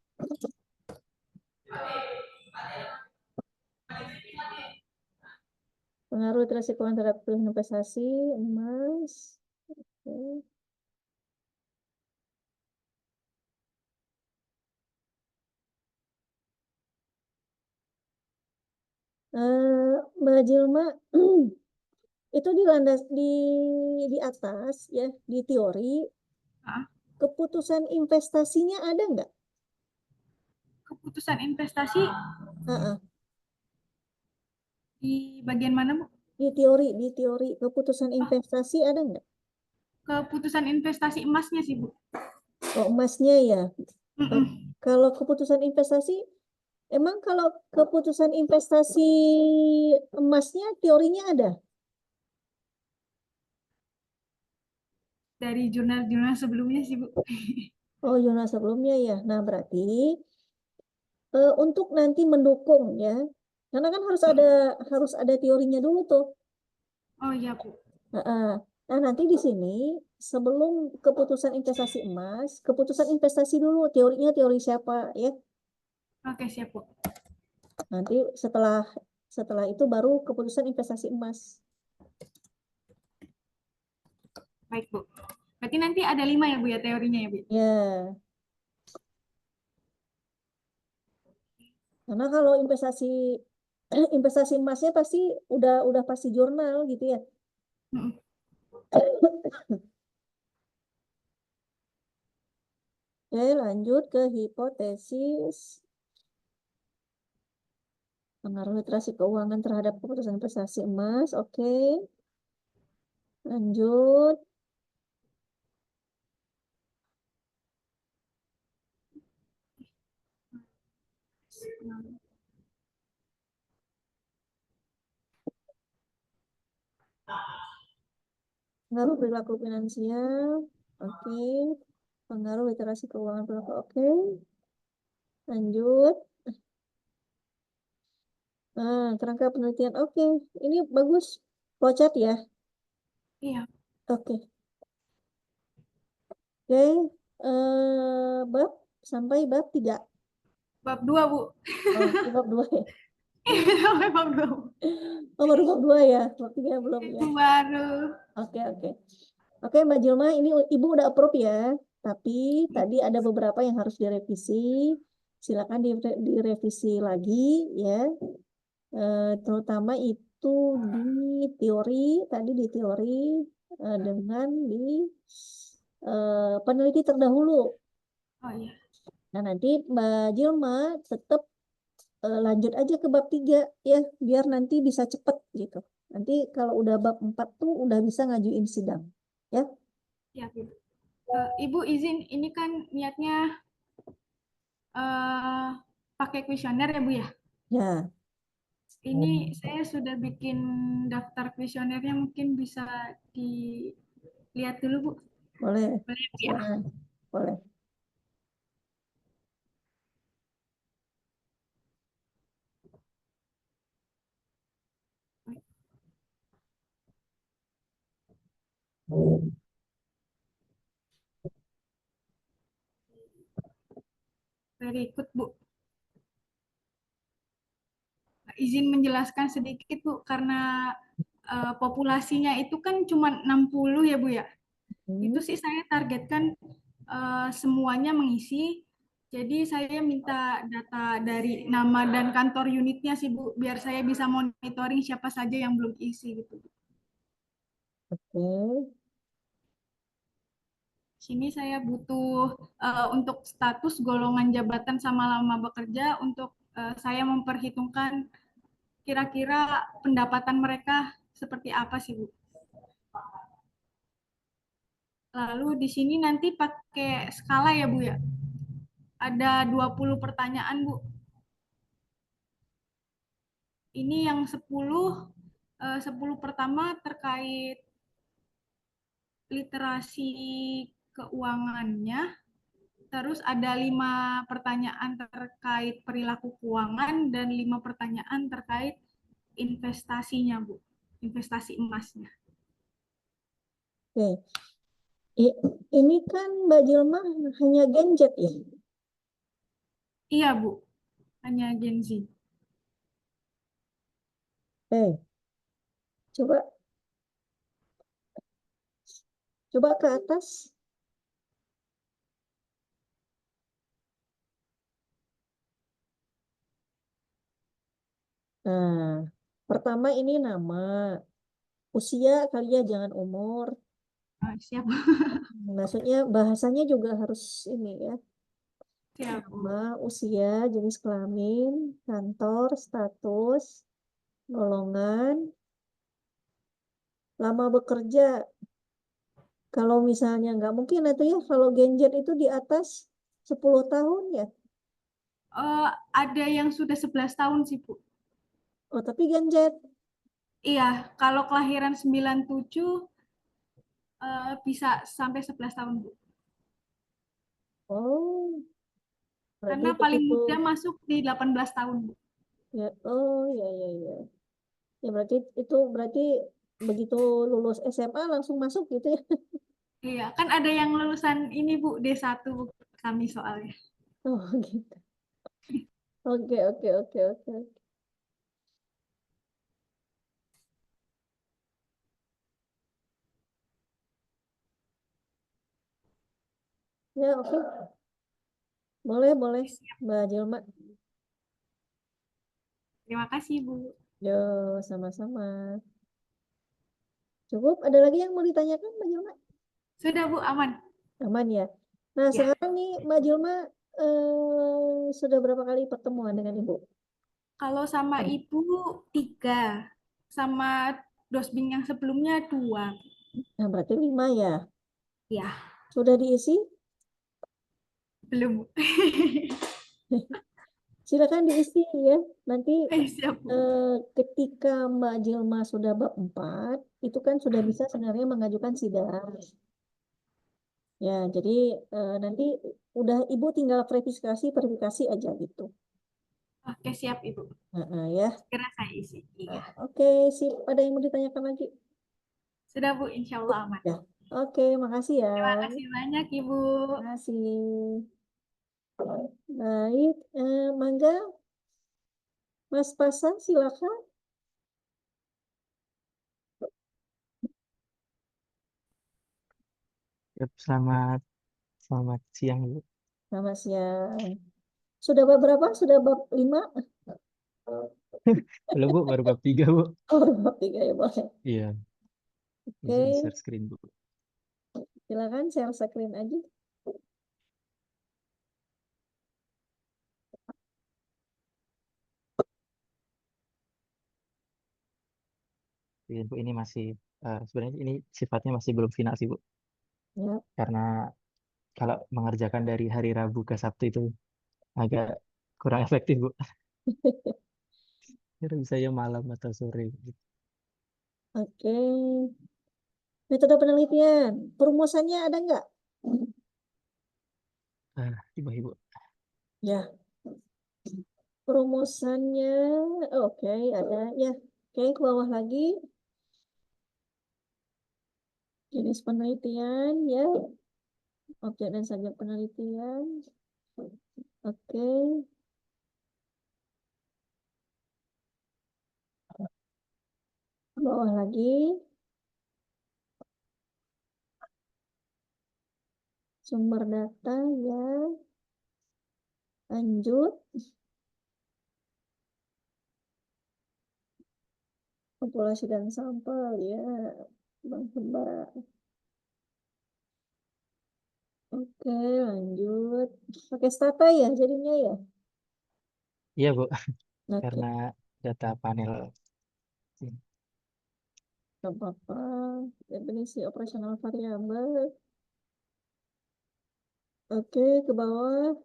[SPEAKER 2] Pengaruh literasi keuangan terhadap pilihan investasi emas. Oke. Mbak Jilma, itu di atas ya di teori keputusan investasinya ada nggak?
[SPEAKER 7] Keputusan investasi di bagian mana, Bu?
[SPEAKER 2] Di teori keputusan investasi ada nggak?
[SPEAKER 7] Keputusan investasi emasnya sih, Bu.
[SPEAKER 2] Oh, emasnya ya. Kalau keputusan investasi, emang kalau keputusan investasi emasnya teorinya ada?
[SPEAKER 7] dari jurnal-jurnal sebelumnya sih, Bu.
[SPEAKER 2] Oh, jurnal sebelumnya ya. Nah, berarti untuk nanti mendukung ya. Karena kan harus ada teorinya dulu tuh.
[SPEAKER 7] Oh iya, Bu.
[SPEAKER 2] Nah, nah, nanti di sini sebelum keputusan investasi emas, keputusan investasi dulu teorinya teori siapa ya.
[SPEAKER 7] Oke, siap, Bu.
[SPEAKER 2] Nanti setelah itu baru keputusan investasi emas.
[SPEAKER 7] Baik, Bu. Berarti nanti ada 5 ya, Bu, ya, teorinya ya, Bu?
[SPEAKER 2] Ya, karena kalau investasi investasi emasnya pasti udah pasti jurnal gitu ya.
[SPEAKER 7] Mm-mm.
[SPEAKER 2] Oke, lanjut ke hipotesis pengaruh literasi keuangan terhadap keputusan investasi emas. Oke, lanjut. Pengaruh perilaku finansial. Oke. Pengaruh literasi keuangan perilaku. Oke. Lanjut. Kerangka penelitian. Oke. Ini bagus. Flowchart ya.
[SPEAKER 7] Iya.
[SPEAKER 2] Oke. Oke. Bab sampai bab 3.
[SPEAKER 7] Bab 2, Bu.
[SPEAKER 2] Oh, bab 2 ya.
[SPEAKER 7] Sampai bab 2, Bu.
[SPEAKER 2] Oh, baru bab 2 ya. Bab 3 belum ya.
[SPEAKER 7] Itu baru.
[SPEAKER 2] Oke, oke. Oke, Mbak Jilma, ini Ibu udah approve ya. Tapi tadi ada beberapa yang harus direvisi. Silakan direvisi lagi ya. Terutama itu di teori, tadi di teori dengan di peneliti terdahulu.
[SPEAKER 7] Oh iya.
[SPEAKER 2] Nah, nanti Mbak Jilma tetap lanjut aja ke bab 3 ya, biar nanti bisa cepet gitu. Nanti kalau udah bab 4 tuh udah bisa ngajuin sidang. Ya.
[SPEAKER 7] Ya, Bu. Ibu izin, ini kan niatnya pakai kuesioner ya, Bu ya?
[SPEAKER 2] Ya,
[SPEAKER 7] Ini saya sudah bikin daftar kuesionernya, mungkin bisa dilihat dulu, Bu.
[SPEAKER 2] boleh.
[SPEAKER 7] Boleh, Bu, ya?
[SPEAKER 2] Silakan. Boleh.
[SPEAKER 7] Berikut, Bu. Izin menjelaskan sedikit, Bu, karena populasinya itu kan cuma 60 ya, Bu ya. Itu sih saya targetkan semuanya mengisi. Jadi saya minta data dari nama dan kantor unitnya sih, Bu, biar saya bisa monitoring siapa saja yang belum isi gitu.
[SPEAKER 2] Oke.
[SPEAKER 7] Sini saya butuh untuk status golongan jabatan sama lama bekerja untuk saya memperhitungkan kira-kira pendapatan mereka seperti apa sih, Bu. Lalu di sini nanti pakai skala ya, Bu ya. Ada 20 pertanyaan, Bu. Ini yang 10 pertama terkait literasi keuangannya. Terus ada 5 pertanyaan terkait perilaku keuangan dan 5 pertanyaan terkait investasinya, Bu. Investasi emasnya.
[SPEAKER 2] Oke. Ini kan Mbak Jilma hanya Genjet ya?
[SPEAKER 7] Iya, Bu. Hanya Gen Z.
[SPEAKER 2] Coba coba ke atas. Nah, pertama ini nama, usia kali ya, jangan umur.
[SPEAKER 7] Siap,
[SPEAKER 2] Maksudnya bahasanya juga harus ini ya.
[SPEAKER 7] siap, Bu.
[SPEAKER 2] Nama, usia, jenis kelamin, kantor, status, golongan, lama bekerja. Kalau misalnya nggak mungkin itu ya, kalau Genjet itu di atas 10 tahun ya.
[SPEAKER 7] Ada yang sudah 11 tahun sih, Bu.
[SPEAKER 2] Oh, tapi Genjet.
[SPEAKER 7] Iya, kalau kelahiran 97 bisa sampai 11 tahun, Bu.
[SPEAKER 2] Oh, berarti
[SPEAKER 7] Karena paling
[SPEAKER 2] begitu
[SPEAKER 7] muda masuk di 18 tahun, Bu.
[SPEAKER 2] ya. Oh, ya ya ya. Ya berarti itu berarti begitu lulus SMA langsung masuk gitu ya.
[SPEAKER 7] Iya, kan ada yang lulusan ini, Bu, D1 Bu, kami soalnya.
[SPEAKER 2] Oh, gitu. Oke, oke, oke, oke. Ya, oke. Boleh, boleh.
[SPEAKER 7] Siap.
[SPEAKER 2] Mbak Jelma.
[SPEAKER 7] Terima kasih, Bu.
[SPEAKER 2] Yo, sama-sama. Cukup? Ada lagi yang mau ditanyakan, Mbak Jelma?
[SPEAKER 7] Sudah, Bu, aman.
[SPEAKER 2] Aman ya. Nah,
[SPEAKER 7] Ya.
[SPEAKER 2] sekarang nih Mbak Jelma sudah berapa kali pertemuan dengan Ibu?
[SPEAKER 7] Kalau sama Ibu 3, sama dosbing yang sebelumnya 2.
[SPEAKER 2] Nah, berarti 5 ya.
[SPEAKER 7] Ya,
[SPEAKER 2] Sudah diisi?
[SPEAKER 7] belum, Bu.
[SPEAKER 2] Silakan diisi ya. Nanti
[SPEAKER 7] Siap, Bu.
[SPEAKER 2] ketika Mbak Jelma sudah bab 4, itu kan sudah bisa sebenarnya mengajukan sidang. Ya, jadi nanti udah Ibu tinggal verifikasi aja gitu.
[SPEAKER 7] Oke, siap, Ibu.
[SPEAKER 2] Ya.
[SPEAKER 7] Segera saya isi. Iya.
[SPEAKER 2] Oke, sip. Ada yang mau ditanyakan lagi?
[SPEAKER 7] Sudah, Bu, insya Allah aman.
[SPEAKER 2] Ya. Oke, makasih ya.
[SPEAKER 7] Terima kasih banyak, Ibu.
[SPEAKER 2] Makasih. Baik, Mangga, Mas Pasan, silakan.
[SPEAKER 8] Yap, selamat siang, Bu.
[SPEAKER 2] Selamat siang. Sudah bab berapa? Sudah bab 5?
[SPEAKER 8] Belum, Bu, baru bab 3, Bu.
[SPEAKER 2] Oh, bab 3 ya, boleh.
[SPEAKER 8] Iya,
[SPEAKER 2] Oke,
[SPEAKER 8] izin share screen, Bu.
[SPEAKER 2] silakan share screen aja.
[SPEAKER 8] Iya, Bu, ini masih sebenarnya ini sifatnya masih belum final sih, Bu.
[SPEAKER 2] Ya.
[SPEAKER 8] Karena kalau mengerjakan dari hari Rabu ke Sabtu itu agak kurang efektif, Bu. Kira bisa ya malam atau sore gitu.
[SPEAKER 2] Oke. Metode penelitian. Perumusannya ada nggak?
[SPEAKER 8] Coba, Ibu.
[SPEAKER 2] Ya. Perumusannya, oke, ada ya. Oke, ke bawah lagi. Jenis penelitian, ya. Objek dan subjek penelitian. Oke. Ke bawah lagi. Sumber data, ya. Lanjut. Populasi dan sampel, ya. Bang Heba. Oke, lanjut. Pakai stata ya jadinya ya?
[SPEAKER 8] Iya, Bu.
[SPEAKER 2] Oke,
[SPEAKER 8] Karena data panel.
[SPEAKER 2] nggak apa-apa. Definisi operasional variabel. Oke, ke bawah.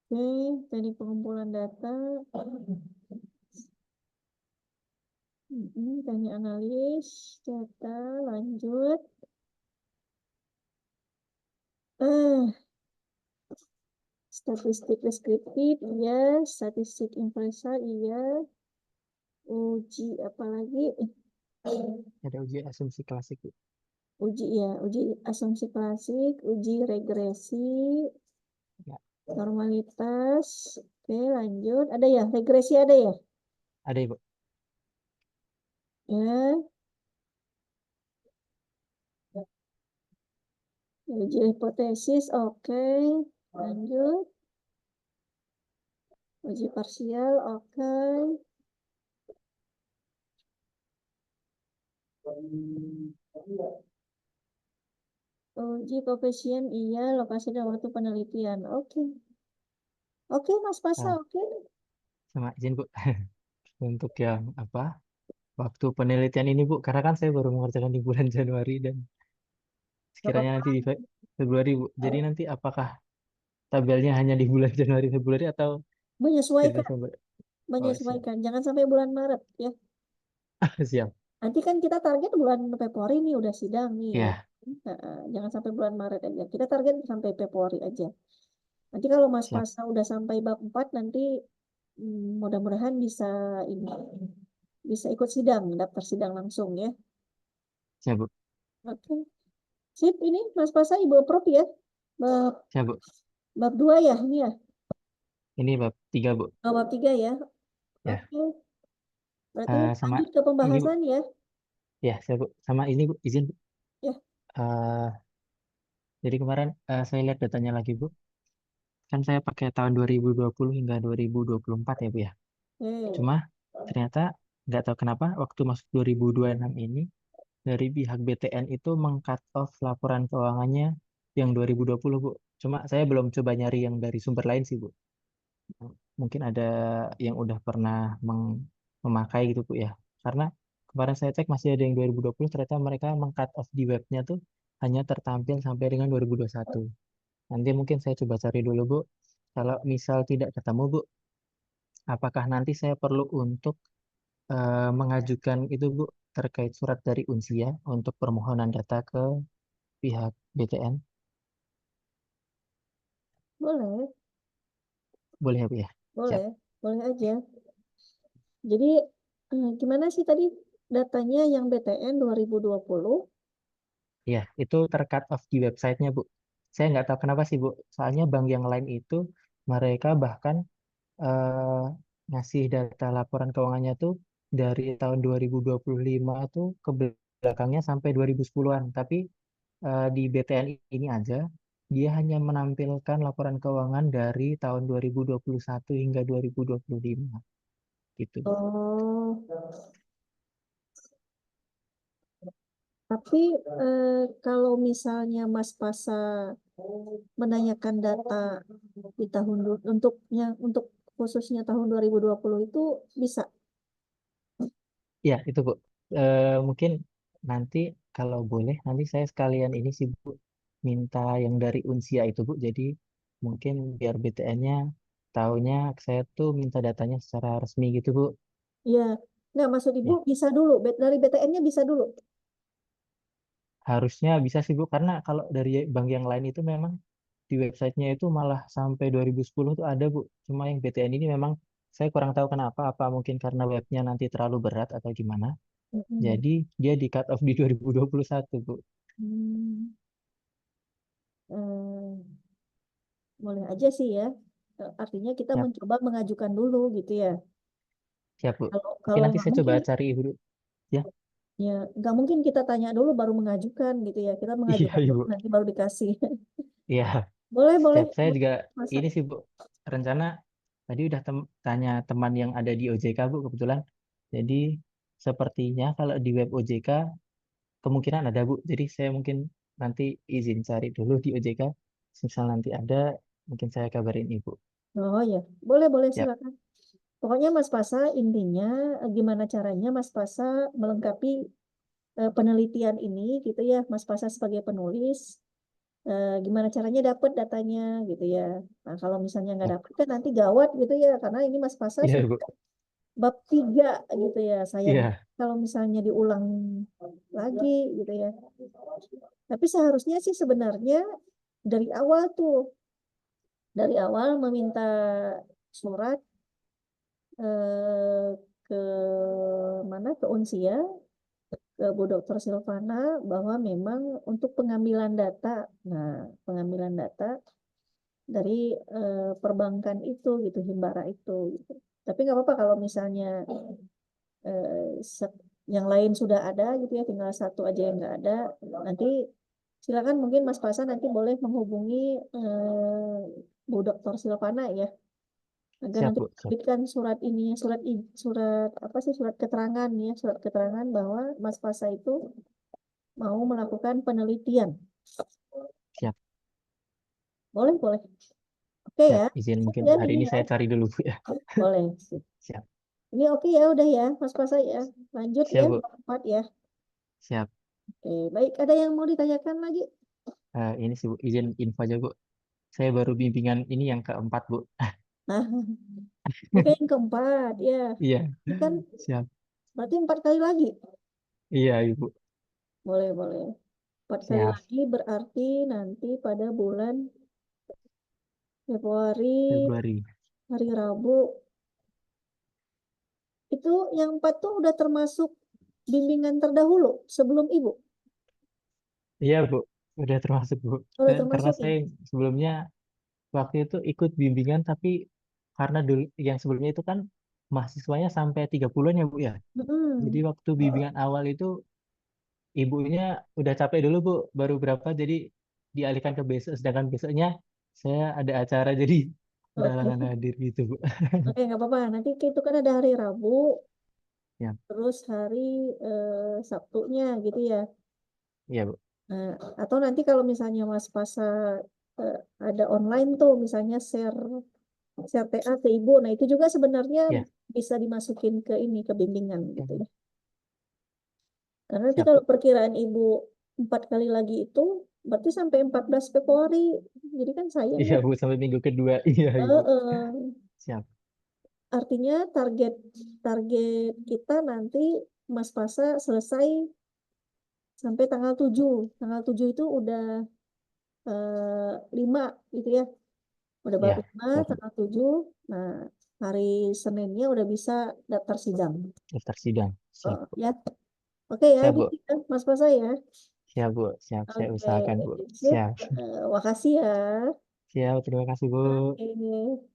[SPEAKER 2] Oke, teknik pengumpulan data. Teknik analis data, lanjut. Statistik deskriptif, iya. Statistik impresa, iya. Uji apa lagi?
[SPEAKER 8] Ada uji asumsi klasik, Bu.
[SPEAKER 2] Uji ya, uji asumsi klasik, uji regresi,
[SPEAKER 8] Ya.
[SPEAKER 2] normalitas. Oke, lanjut. Ada ya, regresi ada ya?
[SPEAKER 8] Ada, Ibu.
[SPEAKER 2] Ya. Uji hipotesis, oke. Lanjut. Uji parsial, oke. Uji koefisien, iya. Lokasi dan waktu penelitian, oke. Oke, Mas Pasa,
[SPEAKER 8] Nah,
[SPEAKER 2] oke.
[SPEAKER 8] sama izin, Bu. Untuk yang apa? Waktu penelitian ini, Bu, karena kan saya baru mengerjakan di bulan Januari dan
[SPEAKER 2] Gak
[SPEAKER 8] sekiranya
[SPEAKER 2] apa-apa.
[SPEAKER 8] nanti Februari, Bu. Jadi nanti apakah tabelnya hanya di bulan Januari Februari atau di
[SPEAKER 2] Menyesuaikan,
[SPEAKER 8] Desember? Oh, siap.
[SPEAKER 2] menyesuaikan. Jangan sampai bulan Maret ya.
[SPEAKER 8] Siap.
[SPEAKER 2] Nanti kan kita target bulan Februari nih udah sidang nih ya.
[SPEAKER 8] Ya,
[SPEAKER 2] Jangan sampai bulan Maret aja. Kita target sampai Februari aja. Nanti kalau Mas
[SPEAKER 8] siap.
[SPEAKER 2] Pasa udah sampai bab 4 nanti mudah-mudahan bisa ini bisa ikut sidang, daftar sidang langsung ya.
[SPEAKER 8] Siap, Bu.
[SPEAKER 2] Oke. Sip, ini Mas Pasa Ibu approve ya. Bab
[SPEAKER 8] Siap, Bu.
[SPEAKER 2] bab 2 ya ini ya.
[SPEAKER 8] Ini bab 3, Bu.
[SPEAKER 2] Oh, bab 3 ya.
[SPEAKER 8] Ya.
[SPEAKER 2] Oke. Berarti
[SPEAKER 8] Sama
[SPEAKER 2] lanjut ke
[SPEAKER 8] ini, Bu.
[SPEAKER 2] pembahasan ya.
[SPEAKER 8] Ya, siap, Bu. Sama ini, Bu. Izin, Bu.
[SPEAKER 2] Ya.
[SPEAKER 8] Eh, jadi kemarin saya lihat datanya lagi, Bu. Kan saya pakai tahun 2020 hingga 2024 ya, Bu ya.
[SPEAKER 2] Oke.
[SPEAKER 8] Cuma ternyata nggak tahu kenapa waktu masuk 2026 ini dari pihak BTN itu meng-cut off laporan keuangannya yang 2020, Bu. Cuma saya belum coba nyari yang dari sumber lain sih, Bu. Mungkin ada yang udah pernah memakai gitu, Bu ya. Karena kemarin saya cek masih ada yang 2020, ternyata mereka meng-cut off di webnya tuh hanya tertampil sampai dengan 2021. Nanti mungkin saya coba cari dulu, Bu. Kalau misal tidak ketemu, Bu, apakah nanti saya perlu untuk mengajukan itu, Bu, terkait surat dari Unsia untuk permohonan data ke pihak BTN?
[SPEAKER 2] Boleh,
[SPEAKER 8] Boleh ya, Bu ya? Siap.
[SPEAKER 2] boleh, boleh aja. Jadi gimana sih tadi datanya yang BTN 2020?
[SPEAKER 8] Ya, itu ter-cut off di websitenya, Bu. Saya nggak tahu kenapa sih, Bu. Soalnya bank yang lain itu mereka bahkan eh, ngasih data laporan keuangannya tuh dari tahun 2025 tuh ke belakangnya sampai 2010-an. Tapi di BTN ini aja, dia hanya menampilkan laporan keuangan dari tahun 2021 hingga 2025. Gitu, Bu.
[SPEAKER 2] Oh, tapi kalau misalnya Mas Pasa menanyakan data di tahun untuk khususnya tahun 2020 itu bisa.
[SPEAKER 8] Ya, itu, Bu. Mungkin nanti kalau boleh, nanti saya sekalian ini sih, Bu, minta yang dari Unsia itu, Bu. Jadi mungkin biar BTN-nya taunya saya tuh minta datanya secara resmi gitu, Bu.
[SPEAKER 2] Ya, nggak maksud Ibu
[SPEAKER 8] Ya,
[SPEAKER 2] bisa dulu, dari BTN-nya bisa dulu.
[SPEAKER 8] harusnya bisa sih, Bu. Karena kalau dari bank yang lain itu memang di websitenya itu malah sampai 2010 tuh ada, Bu. Cuma yang BTN ini memang saya kurang tahu kenapa. Apa mungkin karena webnya nanti terlalu berat atau gimana.
[SPEAKER 2] Mm-mm.
[SPEAKER 8] Jadi dia di cut off di 2021, Bu.
[SPEAKER 2] Hmm, eh, boleh aja sih ya. Artinya kita
[SPEAKER 8] Siap,
[SPEAKER 2] mencoba mengajukan dulu gitu ya.
[SPEAKER 8] siap, Bu.
[SPEAKER 2] Kalau
[SPEAKER 8] Mungkin
[SPEAKER 2] kalau
[SPEAKER 8] nanti
[SPEAKER 2] nggak
[SPEAKER 8] saya coba
[SPEAKER 2] mungkin
[SPEAKER 8] cari Ibu. Ya,
[SPEAKER 2] ya nggak mungkin kita tanya dulu baru mengajukan gitu ya. Kita
[SPEAKER 8] iya,
[SPEAKER 2] mengajukan dulu
[SPEAKER 8] Ibu.
[SPEAKER 2] nanti baru dikasih.
[SPEAKER 8] Iya,
[SPEAKER 2] Boleh boleh.
[SPEAKER 8] siap. Saya juga
[SPEAKER 2] Masa?
[SPEAKER 8] ini sih, Bu. Rencana tadi udah tanya teman yang ada di OJK, Bu, kebetulan. Jadi sepertinya kalau di web OJK kemungkinan ada, Bu. Jadi saya mungkin nanti izin cari dulu di OJK. Misal nanti ada, mungkin saya kabarin Ibu.
[SPEAKER 2] Oh ya, boleh boleh
[SPEAKER 8] Siap,
[SPEAKER 2] silakan. Pokoknya Mas Pasa intinya gimana caranya Mas Pasa melengkapi penelitian ini gitu ya. Mas Pasa sebagai penulis gimana caranya dapat datanya gitu ya. Nah, kalau misalnya nggak
[SPEAKER 8] siap.
[SPEAKER 2] dapat kan nanti gawat gitu ya karena ini Mas Pasa
[SPEAKER 8] Iya,
[SPEAKER 2] sudah
[SPEAKER 8] Bu.
[SPEAKER 2] bab 3 gitu ya. Sayang
[SPEAKER 8] Iya,
[SPEAKER 2] kalau misalnya diulang lagi gitu ya. Tapi seharusnya sih sebenarnya dari awal tuh dari awal meminta surat eh, ke mana ke Unsia ke Bu Dr. Silvana bahwa memang untuk pengambilan data, nah pengambilan data dari perbankan itu gitu, Himbara itu. Gitu. Tapi nggak apa-apa kalau misalnya yang lain sudah ada gitu ya, tinggal satu aja yang nggak ada. Nanti silakan mungkin Mas Pasa nanti boleh menghubungi Bu Dr. Silvana ya agar
[SPEAKER 8] siap,
[SPEAKER 2] nanti
[SPEAKER 8] Bu. Siap,
[SPEAKER 2] terbitkan surat ini surat apa sih surat keterangan ya surat keterangan bahwa Mas Pasa itu mau melakukan penelitian.
[SPEAKER 8] siap,
[SPEAKER 2] Boleh, boleh. Oke
[SPEAKER 8] siap.
[SPEAKER 2] ya.
[SPEAKER 8] Izin
[SPEAKER 2] Siap
[SPEAKER 8] mungkin
[SPEAKER 2] ya
[SPEAKER 8] hari
[SPEAKER 2] ini
[SPEAKER 8] ini
[SPEAKER 2] ya.
[SPEAKER 8] saya cari dulu, Bu ya.
[SPEAKER 2] Boleh.
[SPEAKER 8] Siap,
[SPEAKER 2] Ini oke ya, udah ya, Mas Pasa ya. Lanjut ya,
[SPEAKER 8] siap, Bu.
[SPEAKER 2] bab 4 ya.
[SPEAKER 8] Siap.
[SPEAKER 2] Oke, baik. Ada yang mau ditanyakan lagi?
[SPEAKER 8] Ini sih Bu, izin info aja Bu. Saya baru bimbingan ini yang keempat Bu.
[SPEAKER 2] Nah, oke yang keempat ya.
[SPEAKER 8] Iya,
[SPEAKER 2] Ini kan
[SPEAKER 8] siap.
[SPEAKER 2] berarti 4 kali lagi.
[SPEAKER 8] Iya Ibu,
[SPEAKER 2] Boleh, boleh. 4 kali
[SPEAKER 8] siap.
[SPEAKER 2] lagi berarti nanti pada bulan Februari,
[SPEAKER 8] Februari.
[SPEAKER 2] hari Rabu. Itu yang 4 tuh udah termasuk bimbingan terdahulu sebelum Ibu.
[SPEAKER 8] Iya Bu, udah termasuk Bu.
[SPEAKER 2] Udah
[SPEAKER 8] Karena
[SPEAKER 2] termasuk ya?
[SPEAKER 8] saya sebelumnya waktu itu ikut bimbingan, tapi karena dulu yang sebelumnya itu kan mahasiswanya sampai 30-an ya Bu ya. Jadi
[SPEAKER 2] Mm-mm.
[SPEAKER 8] waktu bimbingan awal itu ibunya udah capek dulu Bu, baru berapa jadi dialihkan ke besok, sedangkan besoknya saya ada acara jadi berhalangan
[SPEAKER 2] Oke,
[SPEAKER 8] hadir gitu Bu.
[SPEAKER 2] oke nggak apa-apa. Nanti itu kan ada hari Rabu,
[SPEAKER 8] Ya,
[SPEAKER 2] terus hari Sabtunya gitu ya.
[SPEAKER 8] iya Bu.
[SPEAKER 2] Nah, atau nanti kalau misalnya Mas Pasa eh, ada online tuh, misalnya share share TA ke Ibu. Nah, itu juga sebenarnya
[SPEAKER 8] Ya,
[SPEAKER 2] bisa dimasukin ke ini, ke bimbingan gitu ya. Karena nanti
[SPEAKER 8] siap
[SPEAKER 2] kalau
[SPEAKER 8] Bu.
[SPEAKER 2] perkiraan Ibu 4 kali lagi itu, berarti sampai 14 Februari. Jadi kan sayang
[SPEAKER 8] Iya
[SPEAKER 2] ya.
[SPEAKER 8] Bu, sampai minggu kedua. Iya Ibu.
[SPEAKER 2] Eh,
[SPEAKER 8] Siap.
[SPEAKER 2] artinya target target kita nanti Mas Pasa selesai sampai tanggal 7. Tanggal 7 itu udah 5 gitu ya. Udah bab
[SPEAKER 8] Iya,
[SPEAKER 2] 5,
[SPEAKER 8] siap Bu.
[SPEAKER 2] tanggal 7. Nah, hari Seninnya udah bisa daftar sidang.
[SPEAKER 8] Daftar sidang. Siap
[SPEAKER 2] Oh,
[SPEAKER 8] Bu.
[SPEAKER 2] ya. Oke ya,
[SPEAKER 8] Siap Bu.
[SPEAKER 2] gitu ya, Mas Pasa ya.
[SPEAKER 8] Siap Bu. Siap, saya
[SPEAKER 2] Oke,
[SPEAKER 8] usahakan Bu.
[SPEAKER 2] sip.
[SPEAKER 8] Siap.
[SPEAKER 2] Makasih ya.
[SPEAKER 8] Siap, terima kasih Bu.
[SPEAKER 2] Oke.